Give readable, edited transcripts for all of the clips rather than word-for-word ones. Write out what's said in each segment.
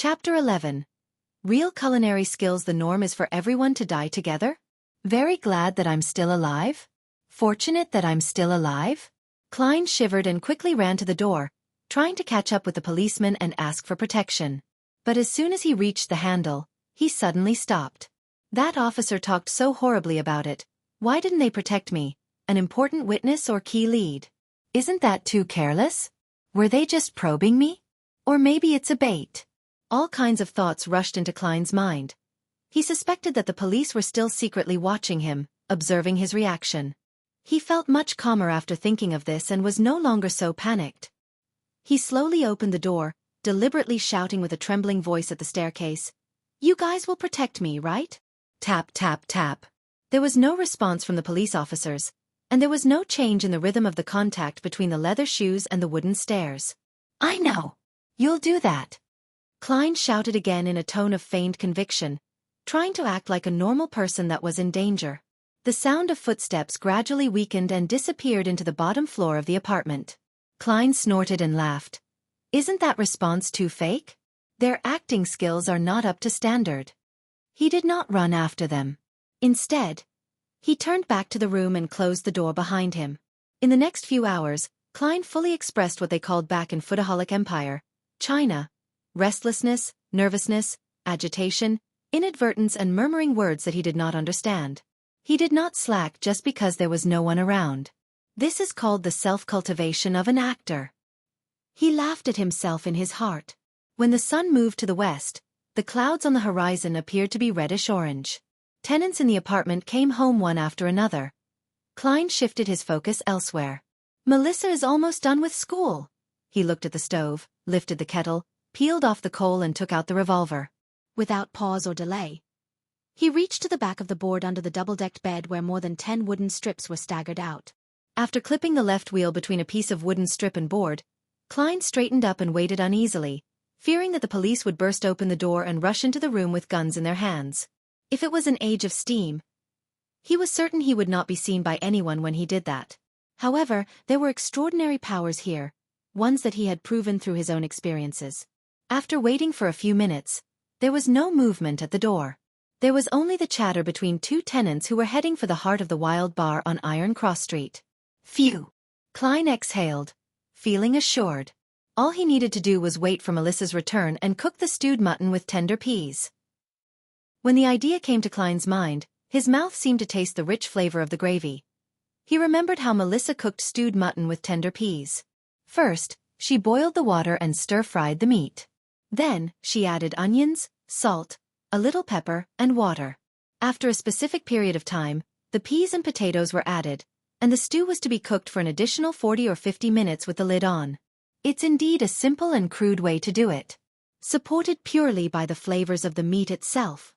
Chapter 11. Real culinary skills. The norm is for everyone to die together? Very glad that I'm still alive? Fortunate that I'm still alive? Klein shivered and quickly ran to the door, trying to catch up with the policeman and ask for protection. But as soon as he reached the handle, he suddenly stopped. That officer talked so horribly about it. Why didn't they protect me, an important witness or key lead? Isn't that too careless? Were they just probing me? Or maybe it's a bait. All kinds of thoughts rushed into Klein's mind. He suspected that the police were still secretly watching him, observing his reaction. He felt much calmer after thinking of this and was no longer so panicked. He slowly opened the door, deliberately shouting with a trembling voice at the staircase, "You guys will protect me, right?" Tap, tap, tap. There was no response from the police officers, and there was no change in the rhythm of the contact between the leather shoes and the wooden stairs. "I know. You'll do that," Klein shouted again in a tone of feigned conviction, trying to act like a normal person that was in danger. The sound of footsteps gradually weakened and disappeared into the bottom floor of the apartment. Klein snorted and laughed. Isn't that response too fake? Their acting skills are not up to standard. He did not run after them. Instead, he turned back to the room and closed the door behind him. In the next few hours, Klein fully expressed what they called back in Foodaholic Empire, China, restlessness, nervousness, agitation, inadvertence and murmuring words that he did not understand. He did not slack just because there was no one around. This is called the self-cultivation of an actor. He laughed at himself in his heart. When the sun moved to the west, the clouds on the horizon appeared to be reddish-orange. Tenants in the apartment came home one after another. Klein shifted his focus elsewhere. Melissa is almost done with school. He looked at the stove, lifted the kettle, peeled off the coal and took out the revolver. Without pause or delay, he reached to the back of the board under the double-decked bed where more than 10 wooden strips were staggered out. After clipping the left wheel between a piece of wooden strip and board, Klein straightened up and waited uneasily, fearing that the police would burst open the door and rush into the room with guns in their hands. If it was an age of steam, he was certain he would not be seen by anyone when he did that. However, there were extraordinary powers here, ones that he had proven through his own experiences. After waiting for a few minutes, there was no movement at the door. There was only the chatter between two tenants who were heading for the heart of the Wild Bar on Iron Cross Street. Phew! Klein exhaled, feeling assured. All he needed to do was wait for Melissa's return and cook the stewed mutton with tender peas. When the idea came to Klein's mind, his mouth seemed to taste the rich flavor of the gravy. He remembered how Melissa cooked stewed mutton with tender peas. First, she boiled the water and stir-fried the meat. Then, she added onions, salt, a little pepper, and water. After a specific period of time, the peas and potatoes were added, and the stew was to be cooked for an additional 40 or 50 minutes with the lid on. It's indeed a simple and crude way to do it, supported purely by the flavors of the meat itself.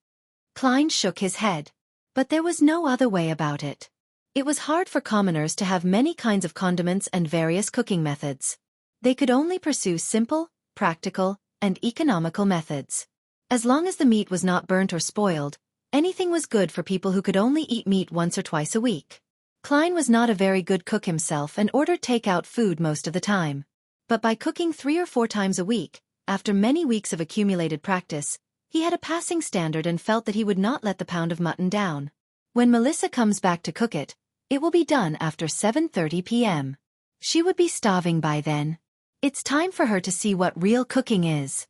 Klein shook his head. But there was no other way about it. It was hard for commoners to have many kinds of condiments and various cooking methods. They could only pursue simple, practical, and economical methods. As long as the meat was not burnt or spoiled, anything was good for people who could only eat meat once or twice a week. Klein was not a very good cook himself and ordered takeout food most of the time. But by cooking 3 or 4 times a week, after many weeks of accumulated practice, he had a passing standard and felt that he would not let the pound of mutton down. When Melissa comes back to cook it, it will be done after 7:30 p.m. She would be starving by then. It's time for her to see what real cooking is.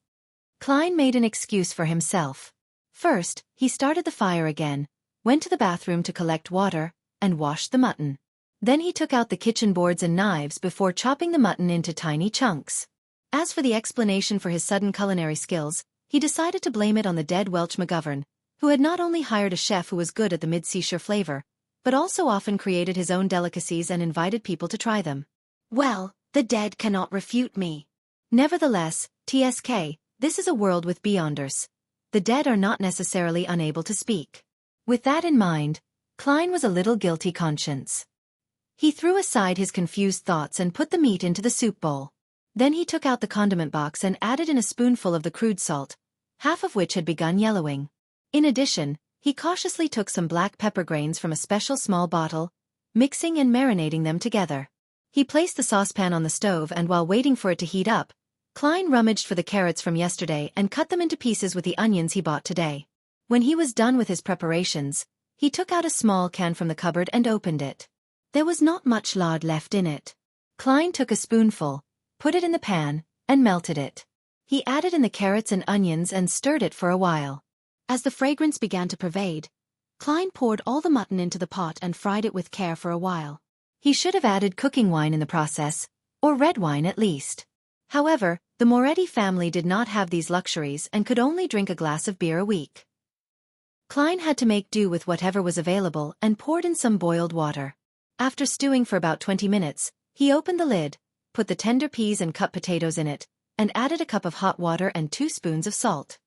Klein made an excuse for himself. First, he started the fire again, went to the bathroom to collect water, and washed the mutton. Then he took out the kitchen boards and knives before chopping the mutton into tiny chunks. As for the explanation for his sudden culinary skills, he decided to blame it on the dead Welch McGovern, who had not only hired a chef who was good at the mid-seashore flavor, but also often created his own delicacies and invited people to try them. Well, the dead cannot refute me. Nevertheless, TSK, this is a world with beyonders. The dead are not necessarily unable to speak. With that in mind, Klein was a little guilty conscience. He threw aside his confused thoughts and put the meat into the soup bowl. Then he took out the condiment box and added in a spoonful of the crude salt, half of which had begun yellowing. In addition, he cautiously took some black pepper grains from a special small bottle, mixing and marinating them together. He placed the saucepan on the stove and while waiting for it to heat up, Klein rummaged for the carrots from yesterday and cut them into pieces with the onions he bought today. When he was done with his preparations, he took out a small can from the cupboard and opened it. There was not much lard left in it. Klein took a spoonful, put it in the pan, and melted it. He added in the carrots and onions and stirred it for a while. As the fragrance began to pervade, Klein poured all the mutton into the pot and fried it with care for a while. He should have added cooking wine in the process, or red wine at least. However, the Moretti family did not have these luxuries and could only drink a glass of beer a week. Klein had to make do with whatever was available and poured in some boiled water. After stewing for about 20 minutes, he opened the lid, put the tender peas and cut potatoes in it, and added a cup of hot water and 2 spoons of salt.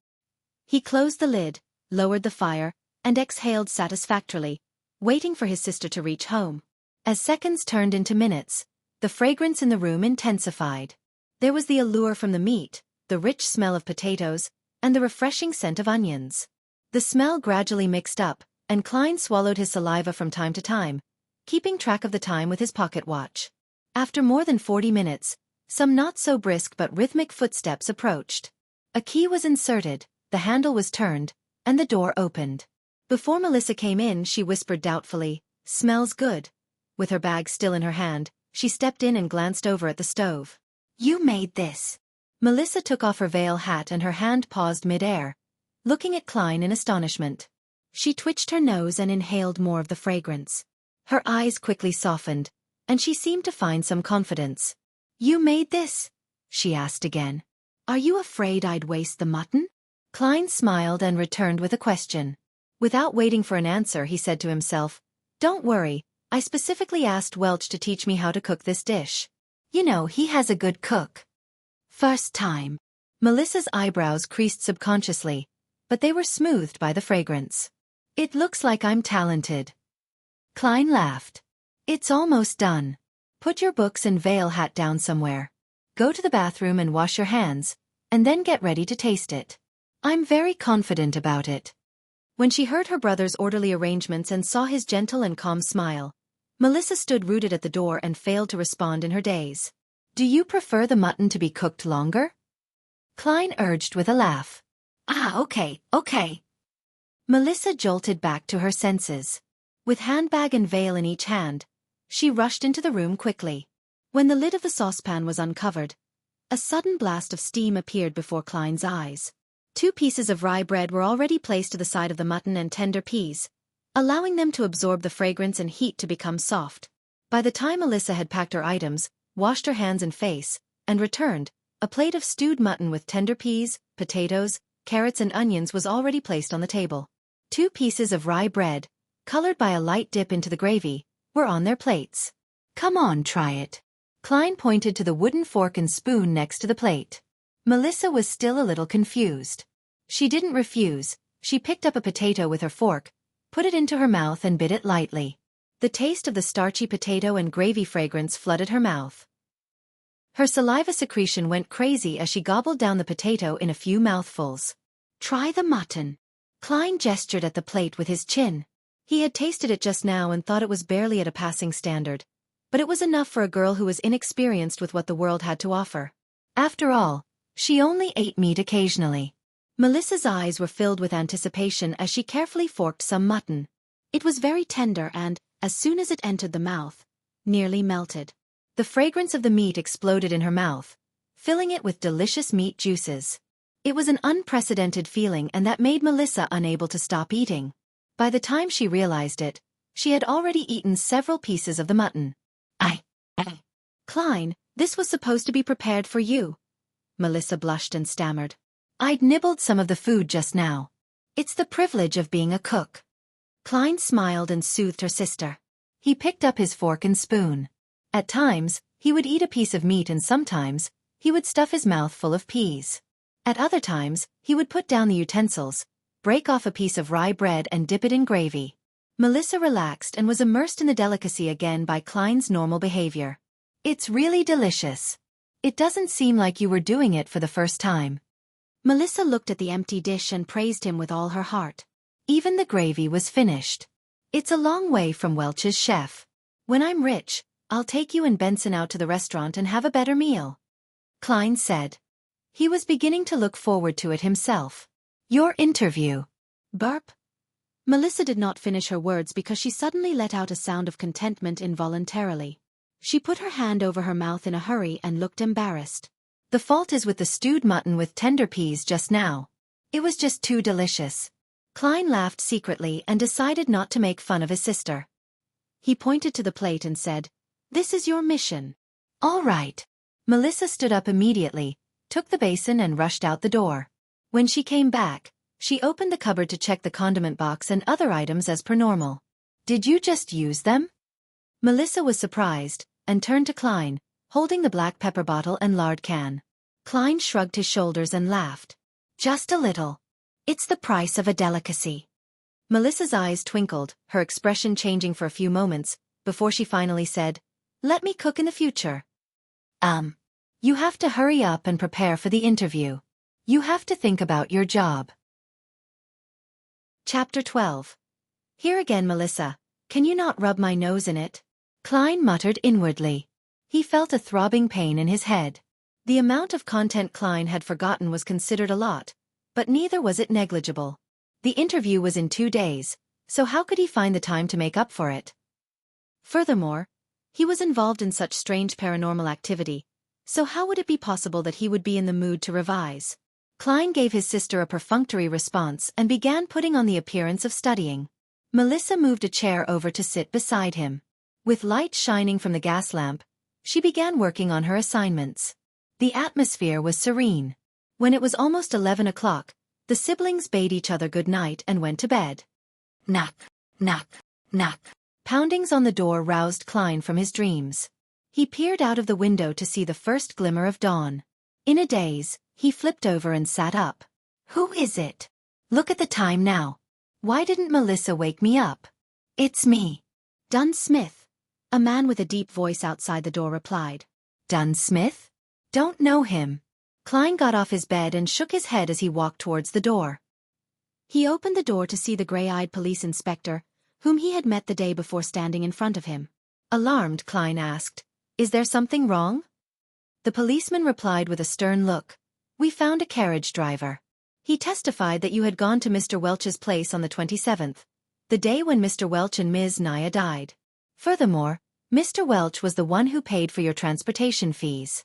He closed the lid, lowered the fire, and exhaled satisfactorily, waiting for his sister to reach home. As seconds turned into minutes, the fragrance in the room intensified. There was the allure from the meat, the rich smell of potatoes, and the refreshing scent of onions. The smell gradually mixed up, and Klein swallowed his saliva from time to time, keeping track of the time with his pocket watch. After more than 40 minutes, some not-so-brisk but rhythmic footsteps approached. A key was inserted, the handle was turned, and the door opened. Before Melissa came in, she whispered doubtfully, "Smells good." With her bag still in her hand, she stepped in and glanced over at the stove. "You made this." Melissa took off her veil hat and her hand paused mid-air, looking at Klein in astonishment. She twitched her nose and inhaled more of the fragrance. Her eyes quickly softened, and she seemed to find some confidence. "You made this?" she asked again. "Are you afraid I'd waste the mutton?" Klein smiled and returned with a question. Without waiting for an answer, he said to himself, "Don't worry, I specifically asked Welch to teach me how to cook this dish. You know, he has a good cook." First time. Melissa's eyebrows creased subconsciously, but they were smoothed by the fragrance. "It looks like I'm talented." Klein laughed. "It's almost done. Put your books and veil hat down somewhere. Go to the bathroom and wash your hands, and then get ready to taste it. I'm very confident about it." When she heard her brother's orderly arrangements and saw his gentle and calm smile, Melissa stood rooted at the door and failed to respond in her daze. "Do you prefer the mutton to be cooked longer?" Klein urged with a laugh. Okay. Melissa jolted back to her senses. With handbag and veil in each hand, she rushed into the room quickly. When the lid of the saucepan was uncovered, a sudden blast of steam appeared before Klein's eyes. 2 pieces of rye bread were already placed to the side of the mutton and tender peas, allowing them to absorb the fragrance and heat to become soft. By the time Melissa had packed her items, washed her hands and face, and returned, a plate of stewed mutton with tender peas, potatoes, carrots and onions was already placed on the table. 2 pieces of rye bread, colored by a light dip into the gravy, were on their plates. "Come on, try it." Klein pointed to the wooden fork and spoon next to the plate. Melissa was still a little confused. She didn't refuse. She picked up a potato with her fork, put it into her mouth and bit it lightly. The taste of the starchy potato and gravy fragrance flooded her mouth. Her saliva secretion went crazy as she gobbled down the potato in a few mouthfuls. "Try the mutton." Klein gestured at the plate with his chin. He had tasted it just now and thought it was barely at a passing standard, but it was enough for a girl who was inexperienced with what the world had to offer. After all, she only ate meat occasionally. Melissa's eyes were filled with anticipation as she carefully forked some mutton. It was very tender and, as soon as it entered the mouth, nearly melted. The fragrance of the meat exploded in her mouth, filling it with delicious meat juices. It was an unprecedented feeling and that made Melissa unable to stop eating. By the time she realized it, she had already eaten several pieces of the mutton. Klein, this was supposed to be prepared for you." Melissa blushed and stammered. "I'd nibbled some of the food just now. It's the privilege of being a cook." Klein smiled and soothed her sister. He picked up his fork and spoon. At times, he would eat a piece of meat and sometimes, he would stuff his mouth full of peas. At other times, he would put down the utensils, break off a piece of rye bread and dip it in gravy. Melissa relaxed and was immersed in the delicacy again by Klein's normal behavior. "It's really delicious. It doesn't seem like you were doing it for the first time." Melissa looked at the empty dish and praised him with all her heart. Even the gravy was finished. "It's a long way from Welch's chef. When I'm rich, I'll take you and Benson out to the restaurant and have a better meal," Klein said. He was beginning to look forward to it himself. Your interview. Burp. Melissa did not finish her words because she suddenly let out a sound of contentment involuntarily. She put her hand over her mouth in a hurry and looked embarrassed. The fault is with the stewed mutton with tender peas just now. It was just too delicious. Klein laughed secretly and decided not to make fun of his sister. He pointed to the plate and said, "This is your mission." "All right." Melissa stood up immediately, took the basin and rushed out the door. When she came back, she opened the cupboard to check the condiment box and other items as per normal. "Did you just use them?" Melissa was surprised, and turned to Klein, holding the black pepper bottle and lard can. Klein shrugged his shoulders and laughed. "Just a little. It's the price of a delicacy." Melissa's eyes twinkled, her expression changing for a few moments, before she finally said, "Let me cook in the future." You have to hurry up and prepare for the interview. You have to think about your job." Chapter 12. "Here again, Melissa. Can you not rub my nose in it?" Klein muttered inwardly. He felt a throbbing pain in his head. The amount of content Klein had forgotten was considered a lot, but neither was it negligible. The interview was in 2 days, so how could he find the time to make up for it? Furthermore, he was involved in such strange paranormal activity, so how would it be possible that he would be in the mood to revise? Klein gave his sister a perfunctory response and began putting on the appearance of studying. Melissa moved a chair over to sit beside him. With light shining from the gas lamp, she began working on her assignments. The atmosphere was serene. When it was almost 11 o'clock, the siblings bade each other good night and went to bed. Knock, knock, knock. Poundings on the door roused Klein from his dreams. He peered out of the window to see the first glimmer of dawn. In a daze, he flipped over and sat up. "Who is it? Look at the time now. Why didn't Melissa wake me up?" "It's me." Dunn Smith. A man with a deep voice outside the door replied. "Dunn Smith? Don't know him." Klein got off his bed and shook his head as he walked towards the door. He opened the door to see the gray-eyed police inspector, whom he had met the day before standing in front of him. Alarmed, Klein asked, "Is there something wrong?" The policeman replied with a stern look, "We found a carriage driver. He testified that you had gone to Mr. Welch's place on the 27th, the day when Mr. Welch and Ms. Naya died. Furthermore, Mr. Welch was the one who paid for your transportation fees."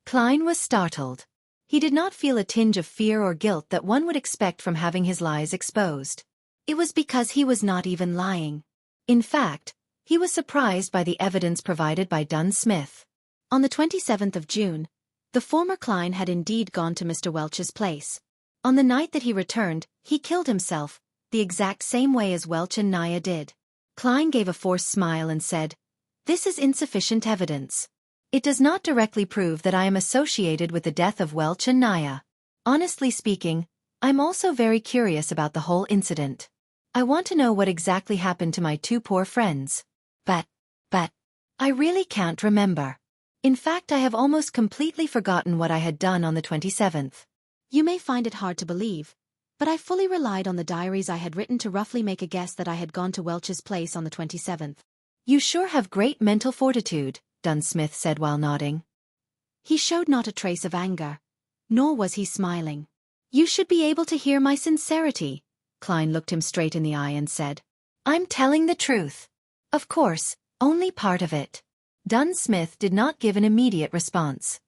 Klein was startled. He did not feel a tinge of fear or guilt that one would expect from having his lies exposed. It was because he was not even lying. In fact, he was surprised by the evidence provided by Dunn Smith. On the 27th of June, the former Klein had indeed gone to Mr. Welch's place. On the night that he returned, he killed himself, the exact same way as Welch and Naya did. Klein gave a forced smile and said, "This is insufficient evidence. It does not directly prove that I am associated with the death of Welch and Naya. Honestly speaking, I'm also very curious about the whole incident. I want to know what exactly happened to my 2 poor friends. But, I really can't remember. In fact, I have almost completely forgotten what I had done on the 27th. You may find it hard to believe, but I fully relied on the diaries I had written to roughly make a guess that I had gone to Welch's place on the 27th. You sure have great mental fortitude," Dunn Smith said while nodding. He showed not a trace of anger, nor was he smiling. "You should be able to hear my sincerity." Klein looked him straight in the eye and said, "I'm telling the truth. Of course, only part of it." Dunn Smith did not give an immediate response.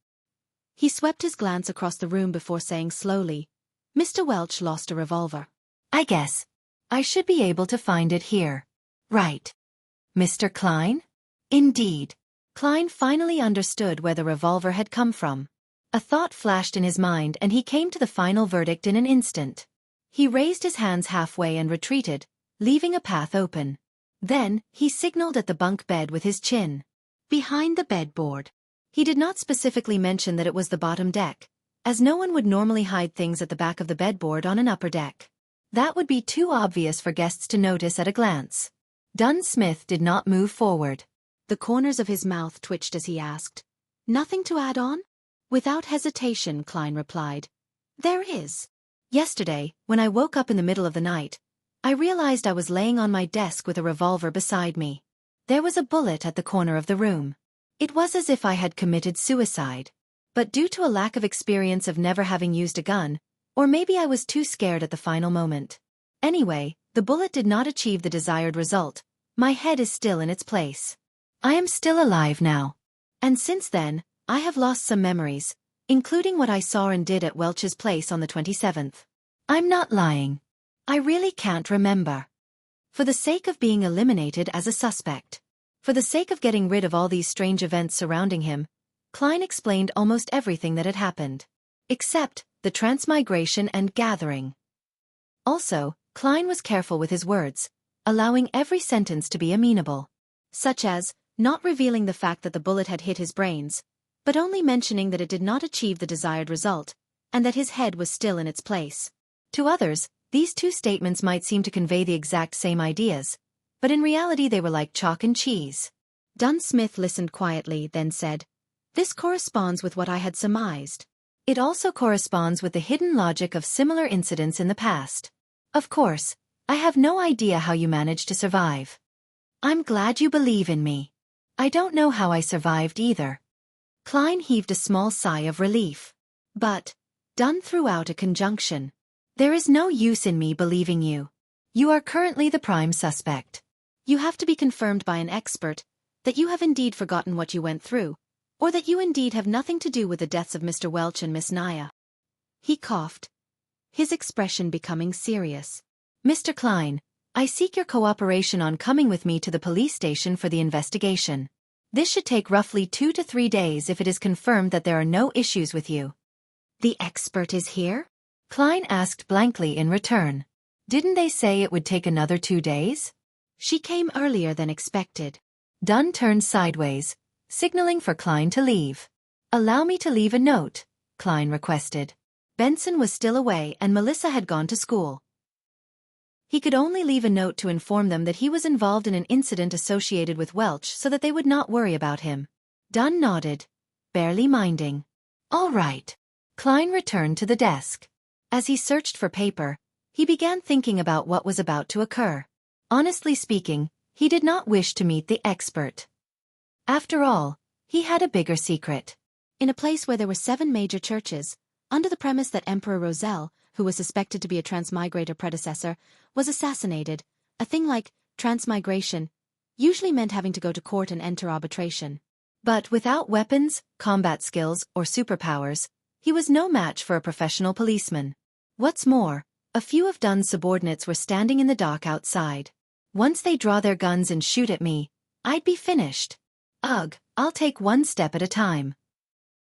He swept his glance across the room before saying slowly, "Mr. Welch lost a revolver. I guess I should be able to find it here. Right. Mr. Klein?" Indeed. Klein finally understood where the revolver had come from. A thought flashed in his mind and he came to the final verdict in an instant. He raised his hands halfway and retreated, leaving a path open. Then, he signaled at the bunk bed with his chin. Behind the bedboard. He did not specifically mention that it was the bottom deck, as no one would normally hide things at the back of the bedboard on an upper deck. That would be too obvious for guests to notice at a glance. Dunn Smith did not move forward. The corners of his mouth twitched as he asked, "Nothing to add on?" Without hesitation, Klein replied, "There is. Yesterday, when I woke up in the middle of the night, I realized I was laying on my desk with a revolver beside me. There was a bullet at the corner of the room. It was as if I had committed suicide. but due to a lack of experience of never having used a gun, or maybe I was too scared at the final moment. Anyway, the bullet did not achieve the desired result. My head is still in its place. I am still alive now. And since then, I have lost some memories, including what I saw and did at Welch's place on the 27th. I'm not lying. I really can't remember. For the sake of being eliminated as a suspect. For the sake of getting rid of all these strange events surrounding him, Klein explained almost everything that had happened. Except the transmigration and gathering. Also, Klein was careful with his words, allowing every sentence to be amenable. Such as, not revealing the fact that the bullet had hit his brains, but only mentioning that it did not achieve the desired result, and that his head was still in its place. To others, these two statements might seem to convey the exact same ideas, but in reality they were like chalk and cheese. Dunn Smith listened quietly, then said, "This corresponds with what I had surmised. It also corresponds with the hidden logic of similar incidents in the past. Of course, I have no idea how you managed to survive. I'm glad you believe in me. I don't know how I survived either." Klein heaved a small sigh of relief. "But," Dunn threw out a conjunction, "there is no use in me believing you. You are currently the prime suspect. You have to be confirmed by an expert that you have indeed forgotten what you went through, or that you indeed have nothing to do with the deaths of Mr. Welch and Miss Naya." He coughed, his expression becoming serious. "Mr. Klein, I seek your cooperation on coming with me to the police station for the investigation. This should take roughly 2 to 3 days if it is confirmed that there are no issues with you." "The expert is here?" Klein asked blankly in return. "Didn't they say it would take another 2 days?" "She came earlier than expected." Dunn turned sideways, signaling for Klein to leave. "Allow me to leave a note," Klein requested. Benson was still away and Melissa had gone to school. He could only leave a note to inform them that he was involved in an incident associated with Welch so that they would not worry about him. Dunn nodded, barely minding. "All right." Klein returned to the desk. As he searched for paper, he began thinking about what was about to occur. Honestly speaking, he did not wish to meet the expert. After all, he had a bigger secret. In a place where there were 7 major churches, under the premise that Emperor Roselle, who was suspected to be a transmigrator predecessor, was assassinated, a thing like transmigration usually meant having to go to court and enter arbitration. But without weapons, combat skills, or superpowers, he was no match for a professional policeman. What's more, a few of Dunn's subordinates were standing in the dock outside. Once they draw their guns and shoot at me, I'd be finished. Ugh, I'll take one step at a time.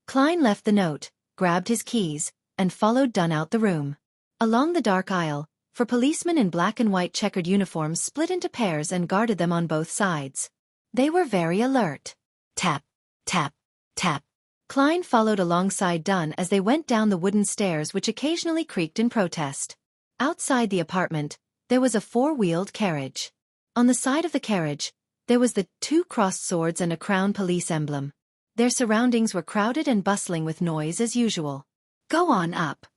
Klein left the note, grabbed his keys, and followed Dunn out the room. Along the dark aisle, for policemen in black and white checkered uniforms split into pairs and guarded them on both sides. They were very alert. Tap, tap, tap. Klein followed alongside Dunn as they went down the wooden stairs which occasionally creaked in protest. Outside the apartment, there was a 4-wheeled carriage. On the side of the carriage, there was the 2 crossed swords and a crown police emblem. Their surroundings were crowded and bustling with noise as usual. "Go on up."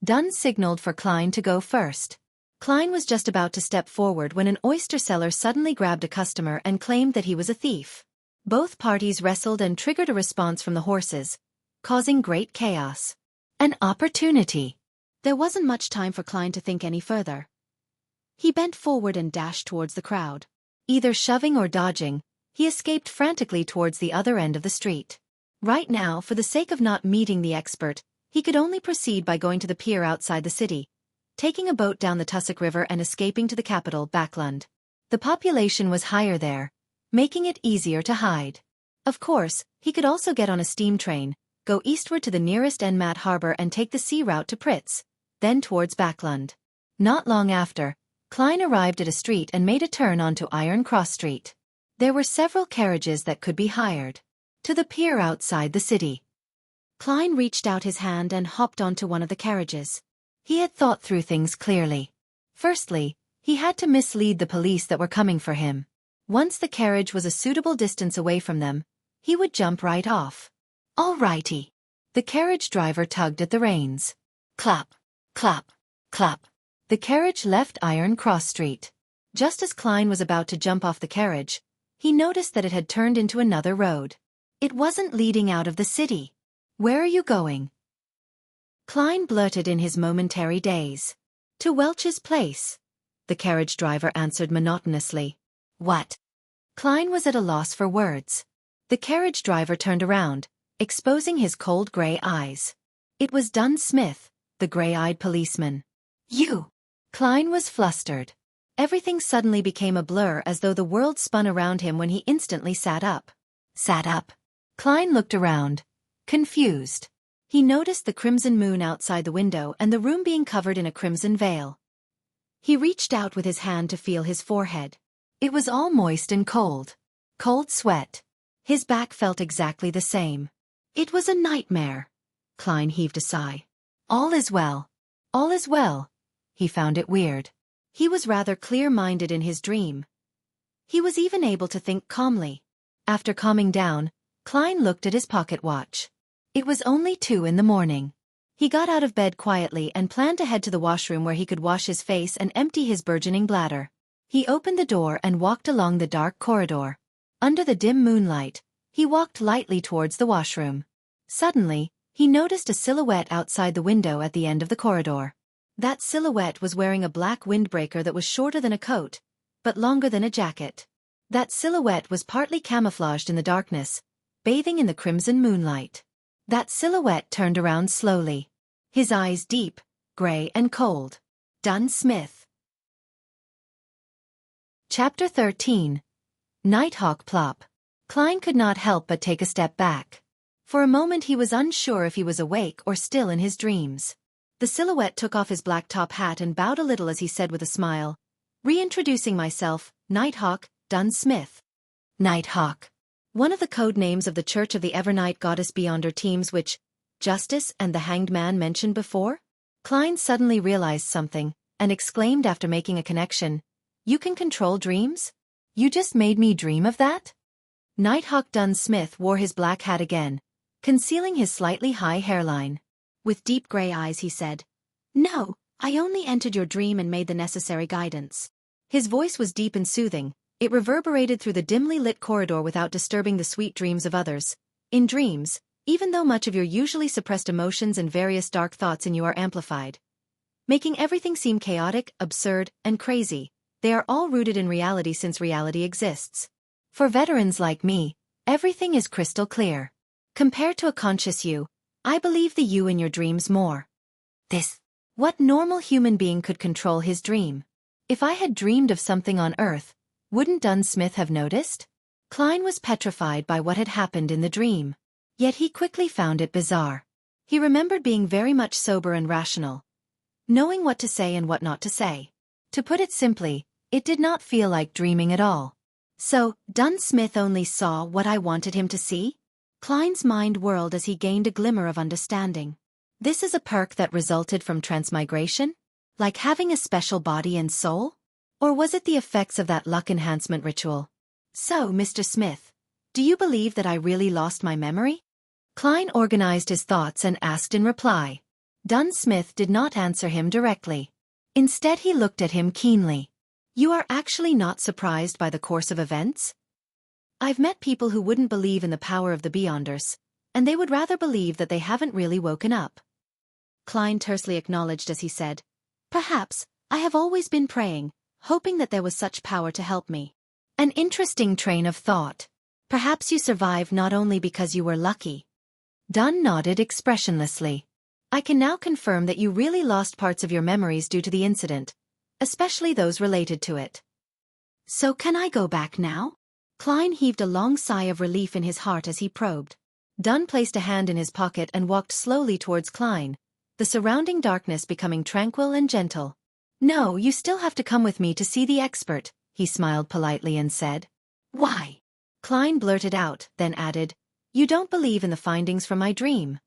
Dunn signaled for Klein to go first. Klein was just about to step forward when an oyster seller suddenly grabbed a customer and claimed that he was a thief. Both parties wrestled and triggered a response from the horses, causing great chaos. An opportunity. There wasn't much time for Klein to think any further. He bent forward and dashed towards the crowd. Either shoving or dodging, he escaped frantically towards the other end of the street. Right now, for the sake of not meeting the expert, he could only proceed by going to the pier outside the city, taking a boat down the Tussock River and escaping to the capital, Backlund. The population was higher there, making it easier to hide. Of course, he could also get on a steam train, go eastward to the nearest Enmat harbor and take the sea route to Pritz, then towards Backlund. Not long after, Klein arrived at a street and made a turn onto Iron Cross Street. There were several carriages that could be hired. To the pier outside the city. Klein reached out his hand and hopped onto one of the carriages. He had thought through things clearly. Firstly, he had to mislead the police that were coming for him. Once the carriage was a suitable distance away from them, he would jump right off. All righty. The carriage driver tugged at the reins. Clap, clap, clap. The carriage left Iron Cross Street. Just as Klein was about to jump off the carriage, he noticed that it had turned into another road. It wasn't leading out of the city. Where are you going? Klein blurted in his momentary daze. To Welch's place, the carriage driver answered monotonously. What? Klein was at a loss for words. The carriage driver turned around, exposing his cold gray eyes. It was Dunn Smith, the gray-eyed policeman. You! Klein was flustered. Everything suddenly became a blur as though the world spun around him when he instantly sat up. Sat up. Klein looked around, confused. He noticed the crimson moon outside the window and the room being covered in a crimson veil. He reached out with his hand to feel his forehead. It was all moist and cold. Cold sweat. His back felt exactly the same. It was a nightmare. Klein heaved a sigh. All is well. All is well. He found it weird. He was rather clear-minded in his dream. He was even able to think calmly. After calming down, Klein looked at his pocket watch. It was only 2 in the morning. He got out of bed quietly and planned to head to the washroom where he could wash his face and empty his burgeoning bladder. He opened the door and walked along the dark corridor. Under the dim moonlight, he walked lightly towards the washroom. Suddenly, he noticed a silhouette outside the window at the end of the corridor. That silhouette was wearing a black windbreaker that was shorter than a coat, but longer than a jacket. That silhouette was partly camouflaged in the darkness, bathing in the crimson moonlight. That silhouette turned around slowly. His eyes deep, gray and cold. Dunn Smith. Chapter 13. Nighthawk Plop. Klein could not help but take a step back. For a moment he was unsure if he was awake or still in his dreams. The silhouette took off his black top hat and bowed a little as he said with a smile, "Reintroducing myself, Nighthawk, Dunn Smith." Nighthawk. One of the code names of the Church of the Evernight Goddess Beyonder teams which Justice and the Hanged Man mentioned before? Klein suddenly realized something, and exclaimed after making a connection, "You can control dreams? You just made me dream of that?" Nighthawk Dunn Smith wore his black hat again, concealing his slightly high hairline. With deep gray eyes he said, "No, I only entered your dream and made the necessary guidance." His voice was deep and soothing. It reverberated through the dimly lit corridor without disturbing the sweet dreams of others. In dreams, even though much of your usually suppressed emotions and various dark thoughts in you are amplified, making everything seem chaotic, absurd, and crazy, they are all rooted in reality since reality exists. For veterans like me, everything is crystal clear. Compared to a conscious you, I believe the you in your dreams more. What normal human being could control his dream? If I had dreamed of something on Earth, wouldn't Dunn Smith have noticed? Klein was petrified by what had happened in the dream. Yet he quickly found it bizarre. He remembered being very much sober and rational, knowing what to say and what not to say. To put it simply, it did not feel like dreaming at all. So, Dunn Smith only saw what I wanted him to see? Klein's mind whirled as he gained a glimmer of understanding. This is a perk that resulted from transmigration? Like having a special body and soul? Or was it the effects of that luck enhancement ritual? So, Mr. Smith, do you believe that I really lost my memory? Klein organized his thoughts and asked in reply. Dunn Smith did not answer him directly. Instead he looked at him keenly. You are actually not surprised by the course of events? I've met people who wouldn't believe in the power of the Beyonders, and they would rather believe that they haven't really woken up. Klein tersely acknowledged as he said, Perhaps, I have always been praying, hoping that there was such power to help me. An interesting train of thought. Perhaps you survived not only because you were lucky. Dunn nodded expressionlessly. I can now confirm that you really lost parts of your memories due to the incident, especially those related to it. So can I go back now? Klein heaved a long sigh of relief in his heart as he probed. Dunn placed a hand in his pocket and walked slowly towards Klein, the surrounding darkness becoming tranquil and gentle. No, you still have to come with me to see the expert, he smiled politely and said. Why? Klein blurted out, then added, You don't believe in the findings from my dream.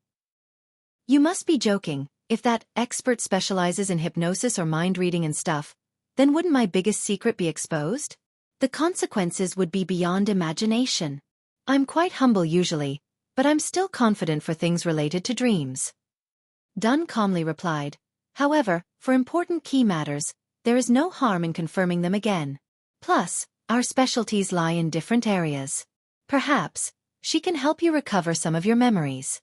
You must be joking. If that expert specializes in hypnosis or mind reading and stuff, then wouldn't my biggest secret be exposed? The consequences would be beyond imagination. I'm quite humble usually, but I'm still confident for things related to dreams. Dunn calmly replied, However, for important key matters, there is no harm in confirming them again. Plus, our specialties lie in different areas. Perhaps, she can help you recover some of your memories.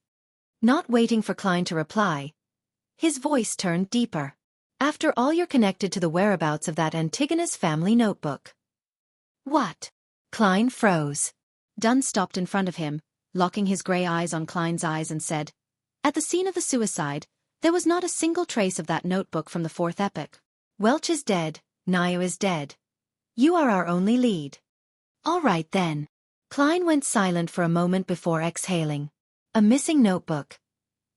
Not waiting for Klein to reply, his voice turned deeper. After all, you're connected to the whereabouts of that Antigona's family notebook. What? Klein froze. Dunn stopped in front of him, locking his gray eyes on Klein's eyes, and said, "At the scene of the suicide, there was not a single trace of that notebook from the fourth epoch. Welch is dead, Nio is dead. You are our only lead." "All right then." Klein went silent for a moment before exhaling. "A missing notebook.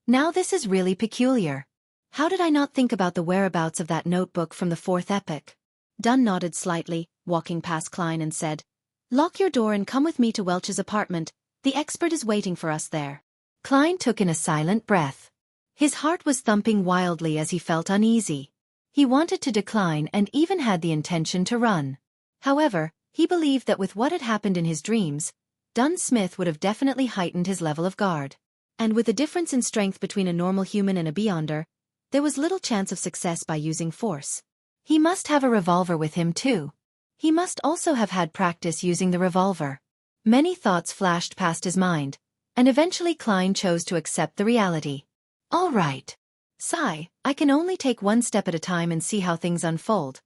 Now this is really peculiar. How did I not think about the whereabouts of that notebook from the fourth epoch?" Dunn nodded slightly, walking past Klein, and said, "Lock your door and come with me to Welch's apartment. The expert is waiting for us there." Klein took in a silent breath. His heart was thumping wildly as he felt uneasy. He wanted to decline and even had the intention to run. However, he believed that with what had happened in his dreams, Dunn Smith would have definitely heightened his level of guard. And with the difference in strength between a normal human and a beyonder, there was little chance of success by using force. He must have a revolver with him too. He must also have had practice using the revolver. Many thoughts flashed past his mind, and eventually Klein chose to accept the reality. "All right. Sigh, I can only take one step at a time and see how things unfold.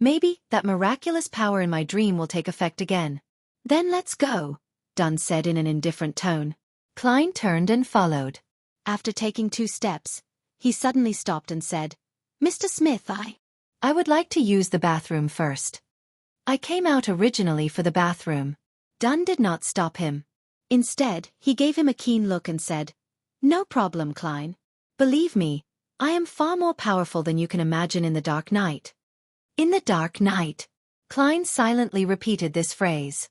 Maybe that miraculous power in my dream will take effect again." "Then let's go," Dunn said in an indifferent tone. Klein turned and followed. After taking 2 steps, he suddenly stopped and said, "Mr. Smith, I would like to use the bathroom first. I came out originally for the bathroom." Dunn did not stop him. Instead, he gave him a keen look and said, "No problem, Klein. Believe me, I am far more powerful than you can imagine in the dark night." "In the dark night." Klein silently repeated this phrase.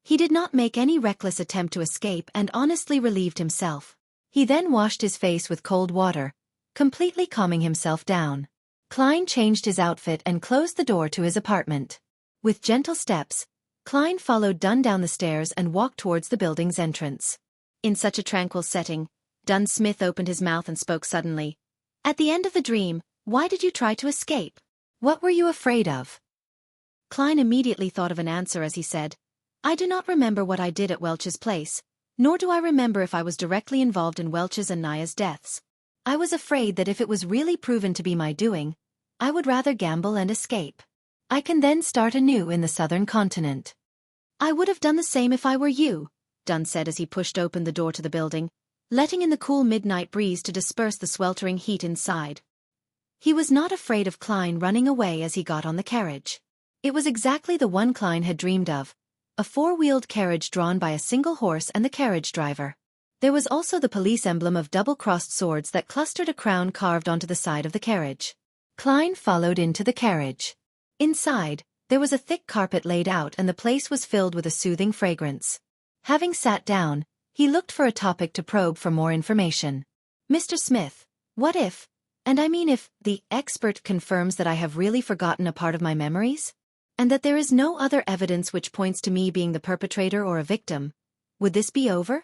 He did not make any reckless attempt to escape and honestly relieved himself. He then washed his face with cold water, completely calming himself down. Klein changed his outfit and closed the door to his apartment. With gentle steps, Klein followed Dunn down the stairs and walked towards the building's entrance. In such a tranquil setting, Dunn Smith opened his mouth and spoke suddenly. "At the end of the dream, why did you try to escape? What were you afraid of?" Klein immediately thought of an answer as he said, "I do not remember what I did at Welch's place, nor do I remember if I was directly involved in Welch's and Naya's deaths. I was afraid that if it was really proven to be my doing, I would rather gamble and escape. I can then start anew in the southern continent." "I would have done the same if I were you," Dunn said as he pushed open the door to the building, letting in the cool midnight breeze to disperse the sweltering heat inside. He was not afraid of Klein running away as he got on the carriage. It was exactly the one Klein had dreamed of, a 4-wheeled carriage drawn by a single horse and the carriage driver. There was also the police emblem of double-crossed swords that clustered a crown carved onto the side of the carriage. Klein followed into the carriage. Inside, there was a thick carpet laid out and the place was filled with a soothing fragrance. Having sat down, he looked for a topic to probe for more information. "Mr. Smith, what if, and I mean if, the expert confirms that I have really forgotten a part of my memories? And that there is no other evidence which points to me being the perpetrator or a victim, would this be over?"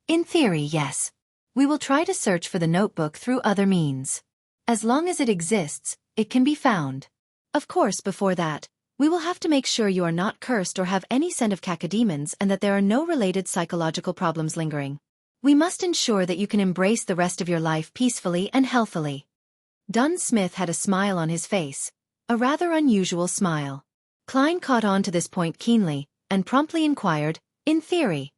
"In theory, yes. We will try to search for the notebook through other means. As long as it exists, it can be found. Of course, before that, we will have to make sure you are not cursed or have any scent of cacodemons and that there are no related psychological problems lingering. We must ensure that you can embrace the rest of your life peacefully and healthily." Dunn Smith had a smile on his face, a rather unusual smile. Klein caught on to this point keenly, and promptly inquired, "In theory?"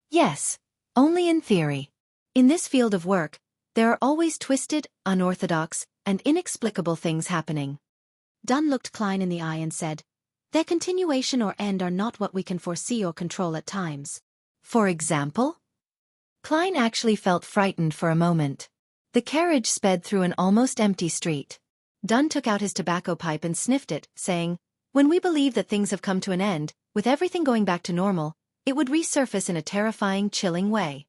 "Yes, only in theory. In this field of work, there are always twisted, unorthodox, and inexplicable things happening." Dunn looked Klein in the eye and said, "Their continuation or end are not what we can foresee or control at times." "For example?" Klein actually felt frightened for a moment. The carriage sped through an almost empty street. Dunn took out his tobacco pipe and sniffed it, saying, "When we believe that things have come to an end, with everything going back to normal, it would resurface in a terrifying, chilling way.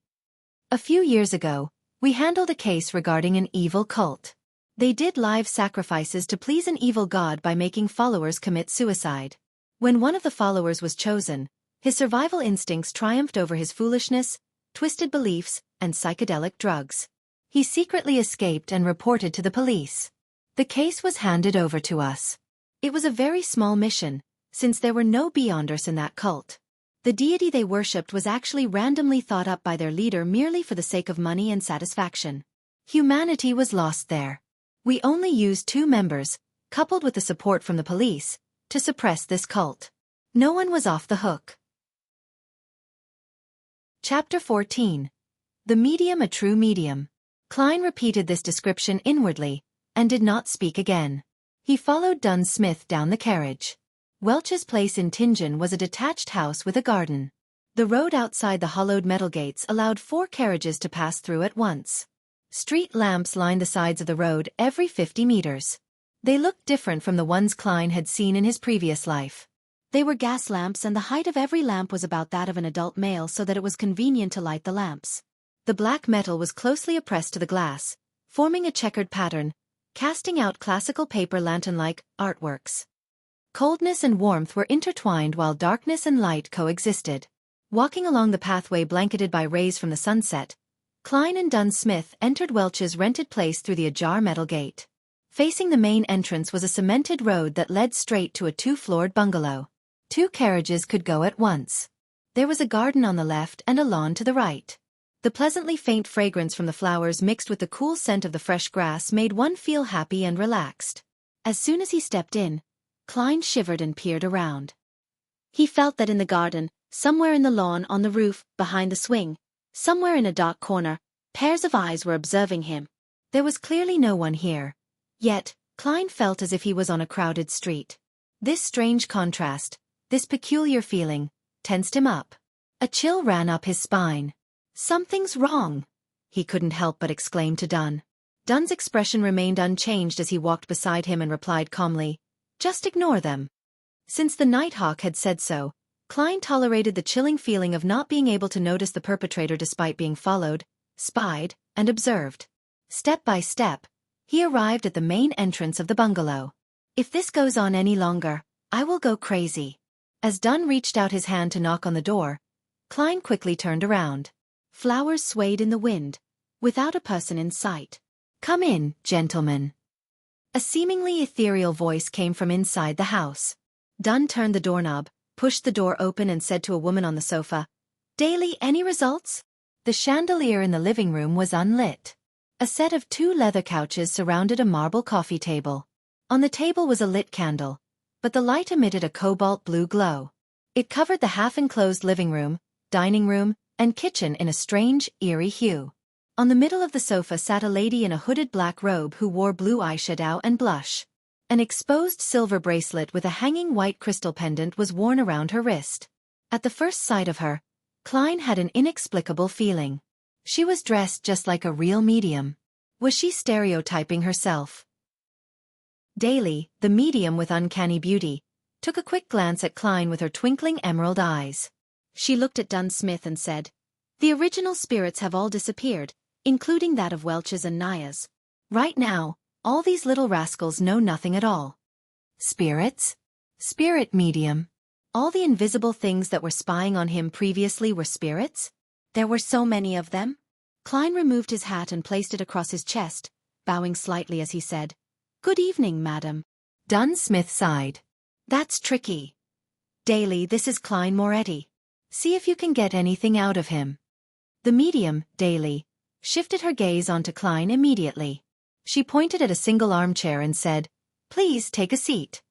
A few years ago, we handled a case regarding an evil cult. They did live sacrifices to please an evil god by making followers commit suicide. When one of the followers was chosen, his survival instincts triumphed over his foolishness, twisted beliefs, and psychedelic drugs. He secretly escaped and reported to the police. The case was handed over to us. It was a very small mission, since there were no Beyonders in that cult. The deity they worshipped was actually randomly thought up by their leader merely for the sake of money and satisfaction. Humanity was lost there. We only used 2 members, coupled with the support from the police, to suppress this cult. No one was off the hook. Chapter 14. The Medium, a True Medium. Klein repeated this description inwardly, and did not speak again. He followed Dunn Smith down the carriage. Welch's place in Tingen was a detached house with a garden. The road outside the hollowed metal gates allowed 4 carriages to pass through at once. Street lamps lined the sides of the road every 50 meters. They looked different from the ones Klein had seen in his previous life. They were gas lamps, and the height of every lamp was about that of an adult male, so that it was convenient to light the lamps. The black metal was closely pressed to the glass, forming a checkered pattern, casting out classical paper lantern-like artworks. Coldness and warmth were intertwined while darkness and light coexisted. Walking along the pathway blanketed by rays from the sunset, Klein and Dunn Smith entered Welch's rented place through the ajar metal gate. Facing the main entrance was a cemented road that led straight to a 2-floored bungalow. 2 carriages could go at once. There was a garden on the left and a lawn to the right. The pleasantly faint fragrance from the flowers mixed with the cool scent of the fresh grass made one feel happy and relaxed. As soon as he stepped in, Klein shivered and peered around. He felt that in the garden, somewhere in the lawn, on the roof, behind the swing, somewhere in a dark corner, pairs of eyes were observing him. There was clearly no one here. Yet, Klein felt as if he was on a crowded street. This strange contrast, this peculiar feeling, tensed him up. A chill ran up his spine. "Something's wrong," he couldn't help but exclaim to Dunn. Dunn's expression remained unchanged as he walked beside him and replied calmly, "Just ignore them." Since the Nighthawk had said so, Klein tolerated the chilling feeling of not being able to notice the perpetrator despite being followed, spied, and observed. Step by step, he arrived at the main entrance of the bungalow. "If this goes on any longer, I will go crazy." As Dunn reached out his hand to knock on the door, Klein quickly turned around. Flowers swayed in the wind, without a person in sight. "Come in, gentlemen." A seemingly ethereal voice came from inside the house. Dunn turned the doorknob, pushed the door open and said to a woman on the sofa, "Daily, any results?" The chandelier in the living room was unlit. A set of 2 leather couches surrounded a marble coffee table. On the table was a lit candle, but the light emitted a cobalt blue glow. It covered the half-enclosed living room, dining room, and kitchen in a strange, eerie hue. On the middle of the sofa sat a lady in a hooded black robe who wore blue eyeshadow and blush. An exposed silver bracelet with a hanging white crystal pendant was worn around her wrist. At the first sight of her, Klein had an inexplicable feeling. She was dressed just like a real medium. Was she stereotyping herself? Daly, the medium with uncanny beauty, took a quick glance at Klein with her twinkling emerald eyes. She looked at Dunn Smith and said, "The original spirits have all disappeared, including that of Welch's and Naya's. Right now, all these little rascals know nothing at all." Spirits? Spirit medium. All the invisible things that were spying on him previously were spirits? There were so many of them. Klein removed his hat and placed it across his chest, bowing slightly as he said, "Good evening, madam." Dunn Smith sighed. "That's tricky. Daly, this is Klein Moretti. See if you can get anything out of him." The medium, Daly, shifted her gaze onto Klein immediately. She pointed at a single armchair and said, "Please take a seat."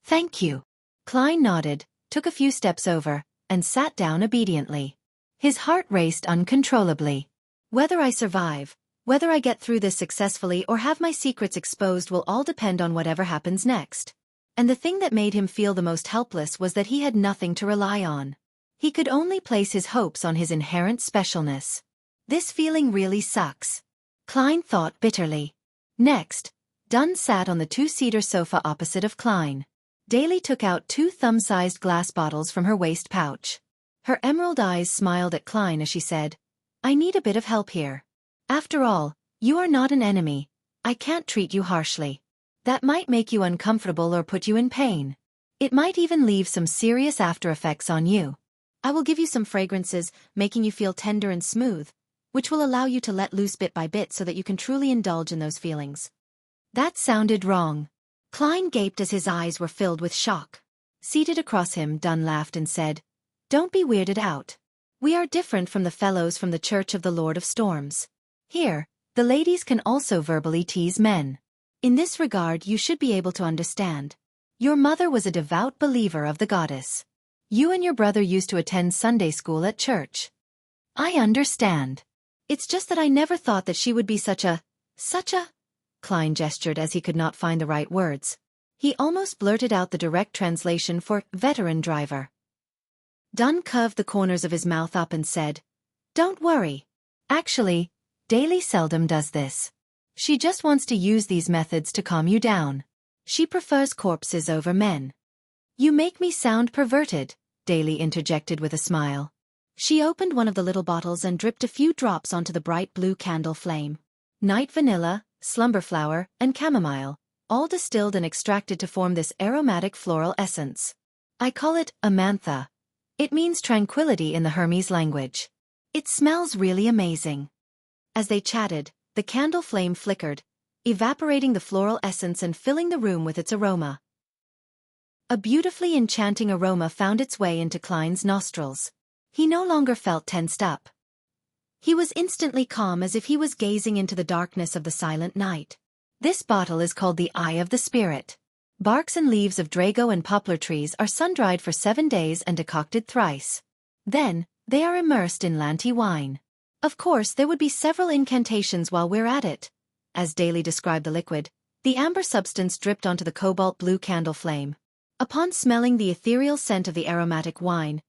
"Thank you." Klein nodded, took a few steps over, and sat down obediently. His heart raced uncontrollably. "Whether I survive, whether I get through this successfully or have my secrets exposed will all depend on whatever happens next." And the thing that made him feel the most helpless was that he had nothing to rely on. He could only place his hopes on his inherent specialness. This feeling really sucks, Klein thought bitterly. Next, Dunn sat on the 2-seater sofa opposite of Klein. Daly took out 2 thumb-sized glass bottles from her waist pouch. Her emerald eyes smiled at Klein as she said, "I need a bit of help here. After all, you are not an enemy. I can't treat you harshly. That might make you uncomfortable or put you in pain. It might even leave some serious after-effects on you. I will give you some fragrances, making you feel tender and smooth, which will allow you to let loose bit by bit so that you can truly indulge in those feelings." That sounded wrong. Klein gaped as his eyes were filled with shock. Seated across him, Dunn laughed and said, Don't be weirded out. We are different from the fellows from the Church of the Lord of Storms. Here, the ladies can also verbally tease men. In this regard you should be able to understand. Your mother was a devout believer of the goddess. You and your brother used to attend Sunday school at church. I understand. It's just that I never thought that she would be such a... Klein gestured as he could not find the right words. He almost blurted out the direct translation for veteran driver. Dunn curved the corners of his mouth up and said, "Don't worry. Actually, Daly seldom does this. She just wants to use these methods to calm you down. She prefers corpses over men." "You make me sound perverted," Daly interjected with a smile. She opened one of the little bottles and dripped a few drops onto the bright blue candle flame. Night vanilla, slumber flower, and chamomile, all distilled and extracted to form this aromatic floral essence. I call it amantha. It means tranquility in the Hermes language. It smells really amazing. As they chatted, the candle flame flickered, evaporating the floral essence and filling the room with its aroma. A beautifully enchanting aroma found its way into Klein's nostrils. He no longer felt tensed up. He was instantly calm as if he was gazing into the darkness of the silent night. This bottle is called the Eye of the Spirit. Barks and leaves of drago and poplar trees are sun-dried for 7 days and decocted thrice. Then, they are immersed in Lanti wine. Of course, there would be several incantations while we're at it. As Daly described the liquid, the amber substance dripped onto the cobalt blue candle flame. Upon smelling the ethereal scent of the aromatic wine,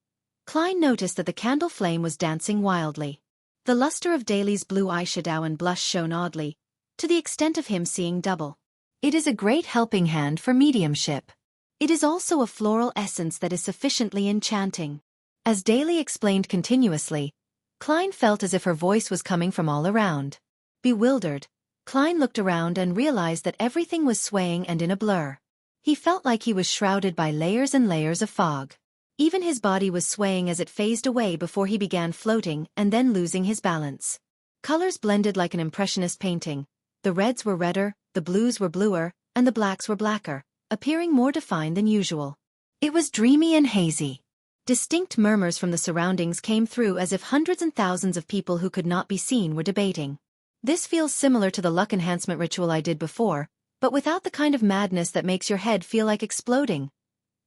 Klein noticed that the candle flame was dancing wildly. The luster of Daly's blue eyeshadow and blush shone oddly, to the extent of him seeing double. It is a great helping hand for mediumship. It is also a floral essence that is sufficiently enchanting. As Daly explained continuously, Klein felt as if her voice was coming from all around. Bewildered, Klein looked around and realized that everything was swaying and in a blur. He felt like he was shrouded by layers and layers of fog. Even his body was swaying as it phased away before he began floating and then losing his balance. Colors blended like an impressionist painting. The reds were redder, the blues were bluer, and the blacks were blacker, appearing more defined than usual. It was dreamy and hazy. Distinct murmurs from the surroundings came through as if hundreds and thousands of people who could not be seen were debating. This feels similar to the luck enhancement ritual I did before, but without the kind of madness that makes your head feel like exploding.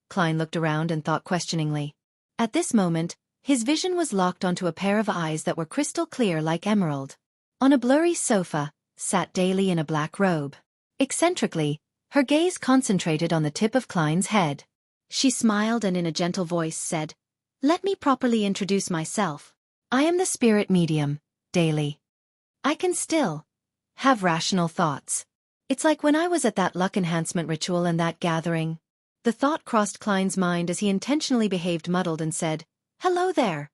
Klein looked around and thought questioningly. At this moment, his vision was locked onto a pair of eyes that were crystal clear like emerald. On a blurry sofa, sat Daly in a black robe. Eccentrically, her gaze concentrated on the tip of Klein's head. She smiled and in a gentle voice said, "Let me properly introduce myself. I am the spirit medium, Daly. I can still have rational thoughts. It's like when I was at that luck enhancement ritual and that gathering." The thought crossed Klein's mind as he intentionally behaved muddled and said, "Hello there.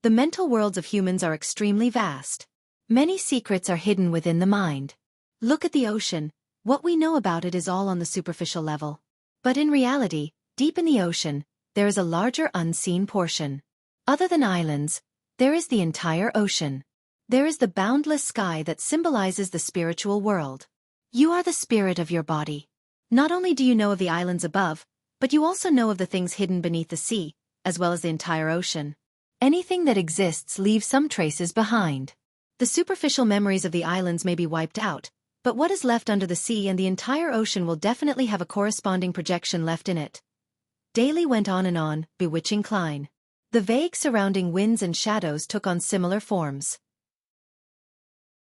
The mental worlds of humans are extremely vast. Many secrets are hidden within the mind. Look at the ocean. What we know about it is all on the superficial level. But in reality, deep in the ocean, there is a larger unseen portion. Other than islands, there is the entire ocean. There is the boundless sky that symbolizes the spiritual world. You are the spirit of your body. Not only do you know of the islands above, but you also know of the things hidden beneath the sea, as well as the entire ocean. Anything that exists leaves some traces behind. The superficial memories of the islands may be wiped out, but what is left under the sea and the entire ocean will definitely have a corresponding projection left in it." Daly went on, bewitching Klein. The vague surrounding winds and shadows took on similar forms.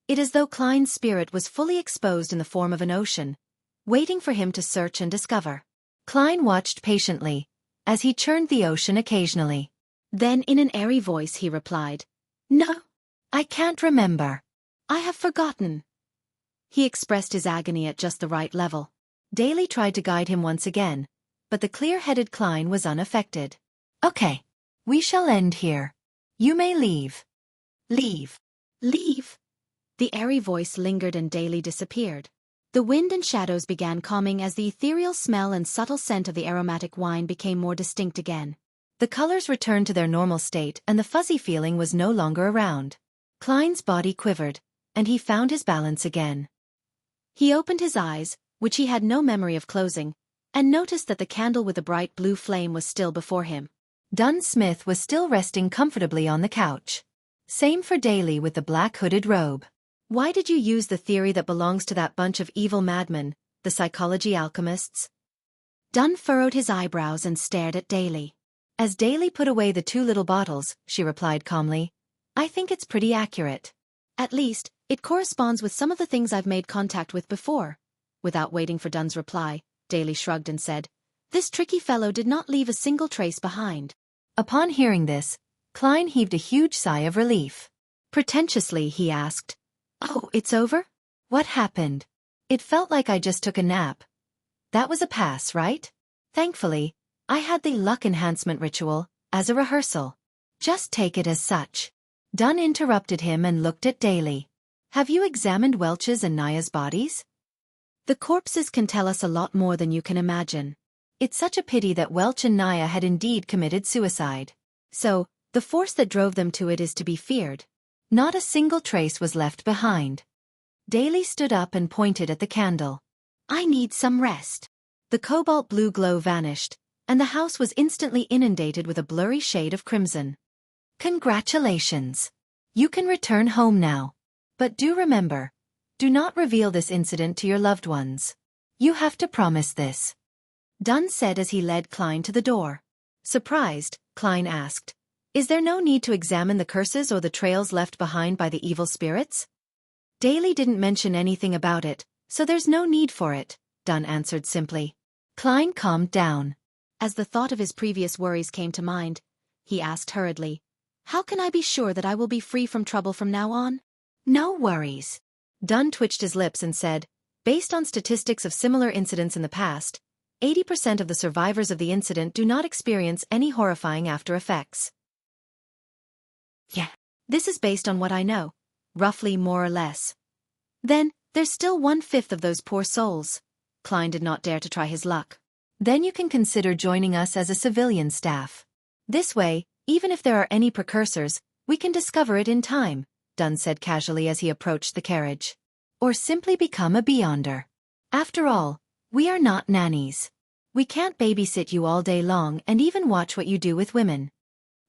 It is as though Klein's spirit was fully exposed in the form of an ocean, waiting for him to search and discover. Klein watched patiently, as he churned the ocean occasionally. Then in an airy voice he replied, "No, I can't remember. I have forgotten." He expressed his agony at just the right level. Daly tried to guide him once again, but the clear-headed Klein was unaffected. "Okay, we shall end here. You may leave." "Leave. Leave." The airy voice lingered and Daly disappeared. The wind and shadows began calming as the ethereal smell and subtle scent of the aromatic wine became more distinct again. The colors returned to their normal state and the fuzzy feeling was no longer around. Klein's body quivered, and he found his balance again. He opened his eyes, which he had no memory of closing, and noticed that the candle with the bright blue flame was still before him. Dunn Smith was still resting comfortably on the couch. Same for Daly with the black hooded robe. Why did you use the theory that belongs to that bunch of evil madmen, the psychology alchemists? Dunn furrowed his eyebrows and stared at Daly. As Daly put away the 2 little bottles, she replied calmly, I think it's pretty accurate. At least, it corresponds with some of the things I've made contact with before. Without waiting for Dunn's reply, Daly shrugged and said, This tricky fellow did not leave a single trace behind. Upon hearing this, Klein heaved a huge sigh of relief. Pretentiously, he asked, Oh, it's over? What happened? It felt like I just took a nap. That was a pass, right? Thankfully, I had the luck enhancement ritual, as a rehearsal. Just take it as such. Dunn interrupted him and looked at Daly. Have you examined Welch's and Naya's bodies? The corpses can tell us a lot more than you can imagine. It's such a pity that Welch and Naya had indeed committed suicide. So, the force that drove them to it is to be feared. Not a single trace was left behind. Daly stood up and pointed at the candle. I need some rest. The cobalt blue glow vanished, and the house was instantly inundated with a blurry shade of crimson. Congratulations. You can return home now. But do remember, do not reveal this incident to your loved ones. You have to promise this. Dunn said as he led Klein to the door. Surprised, Klein asked, Is there no need to examine the curses or the trails left behind by the evil spirits? Daly didn't mention anything about it, so there's no need for it, Dunn answered simply. Klein calmed down. As the thought of his previous worries came to mind, he asked hurriedly, How can I be sure that I will be free from trouble from now on? No worries. Dunn twitched his lips and said, Based on statistics of similar incidents in the past, 80% of the survivors of the incident do not experience any horrifying after effects. Yeah. This is based on what I know, roughly more or less. Then, there's still 1/5 of those poor souls. Klein did not dare to try his luck. Then you can consider joining us as a civilian staff. This way, even if there are any precursors, we can discover it in time, Dunn said casually as he approached the carriage. Or simply become a Beyonder. After all, we are not nannies. We can't babysit you all day long and even watch what you do with women.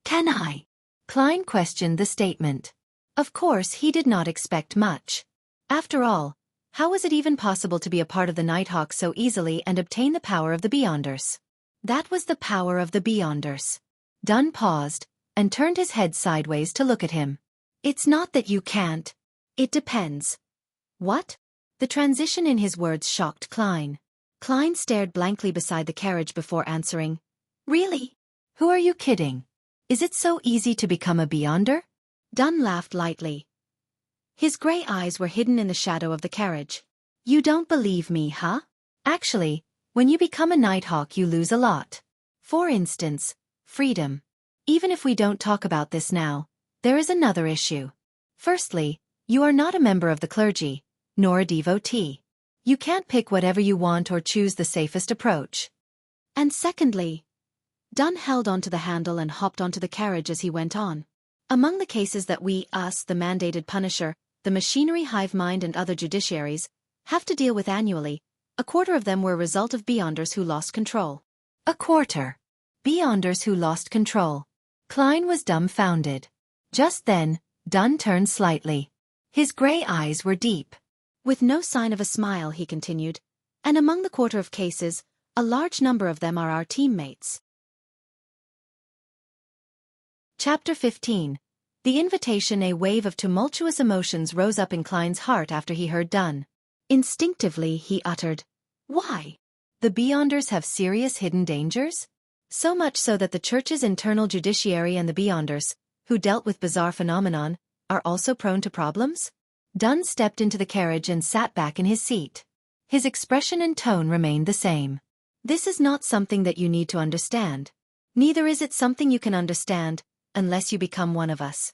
Can I? Klein questioned the statement. Of course he did not expect much. After all, how was it even possible to be a part of the Nighthawks so easily and obtain the power of the Beyonders? That was the power of the Beyonders. Dunn paused, and turned his head sideways to look at him. It's not that you can't. It depends. What? The transition in his words shocked Klein. Klein stared blankly beside the carriage before answering. Really? Who are you kidding? Is it so easy to become a Beyonder? Dunn laughed lightly. His gray eyes were hidden in the shadow of the carriage. You don't believe me, huh? Actually, when you become a Nighthawk you lose a lot. For instance, freedom. Even if we don't talk about this now, there is another issue. Firstly, you are not a member of the clergy, nor a devotee. You can't pick whatever you want or choose the safest approach. And secondly, Dunn held onto the handle and hopped onto the carriage as he went on. Among the cases that we, the mandated punisher, the machinery hive mind and other judiciaries, have to deal with annually, a quarter of them were a result of Beyonders who lost control. A quarter. Beyonders who lost control. Klein was dumbfounded. Just then, Dunn turned slightly. His gray eyes were deep. With no sign of a smile, he continued, and among the quarter of cases, a large number of them are our teammates. Chapter 15. The invitation. A wave of tumultuous emotions rose up in Klein's heart after he heard Dunn. Instinctively, he uttered, Why? The Beyonders have serious hidden dangers? So much so that the Church's internal judiciary and the Beyonders, who dealt with bizarre phenomenon, are also prone to problems? Dunn stepped into the carriage and sat back in his seat. His expression and tone remained the same. This is not something that you need to understand. Neither is it something you can understand, unless you become one of us.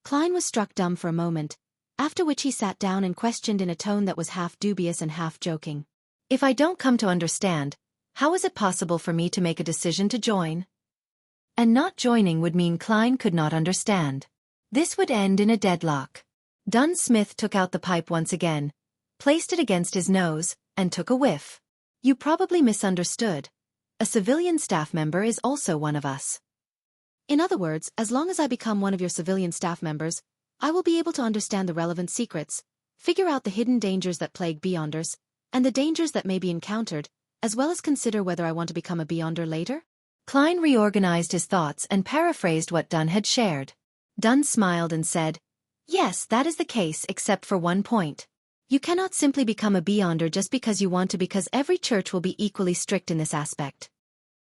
Klein was struck dumb for a moment, after which he sat down and questioned in a tone that was half dubious and half joking. If I don't come to understand, how is it possible for me to make a decision to join? And not joining would mean Klein could not understand. This would end in a deadlock. Dunn Smith took out the pipe once again, placed it against his nose, and took a whiff. You probably misunderstood. A civilian staff member is also one of us. In other words, as long as I become one of your civilian staff members, I will be able to understand the relevant secrets, figure out the hidden dangers that plague Beyonders, and the dangers that may be encountered, as well as consider whether I want to become a Beyonder later. Klein reorganized his thoughts and paraphrased what Dunn had shared. Dunn smiled and said, "Yes, that is the case except for one point. You cannot simply become a Beyonder just because you want to, because every church will be equally strict in this aspect.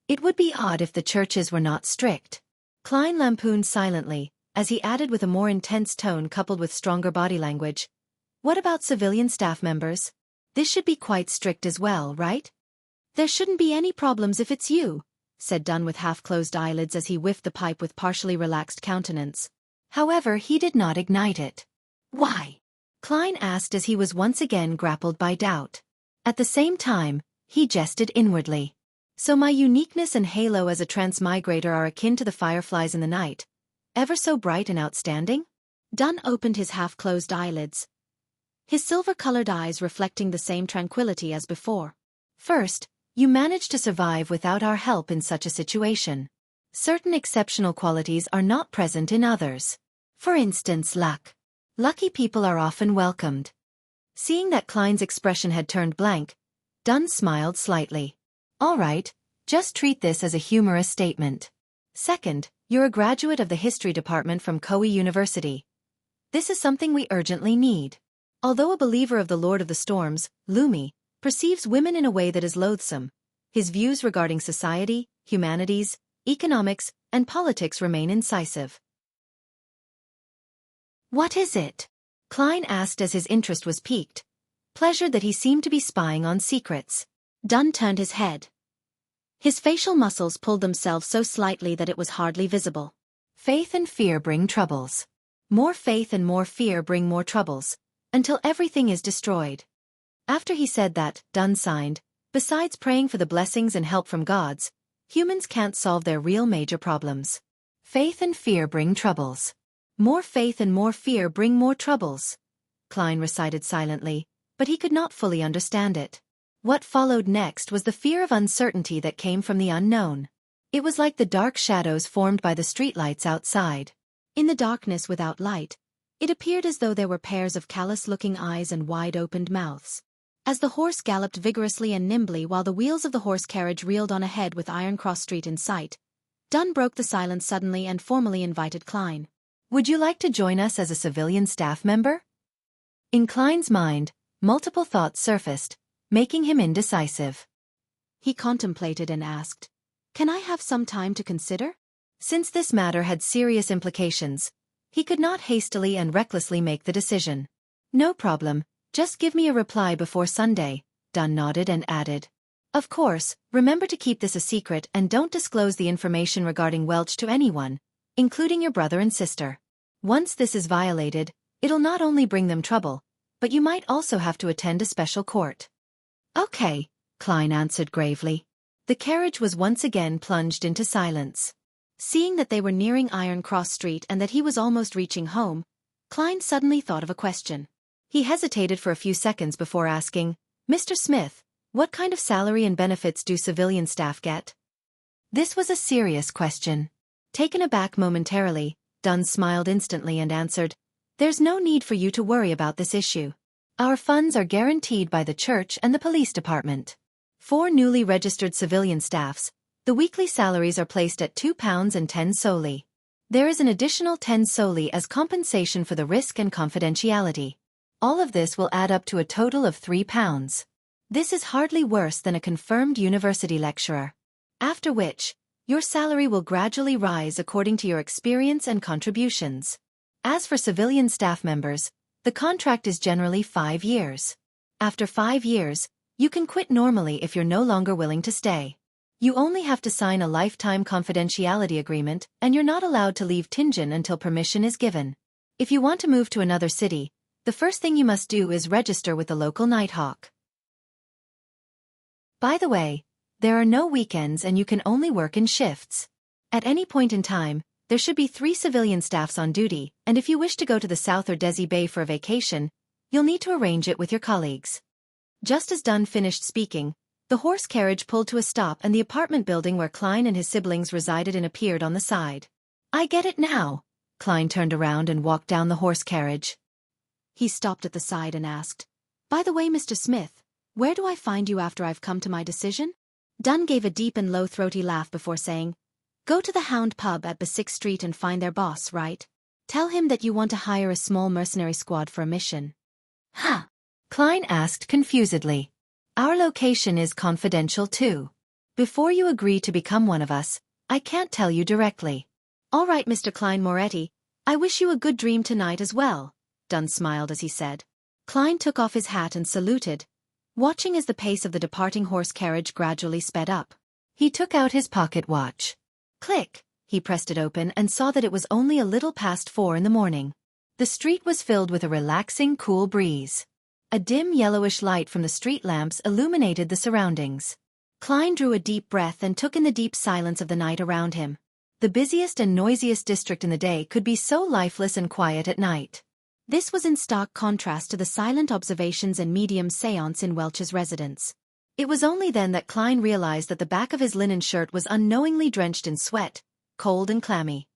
It would be odd if the churches were not strict." Klein lampooned silently, as he added with a more intense tone coupled with stronger body language, "What about civilian staff members? This should be quite strict as well, right?" "There shouldn't be any problems if it's you," said Dunn with half-closed eyelids as he whiffed the pipe with partially relaxed countenance. However, he did not ignite it. "Why?" Klein asked as he was once again grappled by doubt. At the same time, he jested inwardly. "So my uniqueness and halo as a transmigrator are akin to the fireflies in the night, ever so bright and outstanding?" Dunn opened his half-closed eyelids, his silver-colored eyes reflecting the same tranquility as before. "First, you managed to survive without our help in such a situation. Certain exceptional qualities are not present in others. For instance, luck. Lucky people are often welcomed." Seeing that Klein's expression had turned blank, Dunn smiled slightly. "All right, just treat this as a humorous statement. Second, you're a graduate of the history department from Koei University. This is something we urgently need. Although a believer of the Lord of the Storms, Lumi perceives women in a way that is loathsome, his views regarding society, humanities, economics, and politics remain incisive." "What is it?" Klein asked as his interest was piqued, pleasured that he seemed to be spying on secrets. Dunn turned his head. His facial muscles pulled themselves so slightly that it was hardly visible. "Faith and fear bring troubles. More faith and more fear bring more troubles, until everything is destroyed." After he said that, Dunn signed, "Besides praying for the blessings and help from gods, humans can't solve their real major problems. Faith and fear bring troubles. More faith and more fear bring more troubles." Klein recited silently, but he could not fully understand it. What followed next was the fear of uncertainty that came from the unknown. It was like the dark shadows formed by the streetlights outside. In the darkness without light, it appeared as though there were pairs of callous-looking eyes and wide-opened mouths. As the horse galloped vigorously and nimbly while the wheels of the horse carriage reeled on ahead with Iron Cross Street in sight, Dunn broke the silence suddenly and formally invited Klein. "Would you like to join us as a civilian staff member?" In Klein's mind, multiple thoughts surfaced, making him indecisive. He contemplated and asked, "Can I have some time to consider?" Since this matter had serious implications, he could not hastily and recklessly make the decision. "No problem, just give me a reply before Sunday," Dunn nodded and added. "Of course, remember to keep this a secret and don't disclose the information regarding Welch to anyone, including your brother and sister. Once this is violated, it'll not only bring them trouble, but you might also have to attend a special court." "Okay," Klein answered gravely. The carriage was once again plunged into silence. Seeing that they were nearing Iron Cross Street and that he was almost reaching home, Klein suddenly thought of a question. He hesitated for a few seconds before asking, "Mr. Smith, what kind of salary and benefits do civilian staff get?" This was a serious question. Taken aback momentarily, Dunn smiled instantly and answered, "There's no need for you to worry about this issue. Our funds are guaranteed by the church and the police department. For newly registered civilian staffs, the weekly salaries are placed at £2.10 solely. There is an additional 10 solely as compensation for the risk and confidentiality. All of this will add up to a total of £3. This is hardly worse than a confirmed university lecturer. After which, your salary will gradually rise according to your experience and contributions. As for civilian staff members, the contract is generally 5 years. After 5 years, you can quit normally if you're no longer willing to stay. You only have to sign a lifetime confidentiality agreement, and you're not allowed to leave Tianjin until permission is given. If you want to move to another city, the first thing you must do is register with the local Nighthawk. By the way, there are no weekends and you can only work in shifts. At any point in time, there should be 3 civilian staffs on duty, and if you wish to go to the South or Desi Bay for a vacation, you'll need to arrange it with your colleagues." Just as Dunn finished speaking, the horse carriage pulled to a stop and the apartment building where Klein and his siblings resided in appeared on the side. I get it now. Klein turned around and walked down the horse carriage. He stopped at the side and asked, "By the way, Mr. Smith, where do I find you after I've come to my decision?" Dunn gave a deep and low-throaty laugh before saying, "Go to the Hound pub at Basic Street and find their boss, right? Tell him that you want to hire a small mercenary squad for a mission." Huh? Klein asked confusedly. Our location is confidential too. Before you agree to become one of us, I can't tell you directly. All right, Mr. Klein Moretti, I wish you a good dream tonight as well, Dunn smiled as he said. Klein took off his hat and saluted, watching as the pace of the departing horse carriage gradually sped up. He took out his pocket watch. Click, he pressed it open and saw that it was only a little past 4 in the morning. The street was filled with a relaxing, cool breeze. A dim yellowish light from the street lamps illuminated the surroundings. Klein drew a deep breath and took in the deep silence of the night around him. The busiest and noisiest district in the day could be so lifeless and quiet at night. This was in stark contrast to the silent observations and medium seance in Welch's residence. It was only then that Klein realized that the back of his linen shirt was unknowingly drenched in sweat, cold and clammy.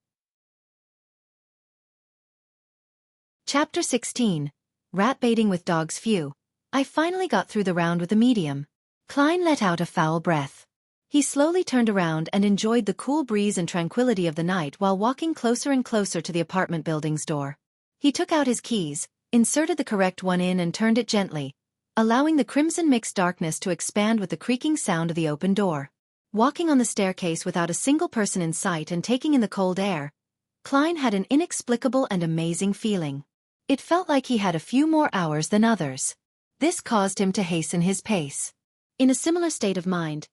Chapter 16. Rat baiting with dogs few. I finally got through the round with a medium. Klein let out a foul breath. He slowly turned around and enjoyed the cool breeze and tranquility of the night while walking closer and closer to the apartment building's door. He took out his keys, inserted the correct one in and turned it gently, allowing the crimson-mixed darkness to expand with the creaking sound of the open door. Walking on the staircase without a single person in sight and taking in the cold air, Klein had an inexplicable and amazing feeling. It felt like he had a few more hours than others. This caused him to hasten his pace. In a similar state of mind,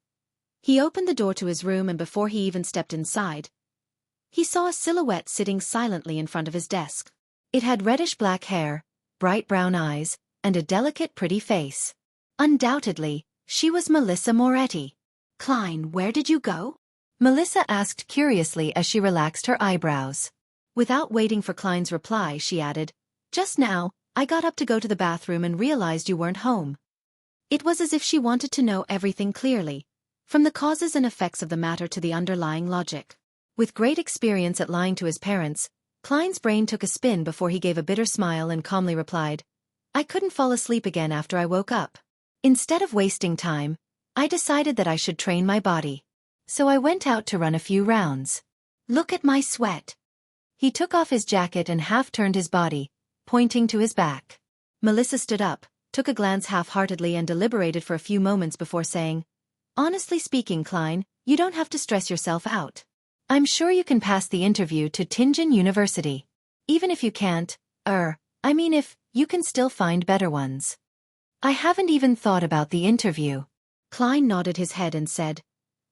he opened the door to his room and before he even stepped inside, he saw a silhouette sitting silently in front of his desk. It had reddish-black hair, bright brown eyes, and a delicate, pretty face. Undoubtedly, she was Melissa Moretti. "Klein, where did you go?" Melissa asked curiously as she relaxed her eyebrows. Without waiting for Klein's reply, she added, "Just now, I got up to go to the bathroom and realized you weren't home." It was as if she wanted to know everything clearly, from the causes and effects of the matter to the underlying logic. With great experience at lying to his parents, Klein's brain took a spin before he gave a bitter smile and calmly replied, "I couldn't fall asleep again after I woke up. Instead of wasting time, I decided that I should train my body. So I went out to run a few rounds. Look at my sweat." He took off his jacket and half-turned his body, pointing to his back. Melissa stood up, took a glance half-heartedly and deliberated for a few moments before saying, "Honestly speaking, Klein, you don't have to stress yourself out. I'm sure you can pass the interview to Tianjin University. Even if you can't, if you can still find better ones. I haven't even thought about the interview." Klein nodded his head and said,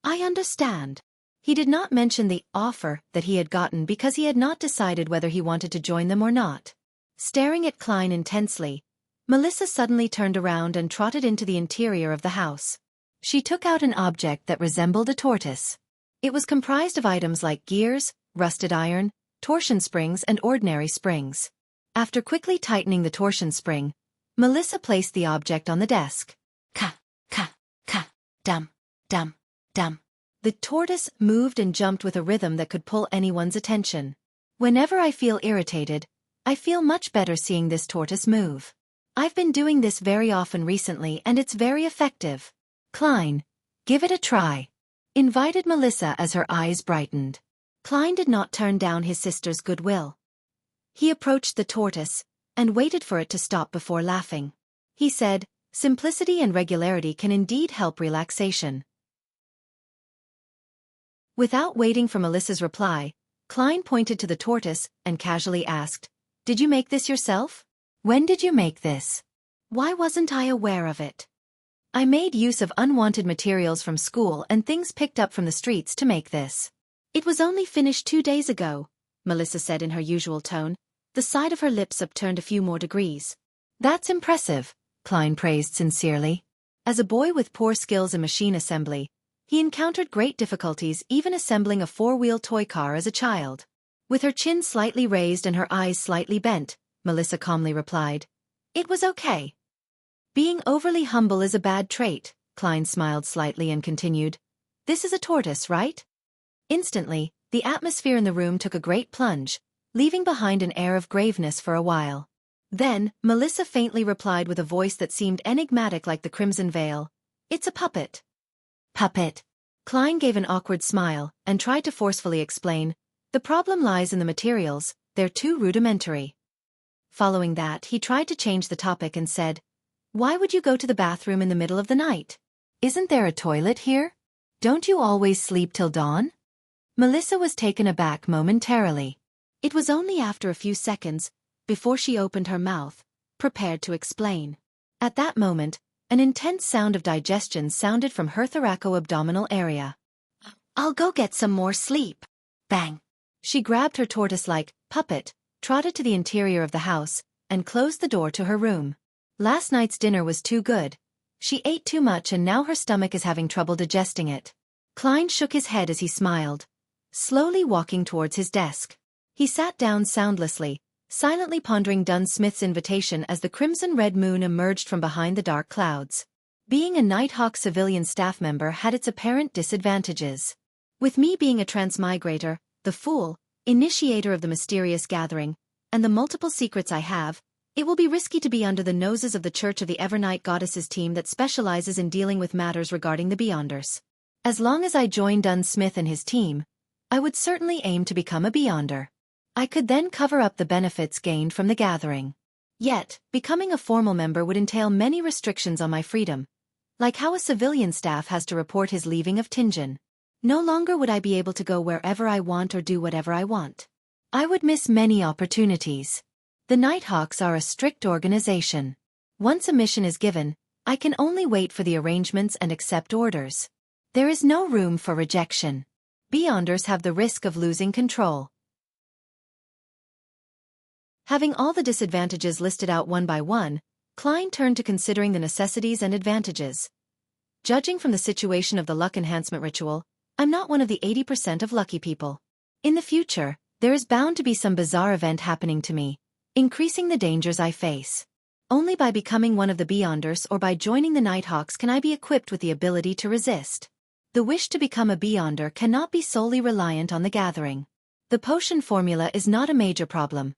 "I understand." He did not mention the offer that he had gotten because he had not decided whether he wanted to join them or not. Staring at Klein intensely, Melissa suddenly turned around and trotted into the interior of the house. She took out an object that resembled a tortoise. It was comprised of items like gears, rusted iron, torsion springs and ordinary springs. After quickly tightening the torsion spring, Melissa placed the object on the desk. Ka, ka, ka, dum, dum, dum. The tortoise moved and jumped with a rhythm that could pull anyone's attention. Whenever I feel irritated, I feel much better seeing this tortoise move. I've been doing this very often recently and it's very effective. Klein, give it a try," invited Melissa as her eyes brightened. Klein did not turn down his sister's goodwill. He approached the tortoise and waited for it to stop before laughing. He said, "Simplicity and regularity can indeed help relaxation." Without waiting for Melissa's reply, Klein pointed to the tortoise and casually asked, "Did you make this yourself? When did you make this? Why wasn't I aware of it?" "I made use of unwanted materials from school and things picked up from the streets to make this." "It was only finished 2 days ago," Melissa said in her usual tone, the side of her lips upturned a few more degrees. "That's impressive," Klein praised sincerely. As a boy with poor skills in machine assembly, he encountered great difficulties even assembling a 4-wheel toy car as a child. With her chin slightly raised and her eyes slightly bent, Melissa calmly replied, "It was okay." "Being overly humble is a bad trait," Klein smiled slightly and continued, "This is a tortoise, right?" Instantly, The atmosphere in the room took a great plunge, leaving behind an air of graveness for a while. Then, Melissa faintly replied with a voice that seemed enigmatic like the crimson veil, "It's a puppet." Puppet. Klein gave an awkward smile and tried to forcefully explain, "The problem lies in the materials, they're too rudimentary." Following that, he tried to change the topic and said, "Why would you go to the bathroom in the middle of the night? Isn't there a toilet here? Don't you always sleep till dawn?" Melissa was taken aback momentarily. It was only after a few seconds, before she opened her mouth, prepared to explain. At that moment, an intense sound of digestion sounded from her thoraco-abdominal area. "I'll go get some more sleep." Bang! She grabbed her tortoise-like puppet, trotted to the interior of the house, and closed the door to her room. Last night's dinner was too good. She ate too much and now her stomach is having trouble digesting it. Klein shook his head as he smiled, slowly walking towards his desk. He sat down soundlessly, silently pondering Dunn Smith's invitation as the crimson-red moon emerged from behind the dark clouds. Being a Nighthawk civilian staff member had its apparent disadvantages. With me being a transmigrator, the fool, initiator of the mysterious gathering, and the multiple secrets I have, it will be risky to be under the noses of the Church of the Evernight Goddesses team that specializes in dealing with matters regarding the Beyonders. As long as I join Dunn Smith and his team, I would certainly aim to become a Beyonder. I could then cover up the benefits gained from the gathering. Yet, becoming a formal member would entail many restrictions on my freedom, like how a civilian staff has to report his leaving of Tingen. No longer would I be able to go wherever I want or do whatever I want. I would miss many opportunities. The Nighthawks are a strict organization. Once a mission is given, I can only wait for the arrangements and accept orders. There is no room for rejection. Beyonders have the risk of losing control. Having all the disadvantages listed out one by one, Klein turned to considering the necessities and advantages. Judging from the situation of the luck enhancement ritual, I'm not one of the 80% of lucky people. In the future, there is bound to be some bizarre event happening to me, increasing the dangers I face. Only by becoming one of the Beyonders or by joining the Nighthawks can I be equipped with the ability to resist. The wish to become a Beyonder cannot be solely reliant on the gathering. The potion formula is not a major problem.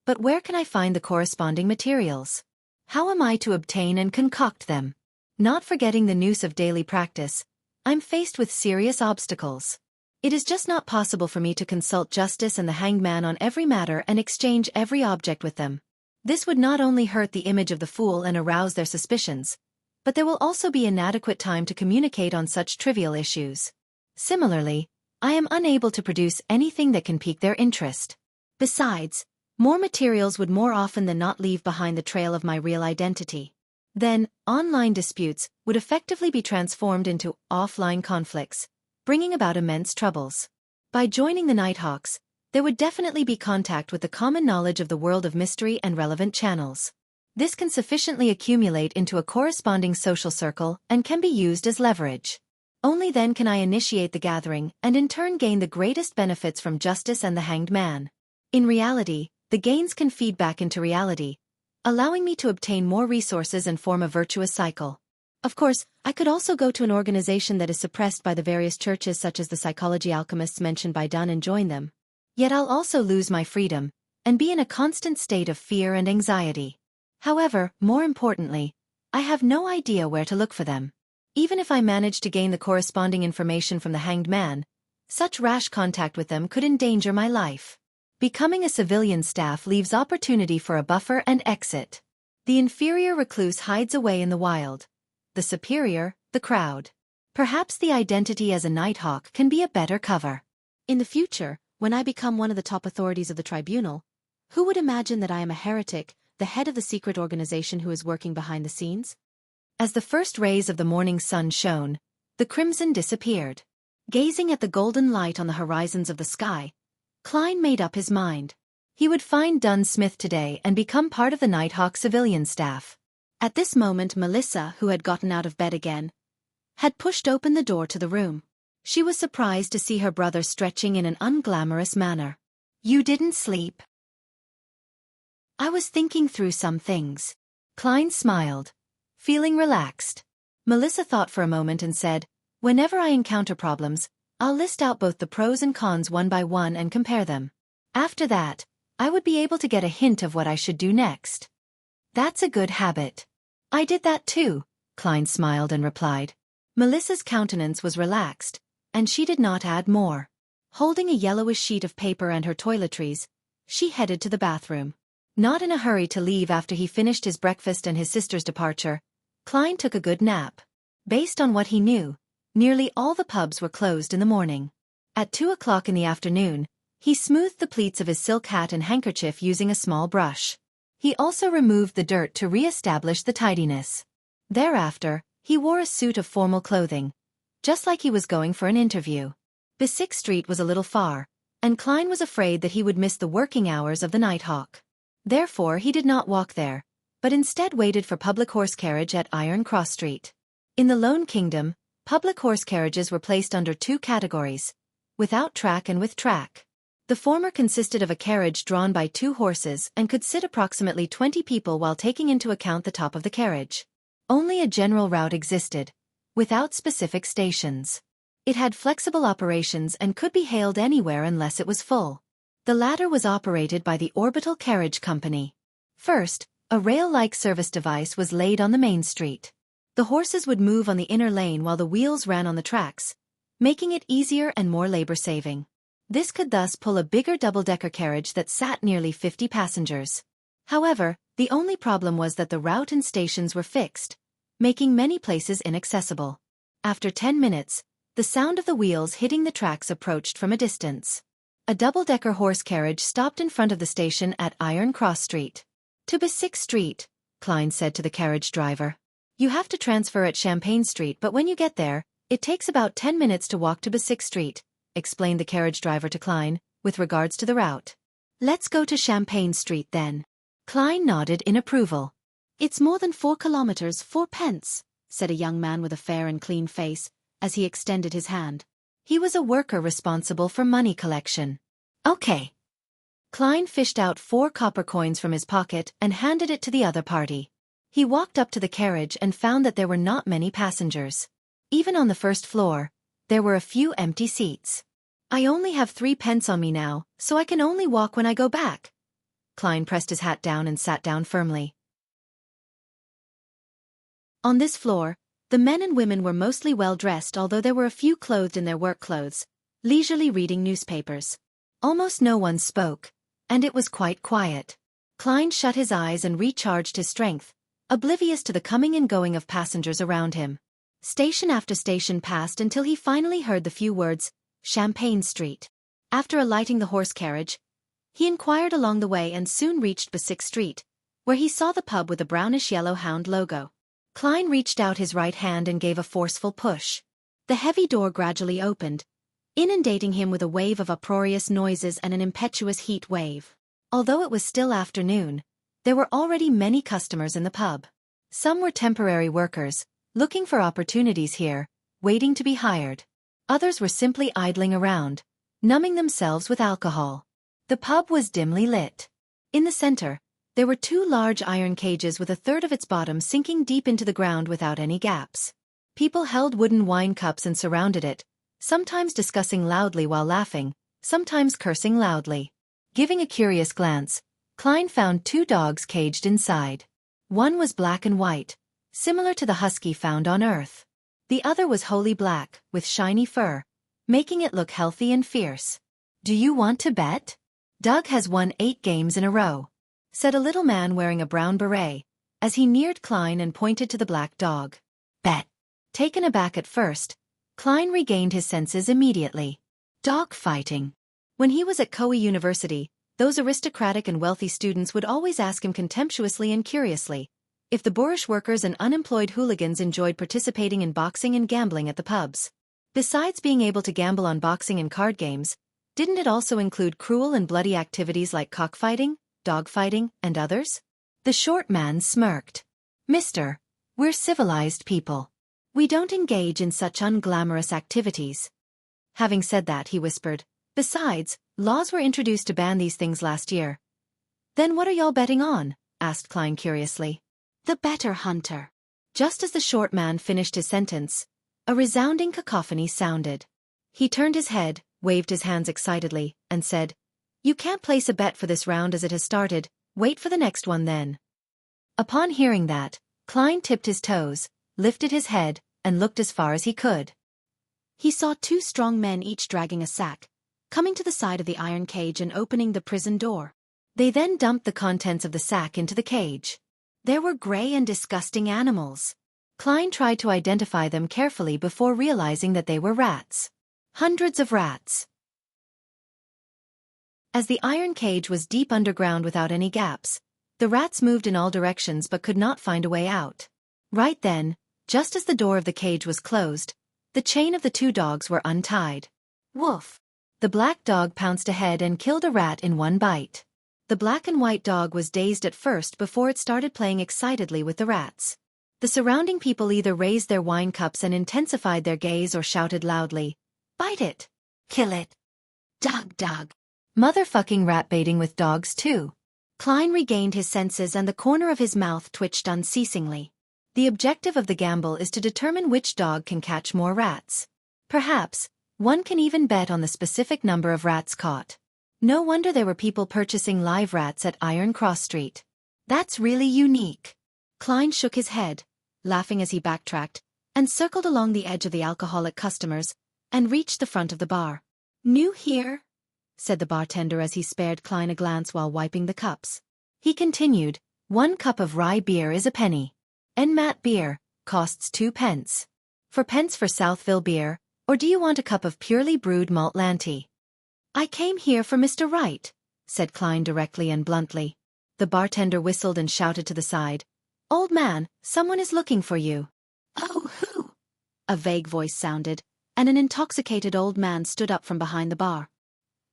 But where can I find the corresponding materials? How am I to obtain and concoct them? Not forgetting the noose of daily practice, I'm faced with serious obstacles. It is just not possible for me to consult Justice and the Hanged Man on every matter and exchange every object with them. This would not only hurt the image of the fool and arouse their suspicions, but there will also be inadequate time to communicate on such trivial issues. Similarly, I am unable to produce anything that can pique their interest. Besides, more materials would more often than not leave behind the trail of my real identity. Then, online disputes would effectively be transformed into offline conflicts, bringing about immense troubles. By joining the Nighthawks, there would definitely be contact with the common knowledge of the world of mystery and relevant channels. This can sufficiently accumulate into a corresponding social circle and can be used as leverage. Only then can I initiate the gathering and in turn gain the greatest benefits from Justice and the Hanged Man. In reality, the gains can feed back into reality, allowing me to obtain more resources and form a virtuous cycle. Of course, I could also go to an organization that is suppressed by the various churches such as the psychology alchemists mentioned by Dunn and join them. Yet I'll also lose my freedom, and be in a constant state of fear and anxiety. However, more importantly, I have no idea where to look for them. Even if I manage to gain the corresponding information from the Hanged Man, such rash contact with them could endanger my life. Becoming a civilian staff leaves opportunity for a buffer and exit. The inferior recluse hides away in the wild. The superior, the crowd. Perhaps the identity as a Nighthawk can be a better cover. In the future, when I become one of the top authorities of the tribunal, who would imagine that I am a heretic, the head of the secret organization who is working behind the scenes? As the first rays of the morning sun shone, the crimson disappeared. Gazing at the golden light on the horizons of the sky, Klein made up his mind. He would find Dunn Smith today and become part of the Nighthawk civilian staff. At this moment Melissa, who had gotten out of bed again, had pushed open the door to the room. She was surprised to see her brother stretching in an unglamorous manner. "You didn't sleep?" "I was thinking through some things." Klein smiled, feeling relaxed. Melissa thought for a moment and said, "Whenever I encounter problems, I'll list out both the pros and cons one by one and compare them. After that, I would be able to get a hint of what I should do next. That's a good habit. I did that too, Klein smiled and replied. Melissa's countenance was relaxed, and she did not add more. Holding a yellowish sheet of paper and her toiletries, she headed to the bathroom. Not in a hurry to leave after he finished his breakfast and his sister's departure, Klein took a good nap. Based on what he knew, nearly all the pubs were closed in the morning. At 2 o'clock in the afternoon, he smoothed the pleats of his silk hat and handkerchief using a small brush. He also removed the dirt to re-establish the tidiness. Thereafter, he wore a suit of formal clothing, just like he was going for an interview. Basic Street was a little far, and Klein was afraid that he would miss the working hours of the Nighthawk. Therefore he did not walk there, but instead waited for public horse carriage at Iron Cross Street. In the Lone Kingdom, public horse carriages were placed under two categories, without track and with track. The former consisted of a carriage drawn by 2 horses and could sit approximately 20 people while taking into account the top of the carriage. Only a general route existed, without specific stations. It had flexible operations and could be hailed anywhere unless it was full. The latter was operated by the Orbital Carriage Company. First, a rail-like service device was laid on the main street. The horses would move on the inner lane while the wheels ran on the tracks, making it easier and more labor-saving. This could thus pull a bigger double-decker carriage that sat nearly 50 passengers. However, the only problem was that the route and stations were fixed, making many places inaccessible. After 10 minutes, the sound of the wheels hitting the tracks approached from a distance. A double-decker horse carriage stopped in front of the station at Iron Cross Street. To Basic Street, Klein said to the carriage driver. You have to transfer at Champagne Street, but when you get there, it takes about 10 minutes to walk to Basic Street, explained the carriage driver to Klein, with regards to the route. Let's go to Champagne Street then. Klein nodded in approval. It's more than 4 kilometers, 4 pence, said a young man with a fair and clean face, as he extended his hand. He was a worker responsible for money collection. Okay. Klein fished out 4 copper coins from his pocket and handed it to the other party. He walked up to the carriage and found that there were not many passengers. Even on the first floor, there were a few empty seats. I only have 3 pence on me now, so I can only walk when I go back. Klein pressed his hat down and sat down firmly. On this floor, the men and women were mostly well-dressed, although there were a few clothed in their work clothes, leisurely reading newspapers. Almost no one spoke, and it was quite quiet. Klein shut his eyes and recharged his strength, oblivious to the coming and going of passengers around him. Station after station passed until he finally heard the few words, Champagne Street. After alighting the horse carriage, he inquired along the way and soon reached Basic Street, where he saw the pub with a brownish-yellow hound logo. Klein reached out his right hand and gave a forceful push. The heavy door gradually opened, inundating him with a wave of uproarious noises and an impetuous heat wave. Although it was still afternoon, there were already many customers in the pub. Some were temporary workers, looking for opportunities here, waiting to be hired. Others were simply idling around, numbing themselves with alcohol. The pub was dimly lit. In the center, there were 2 large iron cages with a third of its bottom sinking deep into the ground without any gaps. People held wooden wine cups and surrounded it, sometimes discussing loudly while laughing, sometimes cursing loudly. Giving a curious glance, Klein found 2 dogs caged inside. One was black and white, similar to the husky found on Earth. The other was wholly black, with shiny fur, making it look healthy and fierce. Do you want to bet? Doug has won 8 games in a row, said a little man wearing a brown beret, as he neared Klein and pointed to the black dog. Bet. Taken aback at first, Klein regained his senses immediately. Dog fighting. When he was at Koei University, those aristocratic and wealthy students would always ask him contemptuously and curiously if the boorish workers and unemployed hooligans enjoyed participating in boxing and gambling at the pubs. Besides being able to gamble on boxing and card games, didn't it also include cruel and bloody activities like cockfighting, dogfighting, and others? The short man smirked. Mister, we're civilized people. We don't engage in such unglamorous activities. Having said that, he whispered, besides, laws were introduced to ban these things last year. Then what are y'all betting on? Asked Klein curiously. The better hunter. Just as the short man finished his sentence, a resounding cacophony sounded. He turned his head, waved his hands excitedly, and said, "You can't place a bet for this round as it has started, wait for the next one then." Upon hearing that, Klein tipped his toes, lifted his head, and looked as far as he could. He saw two strong men each dragging a sack, coming to the side of the iron cage and opening the prison door. They then dumped the contents of the sack into the cage. There were gray and disgusting animals. Klein tried to identify them carefully before realizing that they were rats. Hundreds of rats. As the iron cage was deep underground without any gaps, the rats moved in all directions but could not find a way out. Right then, just as the door of the cage was closed, the chain of the two dogs were untied. Woof! The black dog pounced ahead and killed a rat in one bite. The black and white dog was dazed at first before it started playing excitedly with the rats. The surrounding people either raised their wine cups and intensified their gaze or shouted loudly, "Bite it! Kill it! Dog! Motherfucking rat baiting with dogs too." Klein regained his senses and the corner of his mouth twitched unceasingly. The objective of the gamble is to determine which dog can catch more rats. Perhaps, one can even bet on the specific number of rats caught. No wonder there were people purchasing live rats at Iron Cross Street. That's really unique. Klein shook his head, laughing as he backtracked, and circled along the edge of the alcoholic customers, and reached the front of the bar. "New here?" said the bartender as he spared Klein a glance while wiping the cups. He continued, "1 cup of rye beer is a penny. And Matt beer costs 2 pence. 4 pence for Southville beer, or do you want a cup of purely brewed malt lanty?" "I came here for Mr. Wright," said Klein directly and bluntly. The bartender whistled and shouted to the side, "Old man, someone is looking for you." "Oh, who?" a vague voice sounded, and an intoxicated old man stood up from behind the bar.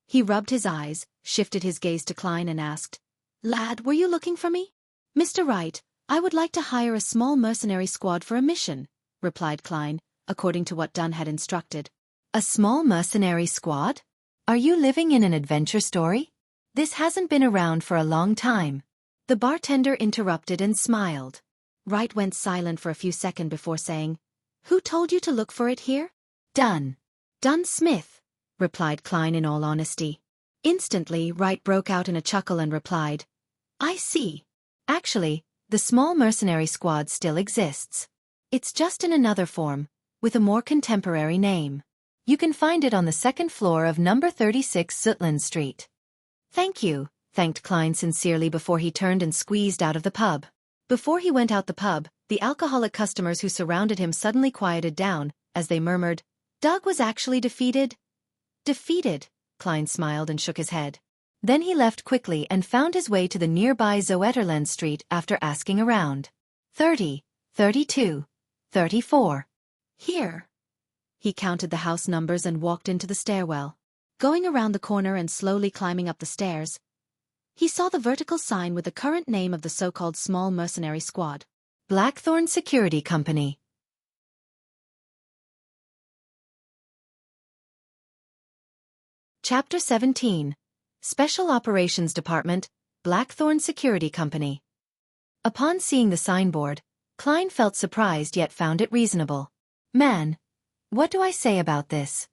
He rubbed his eyes, shifted his gaze to Klein and asked, "Lad, were you looking for me?" "Mr. Wright, I would like to hire a small mercenary squad for a mission," replied Klein, according to what Dunn had instructed. "A small mercenary squad? Are you living in an adventure story? This hasn't been around for a long time." The bartender interrupted and smiled. Wright went silent for a few seconds before saying, "Who told you to look for it here?" "Dunn." "Dunn Smith," replied Klein in all honesty. Instantly, Wright broke out in a chuckle and replied, "I see. Actually, the small mercenary squad still exists. It's just in another form, with a more contemporary name. You can find it on the 2nd floor of number 36 Sutland Street." "Thank you," thanked Klein sincerely before he turned and squeezed out of the pub. Before he went out the pub, the alcoholic customers who surrounded him suddenly quieted down, as they murmured, "Doug was actually defeated?" "Defeated," Klein smiled and shook his head. Then he left quickly and found his way to the nearby Zoetterland Street after asking around. 30, 32, 34. "Here." He counted the house numbers and walked into the stairwell. Going around the corner and slowly climbing up the stairs, he saw the vertical sign with the current name of the so-called small mercenary squad. Blackthorn Security Company. Chapter 17. Special Operations Department, Blackthorn Security Company. Upon seeing the signboard, Klein felt surprised yet found it reasonable. "Man, what do I say about this?"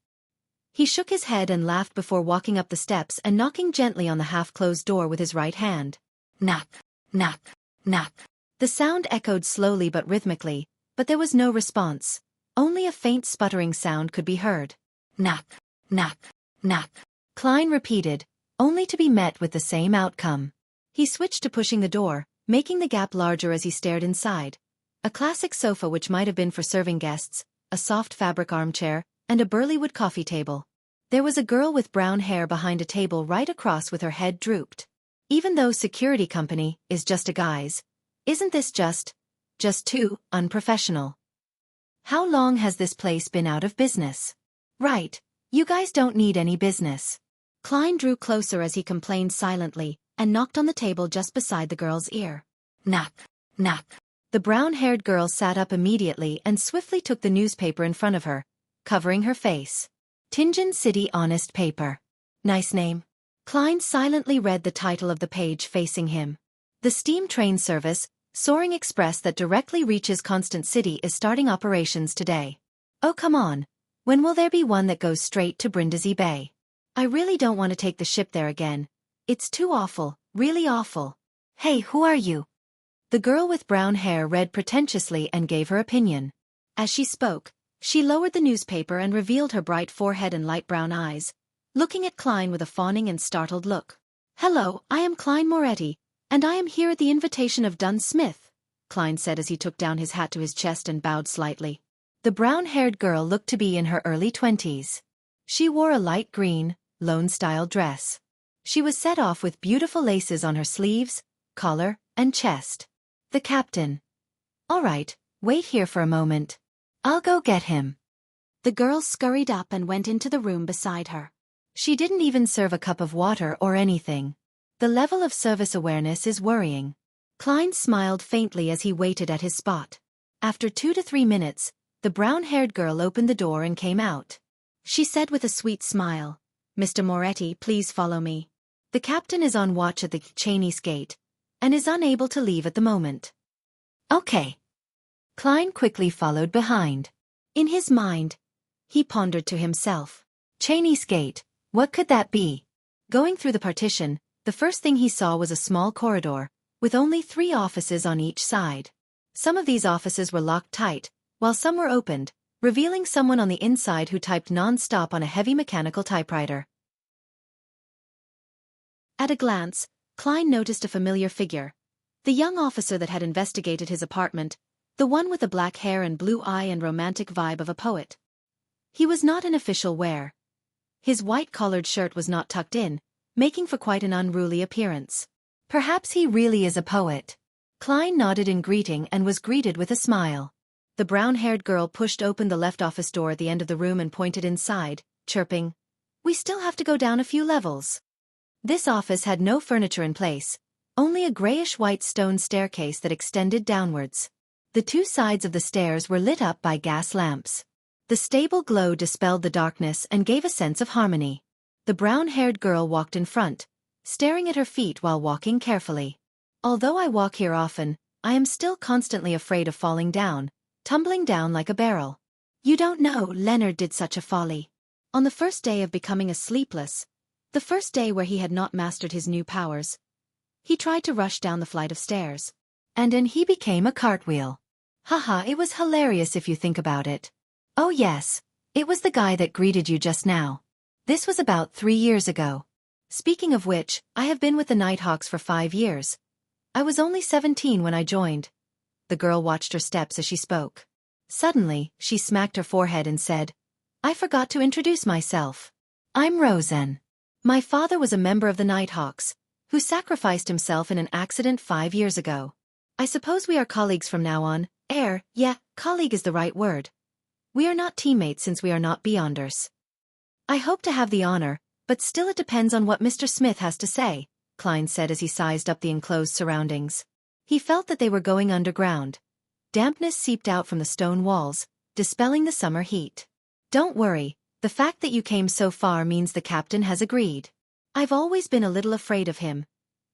He shook his head and laughed before walking up the steps and knocking gently on the half-closed door with his right hand. Knock, knock, knock. The sound echoed slowly but rhythmically, but there was no response. Only a faint sputtering sound could be heard. Knock, knock, knock. Klein repeated, only to be met with the same outcome. He switched to pushing the door, making the gap larger as he stared inside. A classic sofa which might have been for serving guests, a soft fabric armchair, and a burly wood coffee table. There was a girl with brown hair behind a table right across with her head drooped. Even though security company is just a guise, isn't this just too unprofessional? How long has this place been out of business? Right, you guys don't need any business. Klein drew closer as he complained silently, and knocked on the table just beside the girl's ear. Knock, knock. The brown-haired girl sat up immediately and swiftly took the newspaper in front of her, covering her face. Tinjin City Honest Paper. Nice name. Klein silently read the title of the page facing him. The steam train service, Soaring Express that directly reaches Constant City is starting operations today. Oh come on. When will there be one that goes straight to Brindisi Bay? I really don't want to take the ship there again. It's too awful, really awful. Hey, who are you? The girl with brown hair read pretentiously and gave her opinion. As she spoke, she lowered the newspaper and revealed her bright forehead and light brown eyes, looking at Klein with a fawning and startled look. Hello, I am Klein Moretti, and I am here at the invitation of Dunn Smith, Klein said as he took down his hat to his chest and bowed slightly. The brown-haired girl looked to be in her early 20s. She wore a light green, Lone-style dress. She was set off with beautiful laces on her sleeves, collar, and chest. The captain. All right, wait here for a moment. I'll go get him. The girl scurried up and went into the room beside her. She didn't even serve a cup of water or anything. The level of service awareness is worrying. Klein smiled faintly as he waited at his spot. After 2 to 3 minutes, the brown-haired girl opened the door and came out. She said with a sweet smile, Mr. Moretti, please follow me. The captain is on watch at the Chinese gate, and is unable to leave at the moment. Okay. Klein quickly followed behind. In his mind, he pondered to himself. Chinese gate, what could that be? Going through the partition, the first thing he saw was a small corridor, with only 3 offices on each side. Some of these offices were locked tight, while some were opened, revealing someone on the inside who typed non-stop on a heavy mechanical typewriter. At a glance, Klein noticed a familiar figure. The young officer that had investigated his apartment, the one with the black hair and blue eye and romantic vibe of a poet. He was not in official wear. His white-collared shirt was not tucked in, making for quite an unruly appearance. Perhaps he really is a poet. Klein nodded in greeting and was greeted with a smile. The brown-haired girl pushed open the left office door at the end of the room and pointed inside, chirping, "We still have to go down a few levels." This office had no furniture in place, only a grayish-white stone staircase that extended downwards. The 2 sides of the stairs were lit up by gas lamps. The stable glow dispelled the darkness and gave a sense of harmony. The brown-haired girl walked in front, staring at her feet while walking carefully. Although I walk here often, I am still constantly afraid of falling down, tumbling down like a barrel. You don't know, Leonard did such a folly. On the first day of becoming a sleepless, the first day where he had not mastered his new powers, he tried to rush down the flight of stairs. And then he became a cartwheel. Haha, it was hilarious if you think about it. Oh yes, it was the guy that greeted you just now. This was about 3 years ago. Speaking of which, I have been with the Nighthawks for 5 years. I was only 17 when I joined. The girl watched her steps as she spoke. Suddenly, she smacked her forehead and said, I forgot to introduce myself. I'm Rosen. My father was a member of the Nighthawks, who sacrificed himself in an accident 5 years ago. I suppose we are colleagues from now on. Yeah, colleague is the right word. We are not teammates since we are not Beyonders. I hope to have the honor, but still it depends on what Mr. Smith has to say, Klein said as he sized up the enclosed surroundings. He felt that they were going underground. Dampness seeped out from the stone walls, dispelling the summer heat. Don't worry, the fact that you came so far means the captain has agreed. I've always been a little afraid of him.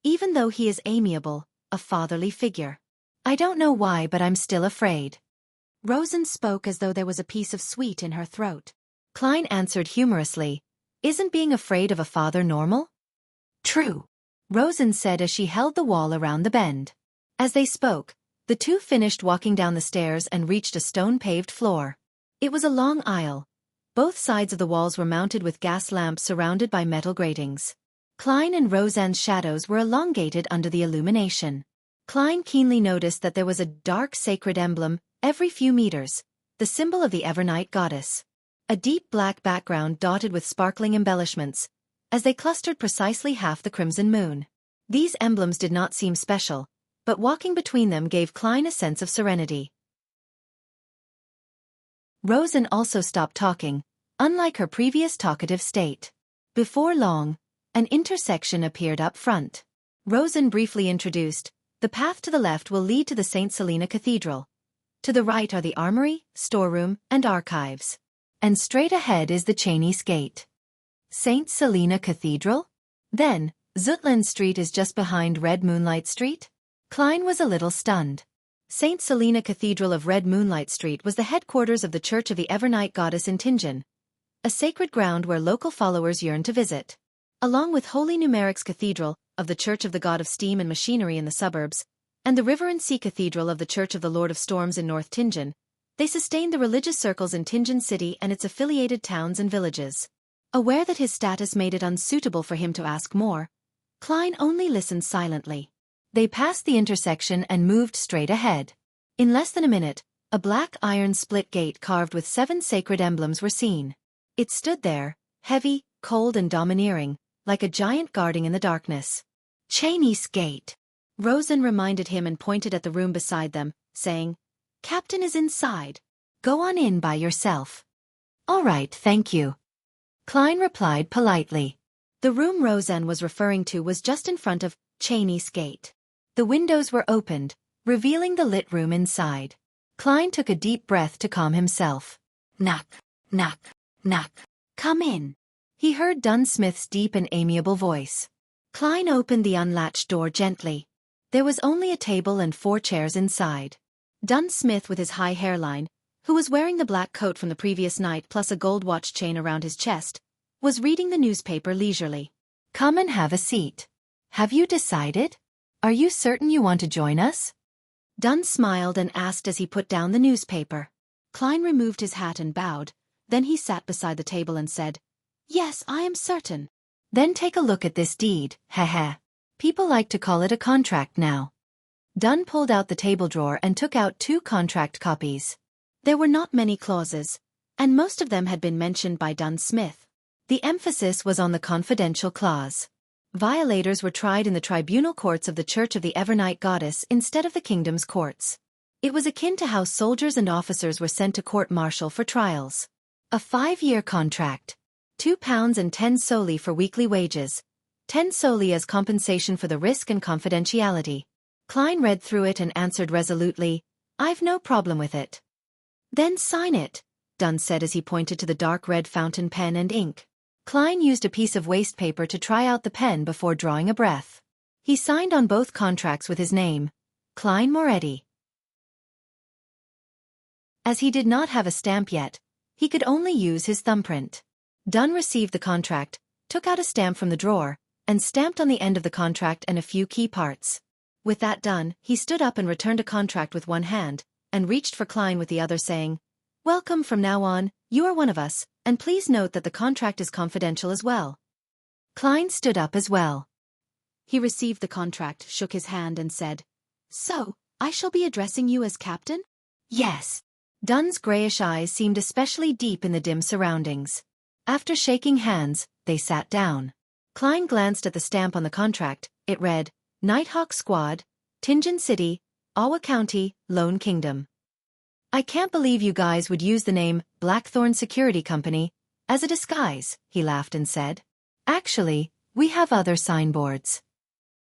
Even though he is amiable, a fatherly figure. I don't know why, but I'm still afraid. Rosen spoke as though there was a piece of sweet in her throat. Klein answered humorously, Isn't being afraid of a father normal? True, Rosen said as she held the wall around the bend. As they spoke, the two finished walking down the stairs and reached a stone-paved floor. It was a long aisle. Both sides of the walls were mounted with gas lamps surrounded by metal gratings. Klein and Roseanne's shadows were elongated under the illumination. Klein keenly noticed that there was a dark sacred emblem every few meters, the symbol of the Evernight goddess. A deep black background dotted with sparkling embellishments, as they clustered precisely half the crimson moon. These emblems did not seem special, but walking between them gave Klein a sense of serenity. Rosen also stopped talking, unlike her previous talkative state. Before long, an intersection appeared up front. Rosen briefly introduced, the path to the left will lead to the St. Selena Cathedral. To the right are the armory, storeroom, and archives. And straight ahead is the Chinese gate. St. Selena Cathedral? Then, Zutland Street is just behind Red Moonlight Street? Klein was a little stunned. St. Selena Cathedral of Red Moonlight Street was the headquarters of the Church of the Evernight Goddess in Tianjin, a sacred ground where local followers yearned to visit. Along with Holy Numeric's Cathedral of the Church of the God of Steam and Machinery in the suburbs, and the River and Sea Cathedral of the Church of the Lord of Storms in North Tianjin, they sustained the religious circles in Tianjin City and its affiliated towns and villages. Aware that his status made it unsuitable for him to ask more, Klein only listened silently. They passed the intersection and moved straight ahead. In less than a minute, a black iron split gate carved with 7 sacred emblems were seen. It stood there, heavy, cold and domineering, like a giant guarding in the darkness. Chinese Gate. Rosen reminded him and pointed at the room beside them, saying, "Captain is inside. Go on in by yourself." "All right, thank you." Klein replied politely. The room Rosen was referring to was just in front of Chinese Gate. The windows were opened, revealing the lit room inside. Klein took a deep breath to calm himself. "Knock, knock, knock. Come in." He heard Dunn Smith's deep and amiable voice. Klein opened the unlatched door gently. There was only a table and 4 chairs inside. Dunn Smith, with his high hairline, who was wearing the black coat from the previous night plus a gold watch chain around his chest, was reading the newspaper leisurely. "Come and have a seat. Have you decided? Are you certain you want to join us?" Dunn smiled and asked as he put down the newspaper. Klein removed his hat and bowed, then he sat beside the table and said, "Yes, I am certain." "Then take a look at this deed, heh. People like to call it a contract now." Dunn pulled out the table drawer and took out 2 contract copies. There were not many clauses, and most of them had been mentioned by Dunn Smith. The emphasis was on the confidential clause. Violators were tried in the tribunal courts of the Church of the Evernight Goddess instead of the kingdom's courts. It was akin to how soldiers and officers were sent to court-martial for trials. A 5-year contract. £2 and 10 soldi for weekly wages. 10 soldi as compensation for the risk and confidentiality. Klein read through it and answered resolutely, "I've no problem with it." "Then sign it," Dunn said as he pointed to the dark red fountain pen and ink. Klein used a piece of waste paper to try out the pen before drawing a breath. He signed on both contracts with his name, Klein Moretti. As he did not have a stamp yet, he could only use his thumbprint. Dunn received the contract, took out a stamp from the drawer, and stamped on the end of the contract and a few key parts. With that done, he stood up and returned a contract with one hand, and reached for Klein with the other saying, "Welcome from now on, you are one of us, and please note that the contract is confidential as well." Klein stood up as well. He received the contract, shook his hand and said, "So, I shall be addressing you as captain?" "Yes." Dunn's grayish eyes seemed especially deep in the dim surroundings. After shaking hands, they sat down. Klein glanced at the stamp on the contract. It read, "Nighthawk Squad, Tianjin City, Awa County, Lone Kingdom." "I can't believe you guys would use the name Blackthorn Security Company as a disguise," he laughed and said. "Actually, we have other signboards."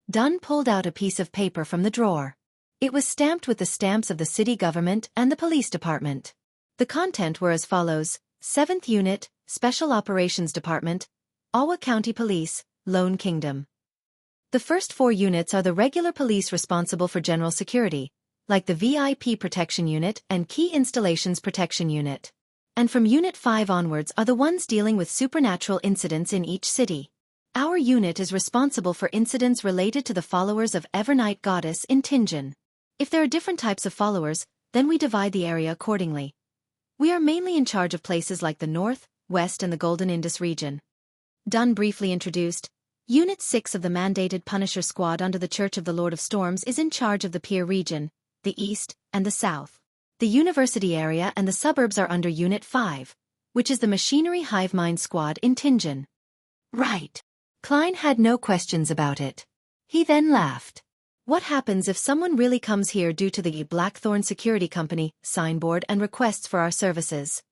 Dunn pulled out a piece of paper from the drawer. It was stamped with the stamps of the city government and the police department. The content were as follows: 7th Unit, Special Operations Department, Awa County Police, Lone Kingdom. The first 4 units are the regular police responsible for general security, like the VIP Protection Unit and Key Installations Protection Unit. And from Unit 5 onwards are the ones dealing with supernatural incidents in each city. Our unit is responsible for incidents related to the followers of Evernight Goddess in Tianjin. If there are different types of followers, then we divide the area accordingly. We are mainly in charge of places like the North, West and the Golden Indus region. Dunn briefly introduced, Unit 6 of the mandated Punisher Squad under the Church of the Lord of Storms is in charge of the Pier region, the East, and the South. The University area and the suburbs are under Unit 5, which is the Machinery Hive Mind Squad in Tianjin. Right. Klein had no questions about it. He then laughed. What happens if someone really comes here due to the Blackthorn Security Company signboard and requests for our services?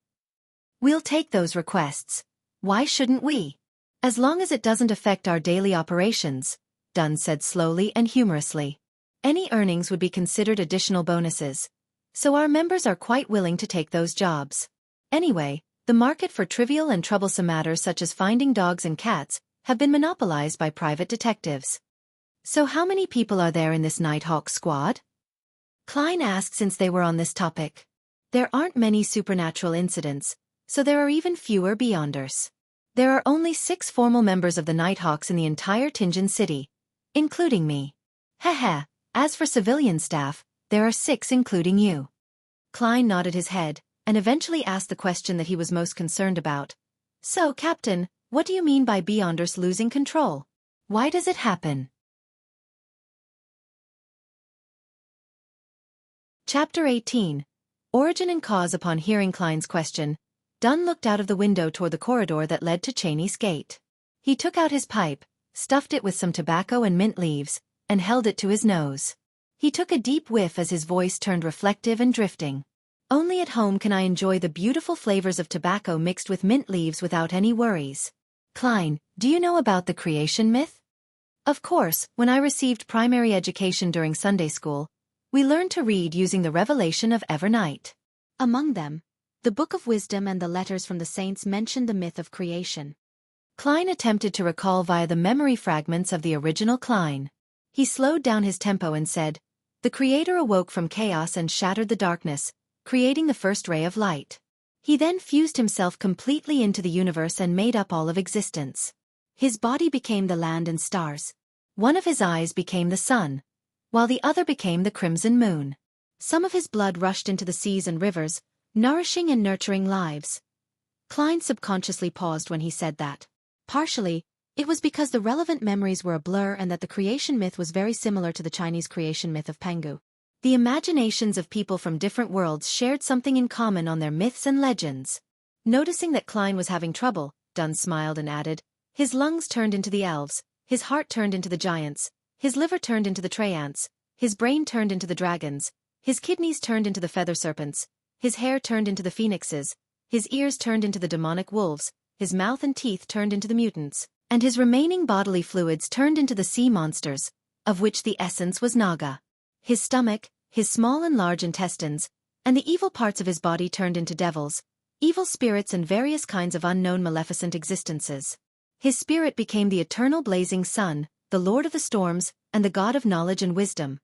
We'll take those requests. Why shouldn't we? As long as it doesn't affect our daily operations, Dunn said slowly and humorously. Any earnings would be considered additional bonuses, so our members are quite willing to take those jobs. Anyway, the market for trivial and troublesome matters such as finding dogs and cats have been monopolized by private detectives. So how many people are there in this Nighthawk Squad? Klein asked since they were on this topic. There aren't many supernatural incidents, so there are even fewer Beyonders. There are only 6 formal members of the Nighthawks in the entire Tianjin city, including me. Heh. As for civilian staff, there are 6 including you. Klein nodded his head, and eventually asked the question that he was most concerned about. So, Captain, what do you mean by Beyonders losing control? Why does it happen? Chapter 18. Origin and Cause. Upon hearing Klein's question, Dunn looked out of the window toward the corridor that led to Cheney's gate. He took out his pipe, stuffed it with some tobacco and mint leaves, and held it to his nose. He took a deep whiff as his voice turned reflective and drifting. Only at home can I enjoy the beautiful flavors of tobacco mixed with mint leaves without any worries. Klein, do you know about the creation myth? Of course, when I received primary education during Sunday school, we learned to read using the revelation of Evernight. Among them, the Book of Wisdom and the letters from the saints mentioned the myth of creation. Klein attempted to recall via the memory fragments of the original Klein. He slowed down his tempo and said, "The Creator awoke from chaos and shattered the darkness, creating the first ray of light. He then fused himself completely into the universe and made up all of existence. His body became the land and stars. One of his eyes became the sun, while the other became the crimson moon. Some of his blood rushed into the seas and rivers, nourishing and nurturing lives." Klein subconsciously paused when he said that. Partially, it was because the relevant memories were a blur and that the creation myth was very similar to the Chinese creation myth of Pengu. The imaginations of people from different worlds shared something in common on their myths and legends. Noticing that Klein was having trouble, Dunn smiled and added, "His lungs turned into the elves, his heart turned into the giants, his liver turned into the Traiants, his brain turned into the dragons, his kidneys turned into the feather serpents, his hair turned into the phoenixes, his ears turned into the demonic wolves, his mouth and teeth turned into the mutants, and his remaining bodily fluids turned into the sea monsters, of which the essence was Naga. His stomach, his small and large intestines, and the evil parts of his body turned into devils, evil spirits and various kinds of unknown maleficent existences. His spirit became the eternal blazing sun, the Lord of the storms, and the God of knowledge and wisdom.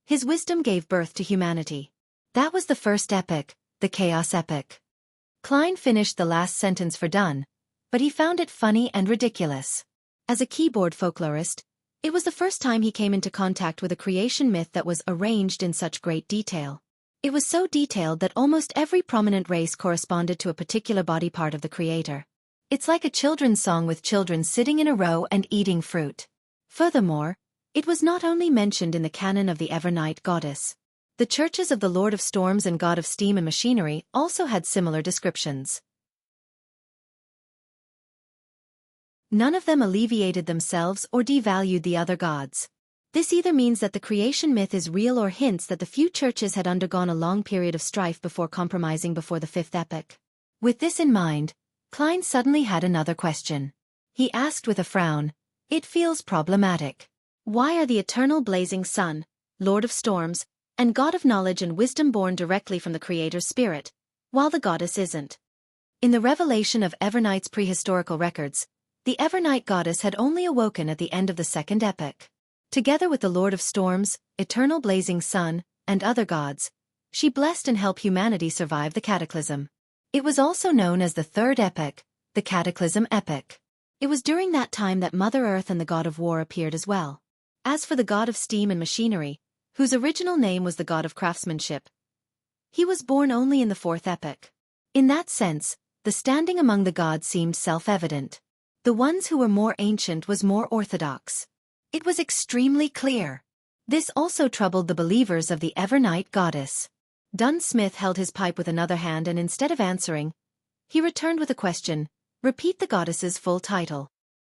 His wisdom gave birth to humanity. That was the first epic, the Chaos Epic." Klein finished the last sentence for Dunn, but he found it funny and ridiculous. As a keyboard folklorist, it was the first time he came into contact with a creation myth that was arranged in such great detail. It was so detailed that almost every prominent race corresponded to a particular body part of the creator. It's like a children's song with children sitting in a row and eating fruit. Furthermore, it was not only mentioned in the canon of the Evernight goddess. The churches of the Lord of Storms and God of Steam and Machinery also had similar descriptions. None of them alleviated themselves or devalued the other gods. This either means that the creation myth is real or hints that the few churches had undergone a long period of strife before compromising before the fifth epoch. With this in mind, Klein suddenly had another question. He asked with a frown, "It feels problematic. Why are the eternal blazing sun, Lord of Storms, and God of knowledge and wisdom born directly from the Creator's spirit, while the goddess isn't?" In the revelation of Evernight's prehistorical records, the Evernight goddess had only awoken at the end of the second epoch. Together with the Lord of Storms, eternal blazing sun, and other gods, she blessed and helped humanity survive the cataclysm. It was also known as the third epoch, the Cataclysm Epoch. It was during that time that Mother Earth and the God of War appeared as well. As for the God of Steam and Machinery, whose original name was the God of Craftsmanship, he was born only in the fourth epoch. In that sense, the standing among the gods seemed self-evident. The ones who were more ancient was more orthodox. It was extremely clear. This also troubled the believers of the Evernight goddess. Dunn Smith held his pipe with another hand and instead of answering, he returned with a question, "Repeat the goddess's full title."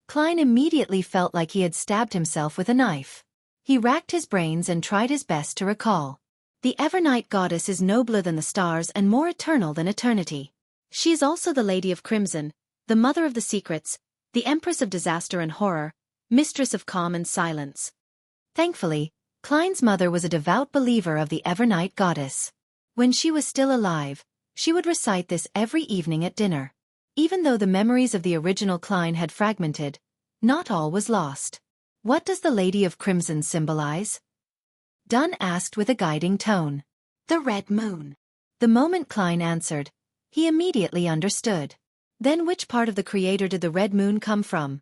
Klein immediately felt like he had stabbed himself with a knife. He racked his brains and tried his best to recall. The Evernight goddess is nobler than the stars and more eternal than eternity. She is also the Lady of Crimson, the Mother of the Secrets, the Empress of Disaster and Horror, Mistress of Calm and Silence. Thankfully, Klein's mother was a devout believer of the Evernight goddess. When she was still alive, she would recite this every evening at dinner. Even though the memories of the original Klein had fragmented, not all was lost. What does the Lady of Crimson symbolize? Dunn asked with a guiding tone. The red moon. The moment Klein answered, he immediately understood. Then which part of the creator did the red moon come from?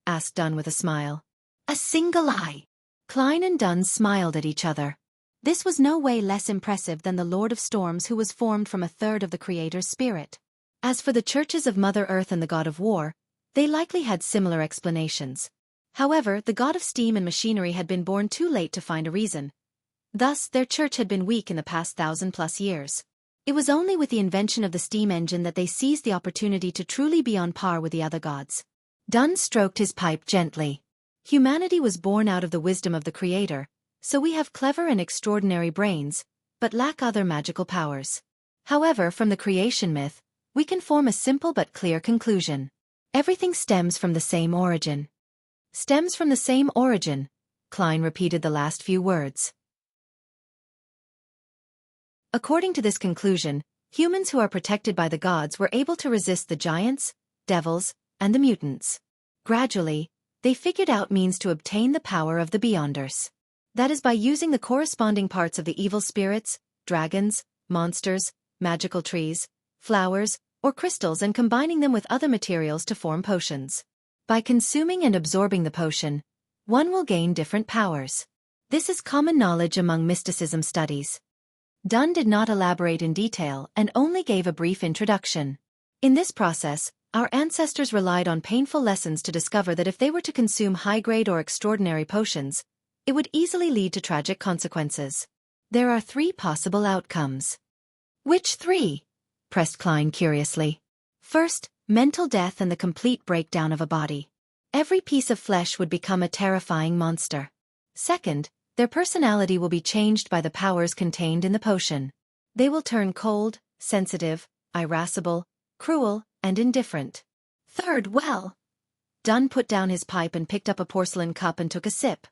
Asked Dunn with a smile. A single eye. Klein and Dunn smiled at each other. This was no way less impressive than the Lord of Storms, who was formed from a third of the creator's spirit. As for the churches of Mother Earth and the God of War, they likely had similar explanations. However, the God of Steam and Machinery had been born too late to find a reason. Thus, their church had been weak in the past 1,000+ years. It was only with the invention of the steam engine that they seized the opportunity to truly be on par with the other gods. Dunn stroked his pipe gently. Humanity was born out of the wisdom of the Creator, so we have clever and extraordinary brains, but lack other magical powers. However, from the creation myth, we can form a simple but clear conclusion. Everything stems from the same origin. Stems from the same origin, Klein repeated the last few words. According to this conclusion, humans who are protected by the gods were able to resist the giants, devils, and the mutants. Gradually, they figured out means to obtain the power of the Beyonders. That is by using the corresponding parts of the evil spirits, dragons, monsters, magical trees, flowers, or crystals and combining them with other materials to form potions. By consuming and absorbing the potion, one will gain different powers. This is common knowledge among mysticism studies. Dunn did not elaborate in detail and only gave a brief introduction. In this process, our ancestors relied on painful lessons to discover that if they were to consume high-grade or extraordinary potions, it would easily lead to tragic consequences. There are 3 possible outcomes. Which 3? Pressed Klein curiously. First, mental death and the complete breakdown of a body. Every piece of flesh would become a terrifying monster. Second, their personality will be changed by the powers contained in the potion. They will turn cold, sensitive, irascible, cruel, and indifferent. Third, well. Dunn put down his pipe and picked up a porcelain cup and took a sip.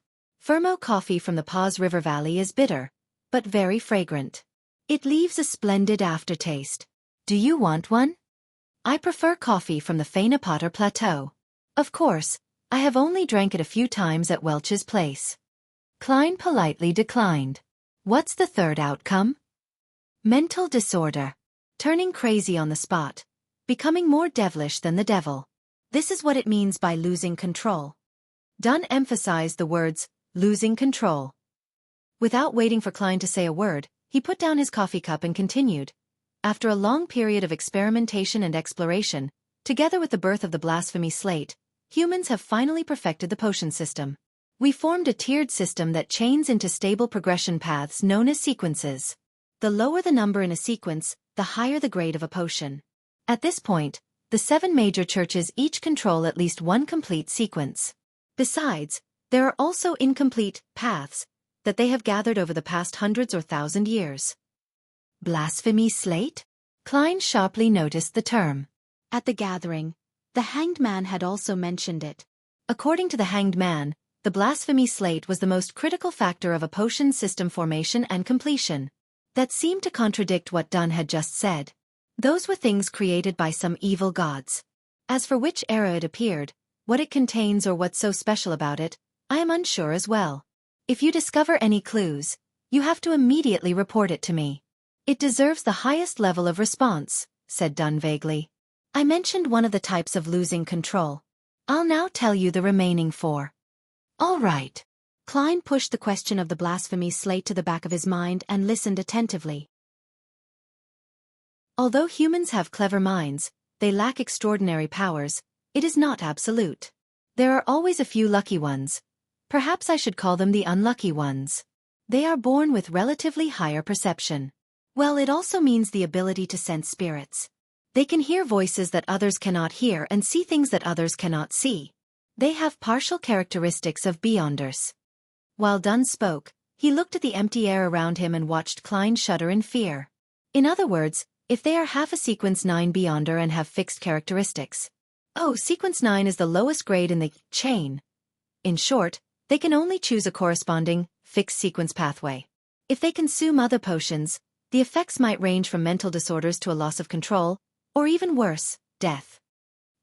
Fermo coffee from the Paws River Valley is bitter, but very fragrant. It leaves a splendid aftertaste. Do you want one? I prefer coffee from the Faina Potter Plateau. Of course, I have only drank it a few times at Welch's place. Klein politely declined. What's the third outcome? Mental disorder. Turning crazy on the spot. Becoming more devilish than the devil. This is what it means by losing control. Dunn emphasized the words, losing control. Without waiting for Klein to say a word, he put down his coffee cup and continued. After a long period of experimentation and exploration, together with the birth of the blasphemy slate, humans have finally perfected the potion system. We formed a tiered system that chains into stable progression paths known as sequences. The lower the number in a sequence, the higher the grade of a potion. At this point, the 7 major churches each control at least one complete sequence. Besides, there are also incomplete paths that they have gathered over the past hundreds or 1,000 years. Blasphemy slate? Klein sharply noticed the term. At the gathering, the Hanged Man had also mentioned it. According to the Hanged Man, the blasphemy slate was the most critical factor of a potion system formation and completion. That seemed to contradict what Dunn had just said. Those were things created by some evil gods. As for which era it appeared, what it contains or what's so special about it, I am unsure as well. If you discover any clues, you have to immediately report it to me. It deserves the highest level of response, said Dunn vaguely. I mentioned one of the types of losing control. I'll now tell you the remaining 4. All right. Klein pushed the question of the blasphemy slate to the back of his mind and listened attentively. Although humans have clever minds, they lack extraordinary powers, it is not absolute. There are always a few lucky ones. Perhaps I should call them the unlucky ones. They are born with relatively higher perception. Well, it also means the ability to sense spirits. They can hear voices that others cannot hear and see things that others cannot see. They have partial characteristics of Beyonders. While Dunn spoke, he looked at the empty air around him and watched Klein shudder in fear. In other words, if they are half a Sequence 9 Beyonder and have fixed characteristics. Oh, Sequence 9 is the lowest grade in the chain. In short, they can only choose a corresponding, fixed sequence pathway. If they consume other potions, the effects might range from mental disorders to a loss of control, or even worse, death.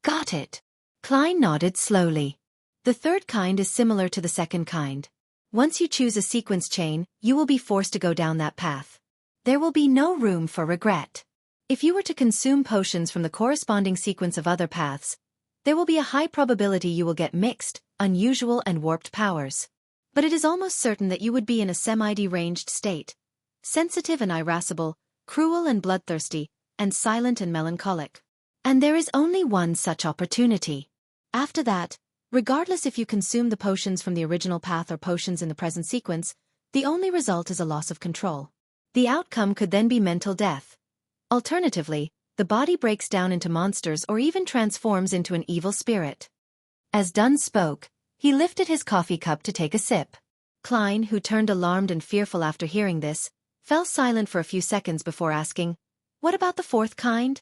Got it. Klein nodded slowly. The third kind is similar to the second kind. Once you choose a sequence chain, you will be forced to go down that path. There will be no room for regret. If you were to consume potions from the corresponding sequence of other paths, there will be a high probability you will get mixed, unusual and warped powers. But it is almost certain that you would be in a semi-deranged state, sensitive and irascible, cruel and bloodthirsty, and silent and melancholic. And there is only one such opportunity. After that, regardless if you consume the potions from the original path or potions in the present sequence, the only result is a loss of control. The outcome could then be mental death. Alternatively, the body breaks down into monsters or even transforms into an evil spirit. As Dunn spoke, he lifted his coffee cup to take a sip. Klein, who turned alarmed and fearful after hearing this, fell silent for a few seconds before asking, "What about the fourth kind?"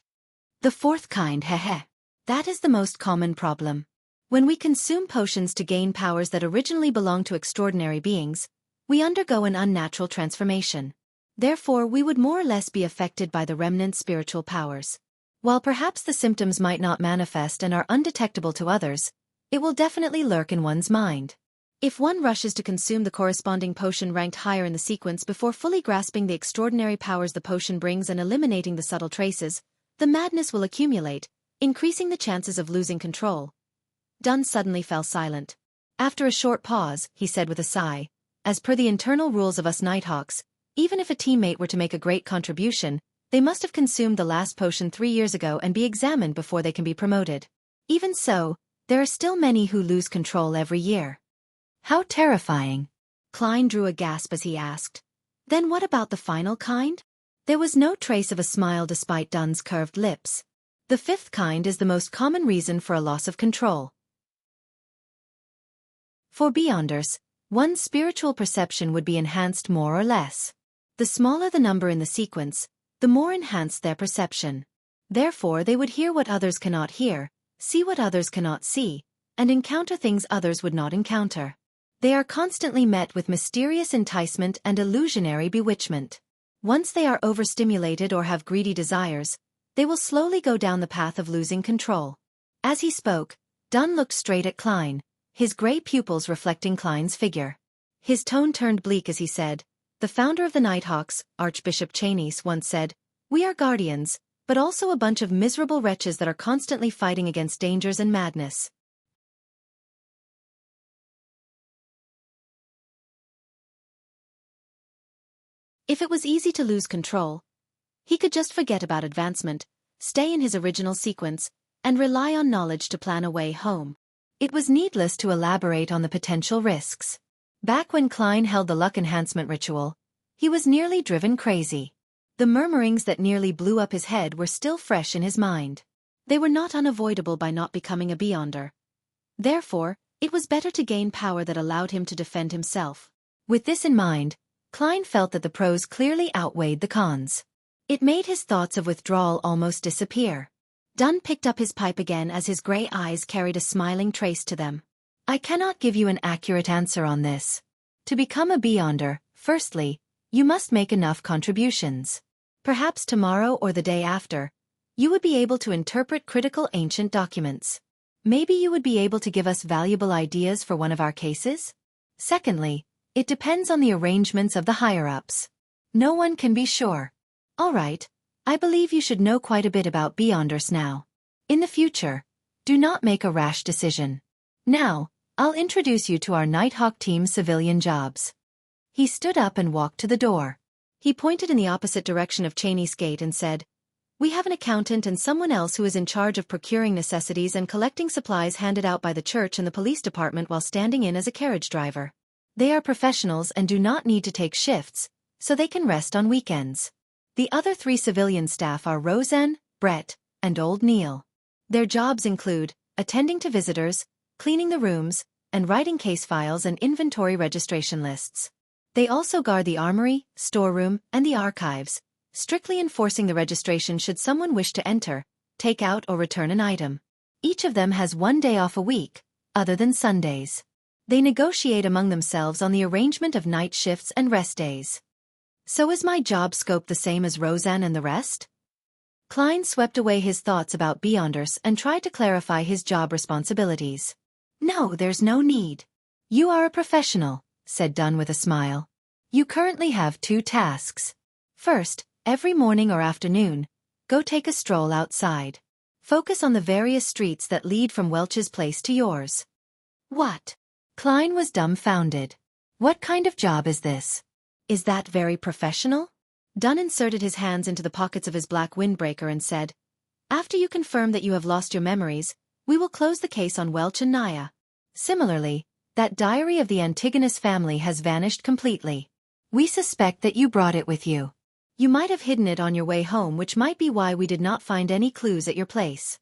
"The fourth kind, heh. That is the most common problem. When we consume potions to gain powers that originally belong to extraordinary beings, we undergo an unnatural transformation. Therefore, we would more or less be affected by the remnant spiritual powers. While perhaps the symptoms might not manifest and are undetectable to others, it will definitely lurk in one's mind. If one rushes to consume the corresponding potion ranked higher in the sequence before fully grasping the extraordinary powers the potion brings and eliminating the subtle traces, the madness will accumulate, increasing the chances of losing control." Dunn suddenly fell silent. After a short pause, he said with a sigh, "As per the internal rules of us Nighthawks, even if a teammate were to make a great contribution, they must have consumed the last potion 3 years ago and be examined before they can be promoted. Even so, there are still many who lose control every year." "How terrifying." Klein drew a gasp as he asked, "Then what about the final kind?" There was no trace of a smile despite Dunn's curved lips. "The fifth kind is the most common reason for a loss of control. For Beyonders, one's spiritual perception would be enhanced more or less. The smaller the number in the sequence, the more enhanced their perception. Therefore they would hear what others cannot hear, see what others cannot see, and encounter things others would not encounter. They are constantly met with mysterious enticement and illusionary bewitchment. Once they are overstimulated or have greedy desires, they will slowly go down the path of losing control." As he spoke, Dunn looked straight at Klein, his gray pupils reflecting Klein's figure. His tone turned bleak as he said, "The founder of the Nighthawks, Archbishop Chainies, once said, 'We are guardians, but also a bunch of miserable wretches that are constantly fighting against dangers and madness.'" If it was easy to lose control, he could just forget about advancement, stay in his original sequence, and rely on knowledge to plan a way home. It was needless to elaborate on the potential risks. Back when Klein held the luck enhancement ritual, he was nearly driven crazy. The murmurings that nearly blew up his head were still fresh in his mind. They were not unavoidable by not becoming a Beyonder. Therefore, it was better to gain power that allowed him to defend himself. With this in mind, Klein felt that the pros clearly outweighed the cons. It made his thoughts of withdrawal almost disappear. Dunn picked up his pipe again as his gray eyes carried a smiling trace to them. "I cannot give you an accurate answer on this. To become a Beyonder, firstly, you must make enough contributions. Perhaps tomorrow or the day after, you would be able to interpret critical ancient documents. Maybe you would be able to give us valuable ideas for one of our cases? Secondly, it depends on the arrangements of the higher-ups. No one can be sure. All right, I believe you should know quite a bit about Beyonders now. In the future, do not make a rash decision. Now, I'll introduce you to our Nighthawk team's civilian jobs." He stood up and walked to the door. He pointed in the opposite direction of Cheney's gate and said, "We have an accountant and someone else who is in charge of procuring necessities and collecting supplies handed out by the church and the police department while standing in as a carriage driver. They are professionals and do not need to take shifts, so they can rest on weekends. The other 3 civilian staff are Roseanne, Brett, and Old Neil. Their jobs include attending to visitors, cleaning the rooms, and writing case files and inventory registration lists. They also guard the armory, storeroom, and the archives, strictly enforcing the registration should someone wish to enter, take out or return an item. Each of them has 1 day off a week, other than Sundays. They negotiate among themselves on the arrangement of night shifts and rest days." "So is my job scope the same as Roseanne and the rest?" Klein swept away his thoughts about Beyonders and tried to clarify his job responsibilities. "No, there's no need. You are a professional, said Dunn with a smile. You currently have 2 tasks. First, every morning or afternoon, go take a stroll outside. Focus on the various streets that lead from Welch's place to yours. What? Klein was dumbfounded. What kind of job is this? Is that very professional? Dunn inserted his hands into the pockets of his black windbreaker and said, After you confirm that you have lost your memories, we will close the case on Welch and Naya. Similarly, that diary of the Antigonus family has vanished completely. We suspect that you brought it with you. You might have hidden it on your way home, which might be why we did not find any clues at your place.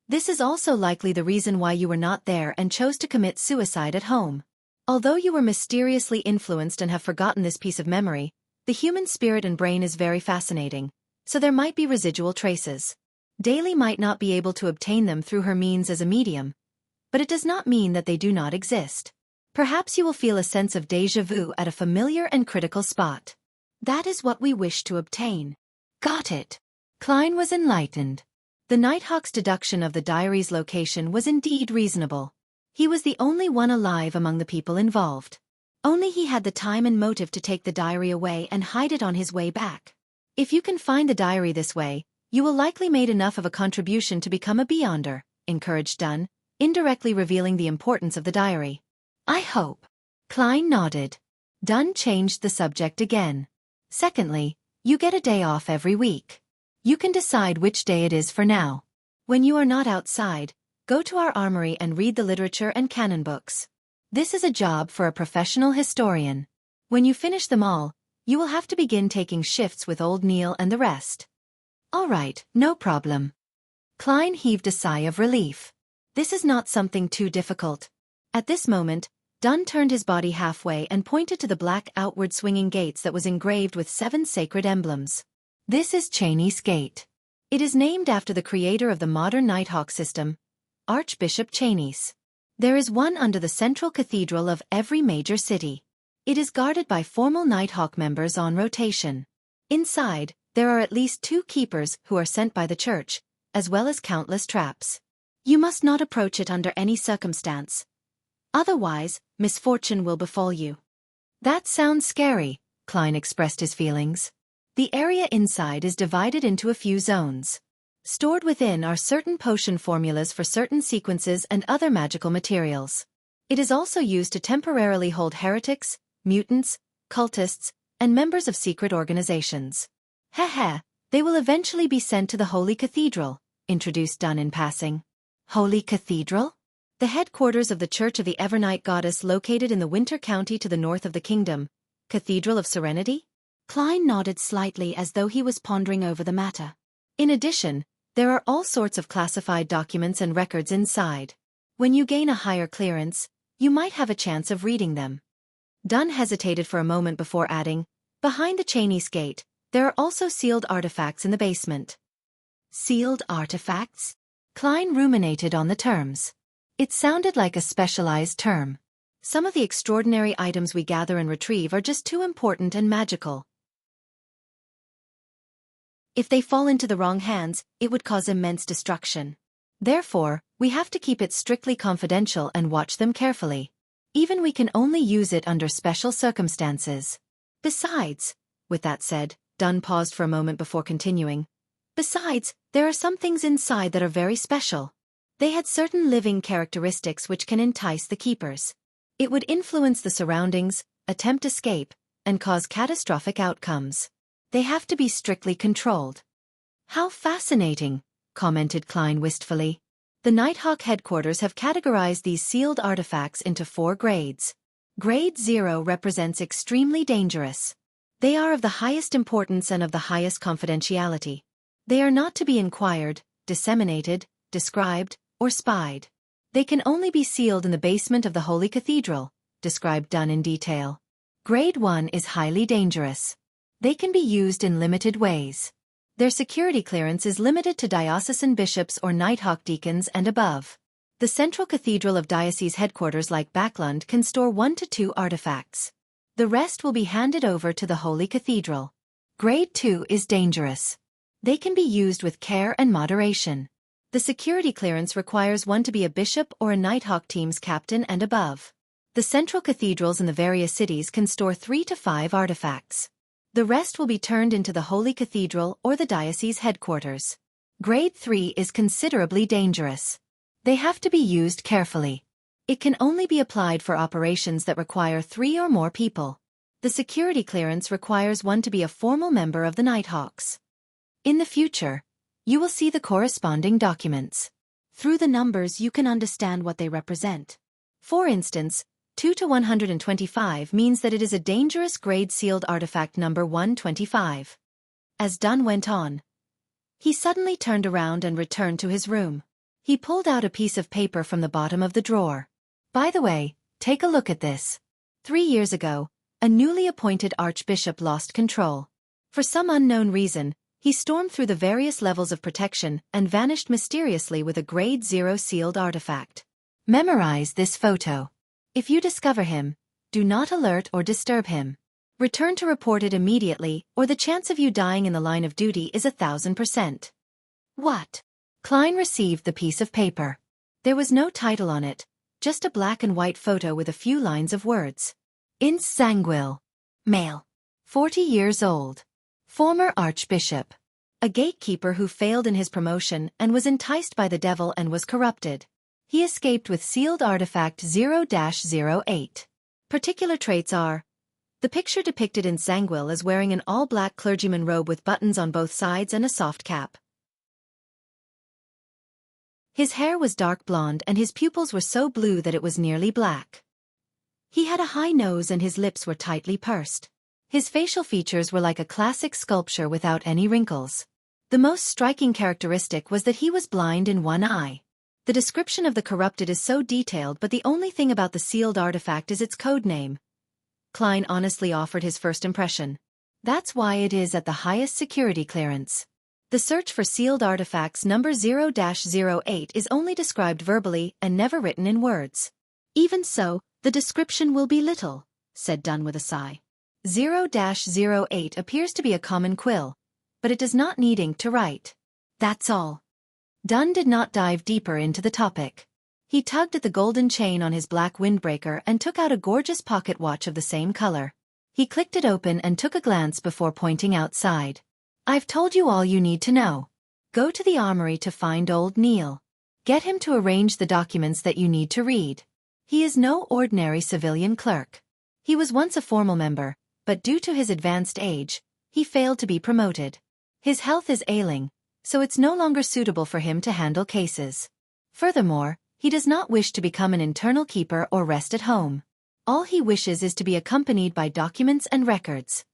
This is also likely the reason why you were not there and chose to commit suicide at home. Although you were mysteriously influenced and have forgotten this piece of memory, the human spirit and brain is very fascinating, so there might be residual traces. Daly might not be able to obtain them through her means as a medium, but it does not mean that they do not exist. Perhaps you will feel a sense of déjà vu at a familiar and critical spot. That is what we wish to obtain. Got it. Klein was enlightened. The Nighthawk's deduction of the diary's location was indeed reasonable. He was the only one alive among the people involved. Only he had the time and motive to take the diary away and hide it on his way back. If you can find the diary this way, you will likely made enough of a contribution to become a Beyonder, encouraged Dunn, indirectly revealing the importance of the diary. I hope. Klein nodded. Dunn changed the subject again. Secondly, you get a day off every week. You can decide which day it is for now. When you are not outside, go to our armory and read the literature and canon books. This is a job for a professional historian. When you finish them all, you will have to begin taking shifts with old Neil and the rest. All right, no problem. Klein heaved a sigh of relief. This is not something too difficult. At this moment, Dunn turned his body halfway and pointed to the black outward swinging gates that was engraved with 7 sacred emblems. This is Cheney's Gate. It is named after the creator of the modern Nighthawk system, Archbishop Cheney's. There is one under the central cathedral of every major city. It is guarded by formal Nighthawk members on rotation. Inside, there are at least 2 keepers who are sent by the church, as well as countless traps. You must not approach it under any circumstance. Otherwise, misfortune will befall you. That sounds scary, Klein expressed his feelings. The area inside is divided into a few zones. Stored within are certain potion formulas for certain sequences and other magical materials. It is also used to temporarily hold heretics, mutants, cultists, and members of secret organizations. They will eventually be sent to the Holy Cathedral, introduced Dunn in passing. Holy Cathedral? The headquarters of the Church of the Evernight Goddess located in the Winter County to the north of the kingdom. Cathedral of Serenity? Klein nodded slightly as though he was pondering over the matter. In addition, there are all sorts of classified documents and records inside. When you gain a higher clearance, you might have a chance of reading them. Dunn hesitated for a moment before adding, behind the Cheney's Gate, there are also sealed artifacts in the basement. Sealed artifacts? Klein ruminated on the terms. It sounded like a specialized term. Some of the extraordinary items we gather and retrieve are just too important and magical. If they fall into the wrong hands, it would cause immense destruction. Therefore, we have to keep it strictly confidential and watch them carefully. Even we can only use it under special circumstances. Besides, with that said, Dunn paused for a moment before continuing. Besides, there are some things inside that are very special. They had certain living characteristics which can entice the keepers. It would influence the surroundings, attempt escape, and cause catastrophic outcomes. They have to be strictly controlled. How fascinating, commented Klein wistfully. The Nighthawk headquarters have categorized these sealed artifacts into 4 grades. Grade 0 represents extremely dangerous. They are of the highest importance and of the highest confidentiality. They are not to be inquired, disseminated, described, or spied. They can only be sealed in the basement of the Holy Cathedral, described Dunn in detail. Grade 1 is highly dangerous. They can be used in limited ways. Their security clearance is limited to diocesan bishops or Nighthawk deacons and above. The central cathedral of diocese headquarters like Backlund can store 1 to 2 artifacts. The rest will be handed over to the Holy Cathedral. Grade 2 is dangerous. They can be used with care and moderation. The security clearance requires one to be a bishop or a Nighthawk team's captain and above. The central cathedrals in the various cities can store 3 to 5 artifacts. The rest will be turned into the Holy Cathedral or the diocese headquarters. Grade 3 is considerably dangerous. They have to be used carefully. It can only be applied for operations that require 3 or more people. The security clearance requires one to be a formal member of the Nighthawks. In the future, you will see the corresponding documents. Through the numbers you can understand what they represent. For instance, 2 to 125 means that it is a dangerous grade sealed artifact number 125. As Dunn went on, he suddenly turned around and returned to his room. He pulled out a piece of paper from the bottom of the drawer. By the way, take a look at this. 3 years ago, a newly appointed archbishop lost control. For some unknown reason, he stormed through the various levels of protection and vanished mysteriously with a grade 0 sealed artifact. Memorize this photo. If you discover him, do not alert or disturb him. Return to report it immediately, or the chance of you dying in the line of duty is 1000%. What? Klein received the piece of paper. There was no title on it, just a black and white photo with a few lines of words. Ince Sanguil. Male. 40 years old. Former archbishop. A gatekeeper who failed in his promotion and was enticed by the devil and was corrupted. He escaped with sealed artifact 0-08. Particular traits are: the picture depicted in Sanguil as wearing an all-black clergyman robe with buttons on both sides and a soft cap. His hair was dark blonde and his pupils were so blue that it was nearly black. He had a high nose and his lips were tightly pursed. His facial features were like a classic sculpture without any wrinkles. The most striking characteristic was that he was blind in one eye. The description of the corrupted is so detailed, but the only thing about the sealed artifact is its code name. Klein honestly offered his first impression. That's why it is at the highest security clearance. The search for sealed artifacts number 0-08 is only described verbally and never written in words. Even so, the description will be little, said Dunn with a sigh. 0-08 appears to be a common quill, but it does not need ink to write. That's all. Dunn did not dive deeper into the topic. He tugged at the golden chain on his black windbreaker and took out a gorgeous pocket watch of the same color. He clicked it open and took a glance before pointing outside. I've told you all you need to know. Go to the armory to find old Neil. Get him to arrange the documents that you need to read. He is no ordinary civilian clerk. He was once a formal member, but due to his advanced age, he failed to be promoted. His health is ailing, so it's no longer suitable for him to handle cases. Furthermore, he does not wish to become an internal keeper or rest at home. All he wishes is to be accompanied by documents and records.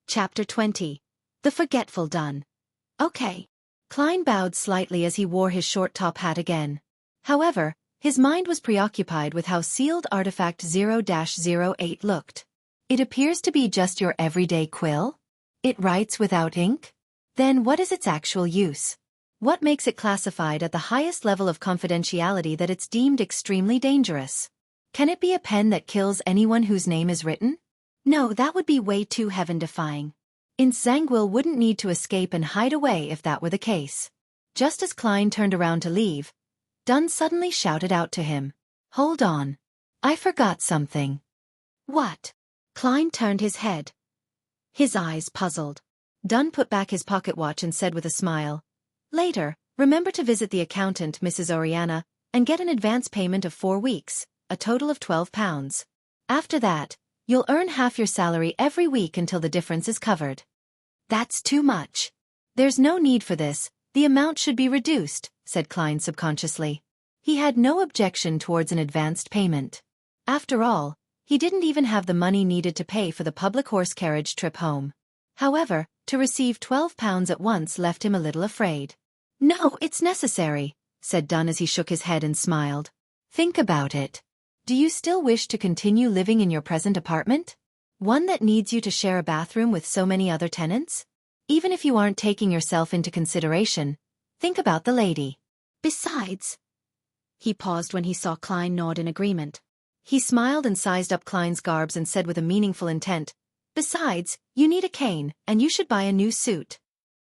Chapter 20. The Forgetful Dunn. Okay. Klein bowed slightly as he wore his short top hat again. However, his mind was preoccupied with how sealed artifact 0-08 looked. It appears to be just your everyday quill? It writes without ink? Then what is its actual use? What makes it classified at the highest level of confidentiality that it's deemed extremely dangerous? Can it be a pen that kills anyone whose name is written? No, that would be way too heaven-defying. Ince Sanguil wouldn't need to escape and hide away if that were the case. Just as Klein turned around to leave, Dunn suddenly shouted out to him. Hold on. I forgot something. What? Klein turned his head. His eyes puzzled. Dunn put back his pocket watch and said with a smile, Later, remember to visit the accountant, Mrs. Oriana, and get an advance payment of 4 weeks, a total of £12. After that, you'll earn half your salary every week until the difference is covered. That's too much. There's no need for this, the amount should be reduced, said Klein subconsciously. He had no objection towards an advanced payment. After all, he didn't even have the money needed to pay for the public horse carriage trip home. However, to receive £12 at once left him a little afraid. No, it's necessary, said Dunn as he shook his head and smiled. Think about it. Do you still wish to continue living in your present apartment? One that needs you to share a bathroom with so many other tenants? Even if you aren't taking yourself into consideration, think about the lady. Besides... He paused when he saw Klein nod in agreement. He smiled and sized up Klein's garbs and said with a meaningful intent, Besides, you need a cane, and you should buy a new suit.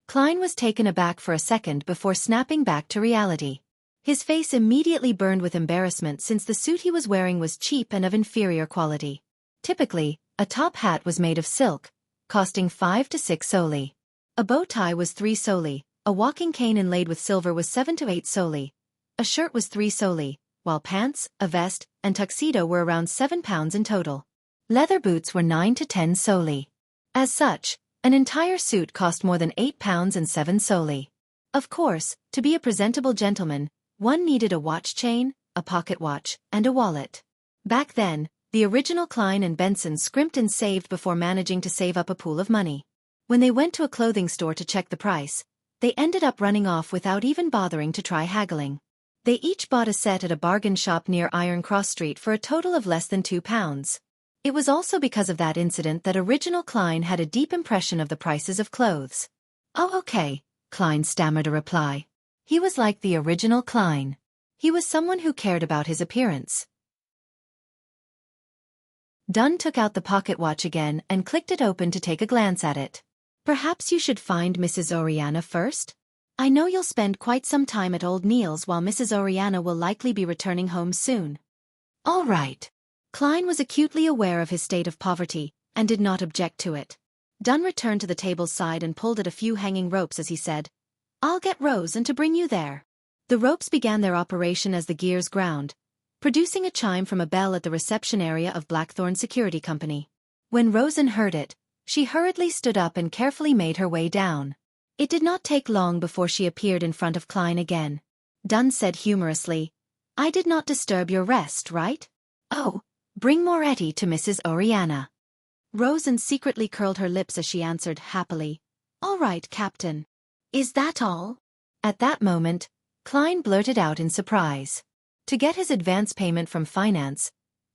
Klein was taken aback for a second before snapping back to reality. His face immediately burned with embarrassment since the suit he was wearing was cheap and of inferior quality. Typically, a top hat was made of silk, costing 5 to 6 soldi. A bow tie was 3 soldi, a walking cane inlaid with silver was 7 to 8 soldi. A shirt was 3 soldi, while pants, a vest, and tuxedo were around £7 in total. Leather boots were 9 to 10 soldi. As such, an entire suit cost more than £8 and 7 soldi. Of course, to be a presentable gentleman, one needed a watch chain, a pocket watch, and a wallet. Back then, the original Klein and Benson scrimped and saved before managing to save up a pool of money. When they went to a clothing store to check the price, they ended up running off without even bothering to try haggling. They each bought a set at a bargain shop near Iron Cross Street for a total of less than £2. It was also because of that incident that original Klein had a deep impression of the prices of clothes. "Oh, okay," Klein stammered a reply. He was like the original Klein. He was someone who cared about his appearance. Dunn took out the pocket watch again and clicked it open to take a glance at it. "Perhaps you should find Mrs. Oriana first? I know you'll spend quite some time at Old Neil's while Mrs. Oriana will likely be returning home soon." "All right." Klein was acutely aware of his state of poverty, and did not object to it. Dunn returned to the table's side and pulled at a few hanging ropes as he said, "I'll get Rose and to bring you there." The ropes began their operation as the gears ground, producing a chime from a bell at the reception area of Blackthorn Security Company. When Rosen heard it, she hurriedly stood up and carefully made her way down. It did not take long before she appeared in front of Klein again. Dunn said humorously, "I did not disturb your rest, right? Oh, bring Moretti to Mrs. Oriana." Rosen secretly curled her lips as she answered happily, "All right, Captain." "Is that all?" At that moment, Klein blurted out in surprise. To get his advance payment from finance,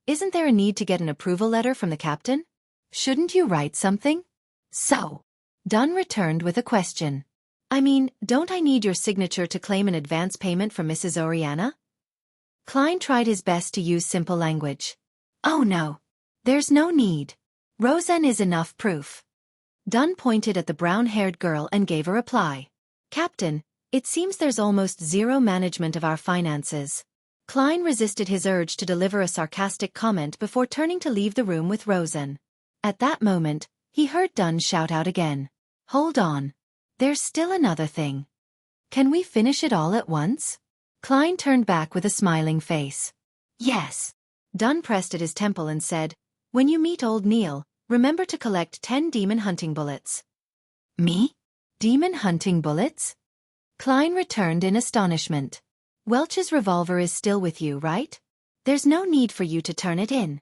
isn't there a need to get an approval letter from the captain? Shouldn't you write something? So, Dunn returned with a question. "I mean, don't I need your signature to claim an advance payment from Mrs. Oriana?" Klein tried his best to use simple language. "Oh no. There's no need. Rosen is enough proof." Dunn pointed at the brown-haired girl and gave a reply. "Captain, it seems there's almost zero management of our finances." Klein resisted his urge to deliver a sarcastic comment before turning to leave the room with Rosen. At that moment, he heard Dunn shout out again. "Hold on. There's still another thing. Can we finish it all at once?" Klein turned back with a smiling face. "Yes." Dunn pressed at his temple and said, "When you meet Old Neil, remember to collect 10 demon hunting bullets." "Me? Demon hunting bullets?" Klein returned in astonishment. "Welch's revolver is still with you, right? There's no need for you to turn it in."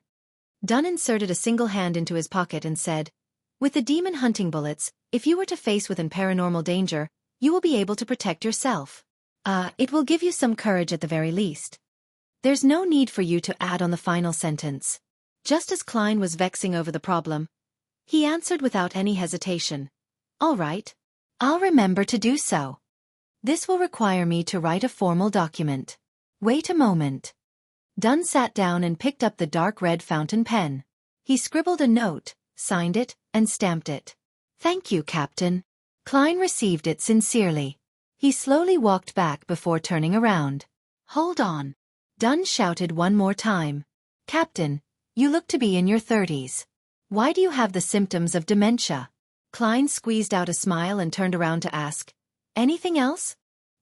Dunn inserted a single hand into his pocket and said, "With the demon hunting bullets, if you were to face with an paranormal danger, you will be able to protect yourself. It will give you some courage at the very least." There's no need for you to add on the final sentence. Just as Klein was vexing over the problem, he answered without any hesitation, "All right. I'll remember to do so. This will require me to write a formal document. Wait a moment." Dunn sat down and picked up the dark red fountain pen. He scribbled a note, signed it, and stamped it. "Thank you, Captain." Klein received it sincerely. He slowly walked back before turning around. "Hold on." Dunn shouted one more time. "Captain, you look to be in your 30s. Why do you have the symptoms of dementia?" Klein squeezed out a smile and turned around to ask, "Anything else?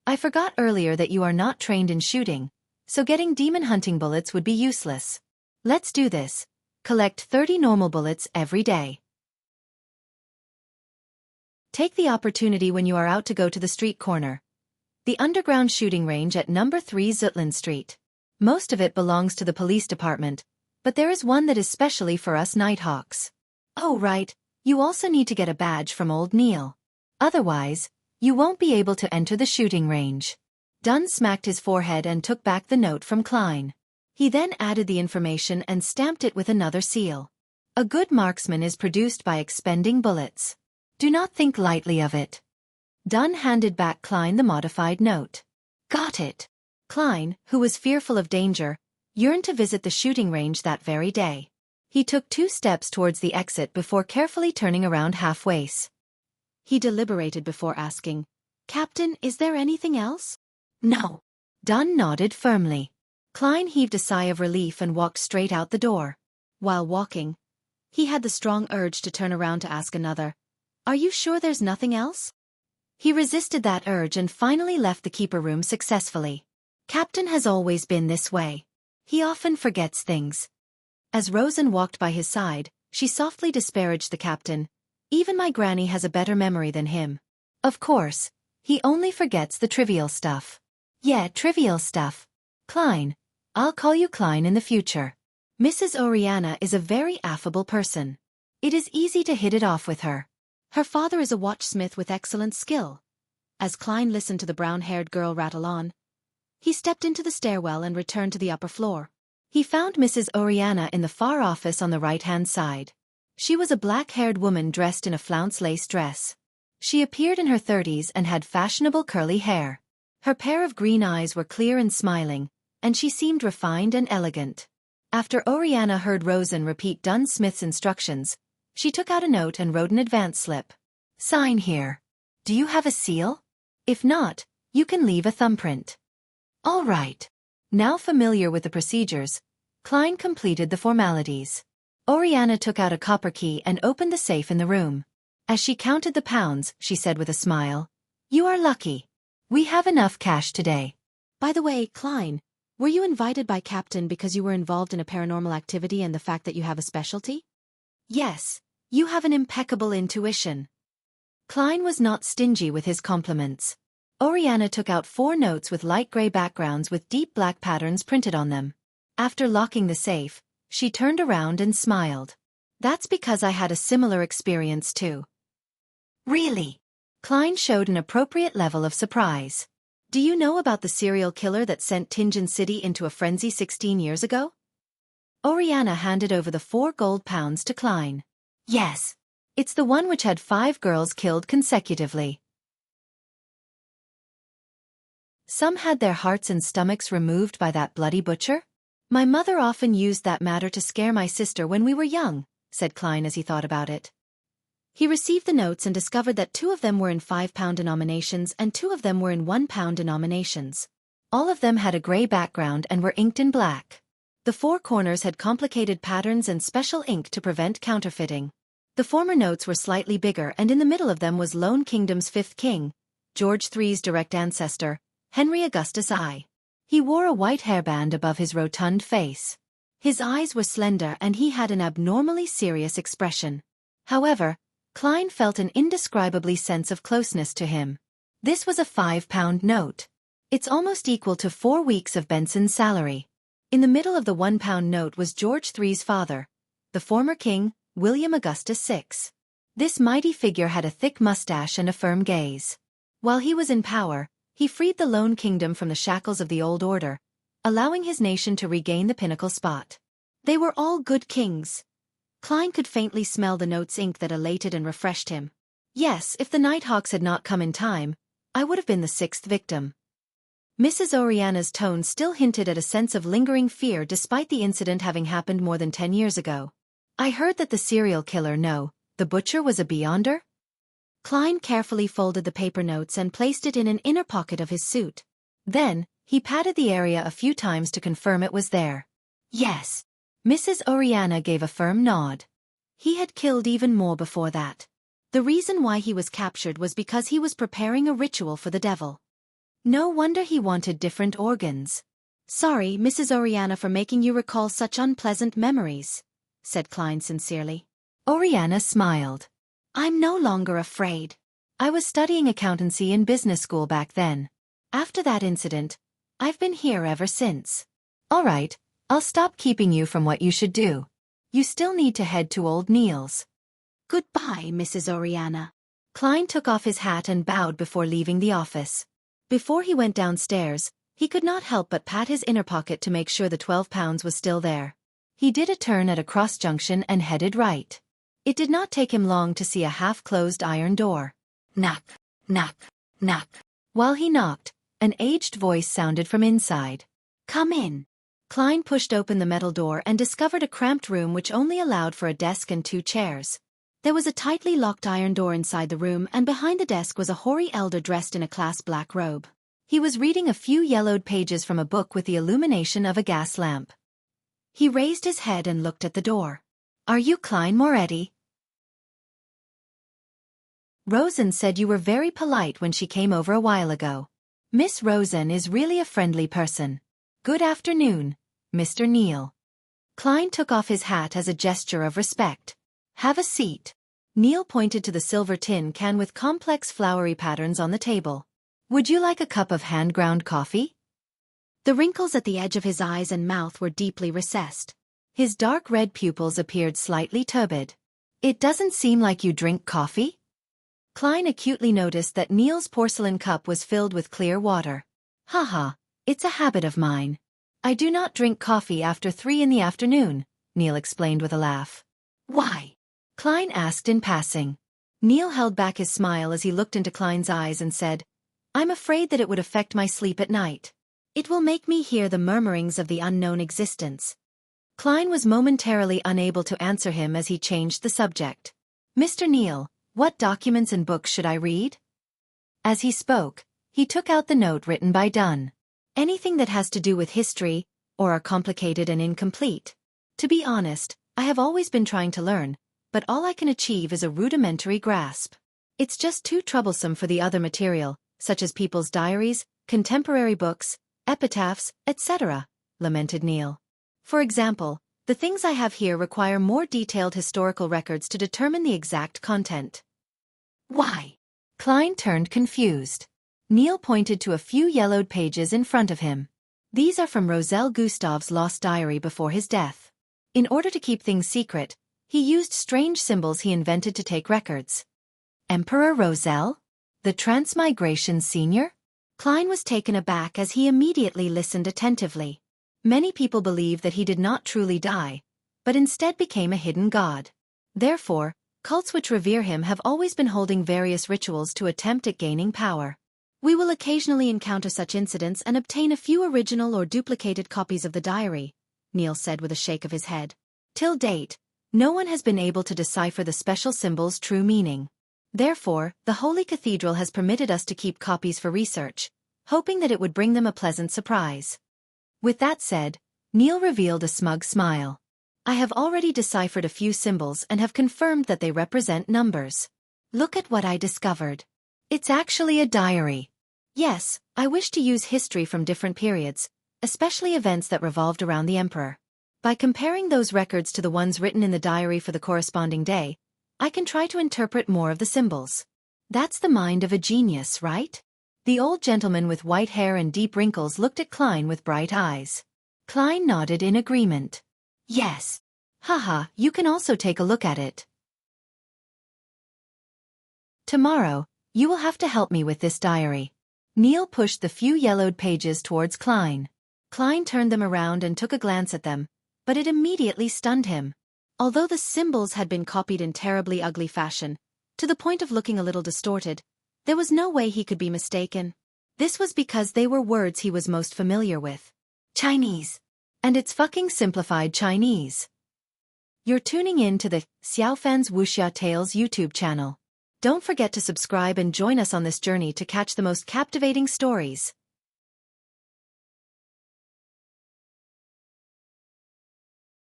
I forgot earlier that you are not trained in shooting, so getting demon hunting bullets would be useless. Let's do this. Collect 30 normal bullets every day. Take the opportunity when you are out to go to the street corner. The underground shooting range at number 3 Zutland Street. Most of it belongs to the police department, but there is one that is specially for us Nighthawks. Oh right, you also need to get a badge from Old Neil. Otherwise, you won't be able to enter the shooting range." Dunn smacked his forehead and took back the note from Klein. He then added the information and stamped it with another seal. "A good marksman is produced by expending bullets. Do not think lightly of it." Dunn handed back Klein the modified note. "Got it." Klein, who was fearful of danger, yearned to visit the shooting range that very day. He took 2 steps towards the exit before carefully turning around halfway. He deliberated before asking, "Captain, is there anything else?" No. Dunn nodded firmly. Klein heaved a sigh of relief and walked straight out the door. While walking, he had the strong urge to turn around to ask another, "Are you sure there's nothing else?" He resisted that urge and finally left the keeper room successfully. Captain has always been this way. He often forgets things. As Rosen walked by his side, she softly disparaged the captain. Even my granny has a better memory than him. Of course, he only forgets the trivial stuff. Yeah, trivial stuff. Klein. I'll call you Klein in the future. Mrs. Oriana is a very affable person. It is easy to hit it off with her. Her father is a watchsmith with excellent skill. As Klein listened to the brown-haired girl rattle on, he stepped into the stairwell and returned to the upper floor. He found Mrs. Oriana in the far office on the right-hand side. She was a black-haired woman dressed in a flounce lace dress. She appeared in her 30s and had fashionable curly hair. Her pair of green eyes were clear and smiling, and she seemed refined and elegant. After Oriana heard Rosen repeat Dunn Smith's instructions, she took out a note and wrote an advance slip. Sign here. Do you have a seal? If not, you can leave a thumbprint. All right. Now familiar with the procedures, Klein completed the formalities. Oriana took out a copper key and opened the safe in the room. As she counted the pounds, she said with a smile, "You are lucky. We have enough cash today." By the way, Klein, were you invited by Captain because you were involved in a paranormal activity and the fact that you have a specialty? Yes, you have an impeccable intuition. Klein was not stingy with his compliments. Oriana took out 4 notes with light gray backgrounds with deep black patterns printed on them. After locking the safe, she turned around and smiled. That's because I had a similar experience too. Really? Klein showed an appropriate level of surprise. Do you know about the serial killer that sent Tingen City into a frenzy 16 years ago? Oriana handed over the 4 gold pounds to Klein. Yes. It's the one which had 5 girls killed consecutively. Some had their hearts and stomachs removed by that bloody butcher? My mother often used that matter to scare my sister when we were young, said Klein as he thought about it. He received the notes and discovered that 2 of them were in £5 denominations and 2 of them were in £1 denominations. All of them had a grey background and were inked in black. The 4 corners had complicated patterns and special ink to prevent counterfeiting. The former notes were slightly bigger and in the middle of them was Lone Kingdom's 5th king, George III's direct ancestor, Henry Augustus I. He wore a white hairband above his rotund face. His eyes were slender and he had an abnormally serious expression. However, Klein felt an indescribably sense of closeness to him. This was a £5 note. It's almost equal to 4 weeks of Benson's salary. In the middle of the £1 note was George III's father, the former king, William Augustus VI. This mighty figure had a thick mustache and a firm gaze. While he was in power, he freed the Lone Kingdom from the shackles of the old order, allowing his nation to regain the pinnacle spot. They were all good kings. Klein could faintly smell the note's ink that elated and refreshed him. Yes, if the Nighthawks had not come in time, I would have been the 6th victim. Mrs. Oriana's tone still hinted at a sense of lingering fear despite the incident having happened more than 10 years ago. I heard that the serial killer, no, the butcher was a beyonder? Klein carefully folded the paper notes and placed it in an inner pocket of his suit. Then, he patted the area a few times to confirm it was there. Yes. Mrs. Oriana gave a firm nod. He had killed even more before that. The reason why he was captured was because he was preparing a ritual for the devil. No wonder he wanted different organs. Sorry, Mrs. Oriana, for making you recall such unpleasant memories, said Klein sincerely. Oriana smiled. I'm no longer afraid. I was studying accountancy in business school back then. After that incident, I've been here ever since. All right, I'll stop keeping you from what you should do. You still need to head to Old Neil's. Goodbye, Mrs. Oriana. Klein took off his hat and bowed before leaving the office. Before he went downstairs, he could not help but pat his inner pocket to make sure the £12 was still there. He did a turn at a cross junction and headed right. It did not take him long to see a half-closed iron door. Knock, knock, knock. While he knocked, an aged voice sounded from inside. Come in. Klein pushed open the metal door and discovered a cramped room which only allowed for a desk and 2 chairs. There was a tightly locked iron door inside the room, and behind the desk was a hoary elder dressed in a class black robe. He was reading a few yellowed pages from a book with the illumination of a gas lamp. He raised his head and looked at the door. "Are you Klein Moretti?" "Rosen said you were very polite when she came over a while ago. Miss Rosen is really a friendly person. Good afternoon, Mr. Neil." Klein took off his hat as a gesture of respect. "Have a seat." Neil pointed to the silver tin can with complex flowery patterns on the table. "Would you like a cup of hand-ground coffee?" The wrinkles at the edge of his eyes and mouth were deeply recessed. His dark red pupils appeared slightly turbid. "It doesn't seem like you drink coffee?" Klein acutely noticed that Neil's porcelain cup was filled with clear water. "Haha, it's a habit of mine. I do not drink coffee after 3 in the afternoon," Neil explained with a laugh. "Why?" Klein asked in passing. Neil held back his smile as he looked into Klein's eyes and said, "I'm afraid that it would affect my sleep at night. It will make me hear the murmurings of the unknown existence." Klein was momentarily unable to answer him as he changed the subject. "Mr. Neil, what documents and books should I read?" As he spoke, he took out the note written by Dunn. "Anything that has to do with history, or are complicated and incomplete. To be honest, I have always been trying to learn, but all I can achieve is a rudimentary grasp. It's just too troublesome for the other material, such as people's diaries, contemporary books, epitaphs, etc., lamented Neil. "For example, the things I have here require more detailed historical records to determine the exact content." "Why?" Klein turned confused. Neil pointed to a few yellowed pages in front of him. "These are from Roselle Gustav's lost diary before his death. In order to keep things secret, he used strange symbols he invented to take records." "Emperor Roselle? The Transmigration Senior?" Klein was taken aback as he immediately listened attentively. Many people believe that he did not truly die, but instead became a hidden god. Therefore, cults which revere him have always been holding various rituals to attempt at gaining power. "We will occasionally encounter such incidents and obtain a few original or duplicated copies of the diary," Neil said with a shake of his head. "Till date, no one has been able to decipher the special symbol's true meaning. Therefore, the Holy Cathedral has permitted us to keep copies for research, hoping that it would bring them a pleasant surprise." With that said, Neil revealed a smug smile. "I have already deciphered a few symbols and have confirmed that they represent numbers. Look at what I discovered. It's actually a diary. Yes, I wish to use history from different periods, especially events that revolved around the emperor. By comparing those records to the ones written in the diary for the corresponding day, I can try to interpret more of the symbols. That's the mind of a genius, right?" The old gentleman with white hair and deep wrinkles looked at Klein with bright eyes. Klein nodded in agreement. "Yes. Haha, you can also take a look at it. Tomorrow, you will have to help me with this diary." Neil pushed the few yellowed pages towards Klein. Klein turned them around and took a glance at them, but it immediately stunned him. Although the symbols had been copied in terribly ugly fashion, to the point of looking a little distorted, there was no way he could be mistaken. This was because they were words he was most familiar with. Chinese. And it's fucking simplified Chinese. You're tuning in to the Xiaofan's Wuxia Tales YouTube channel. Don't forget to subscribe and join us on this journey to catch the most captivating stories.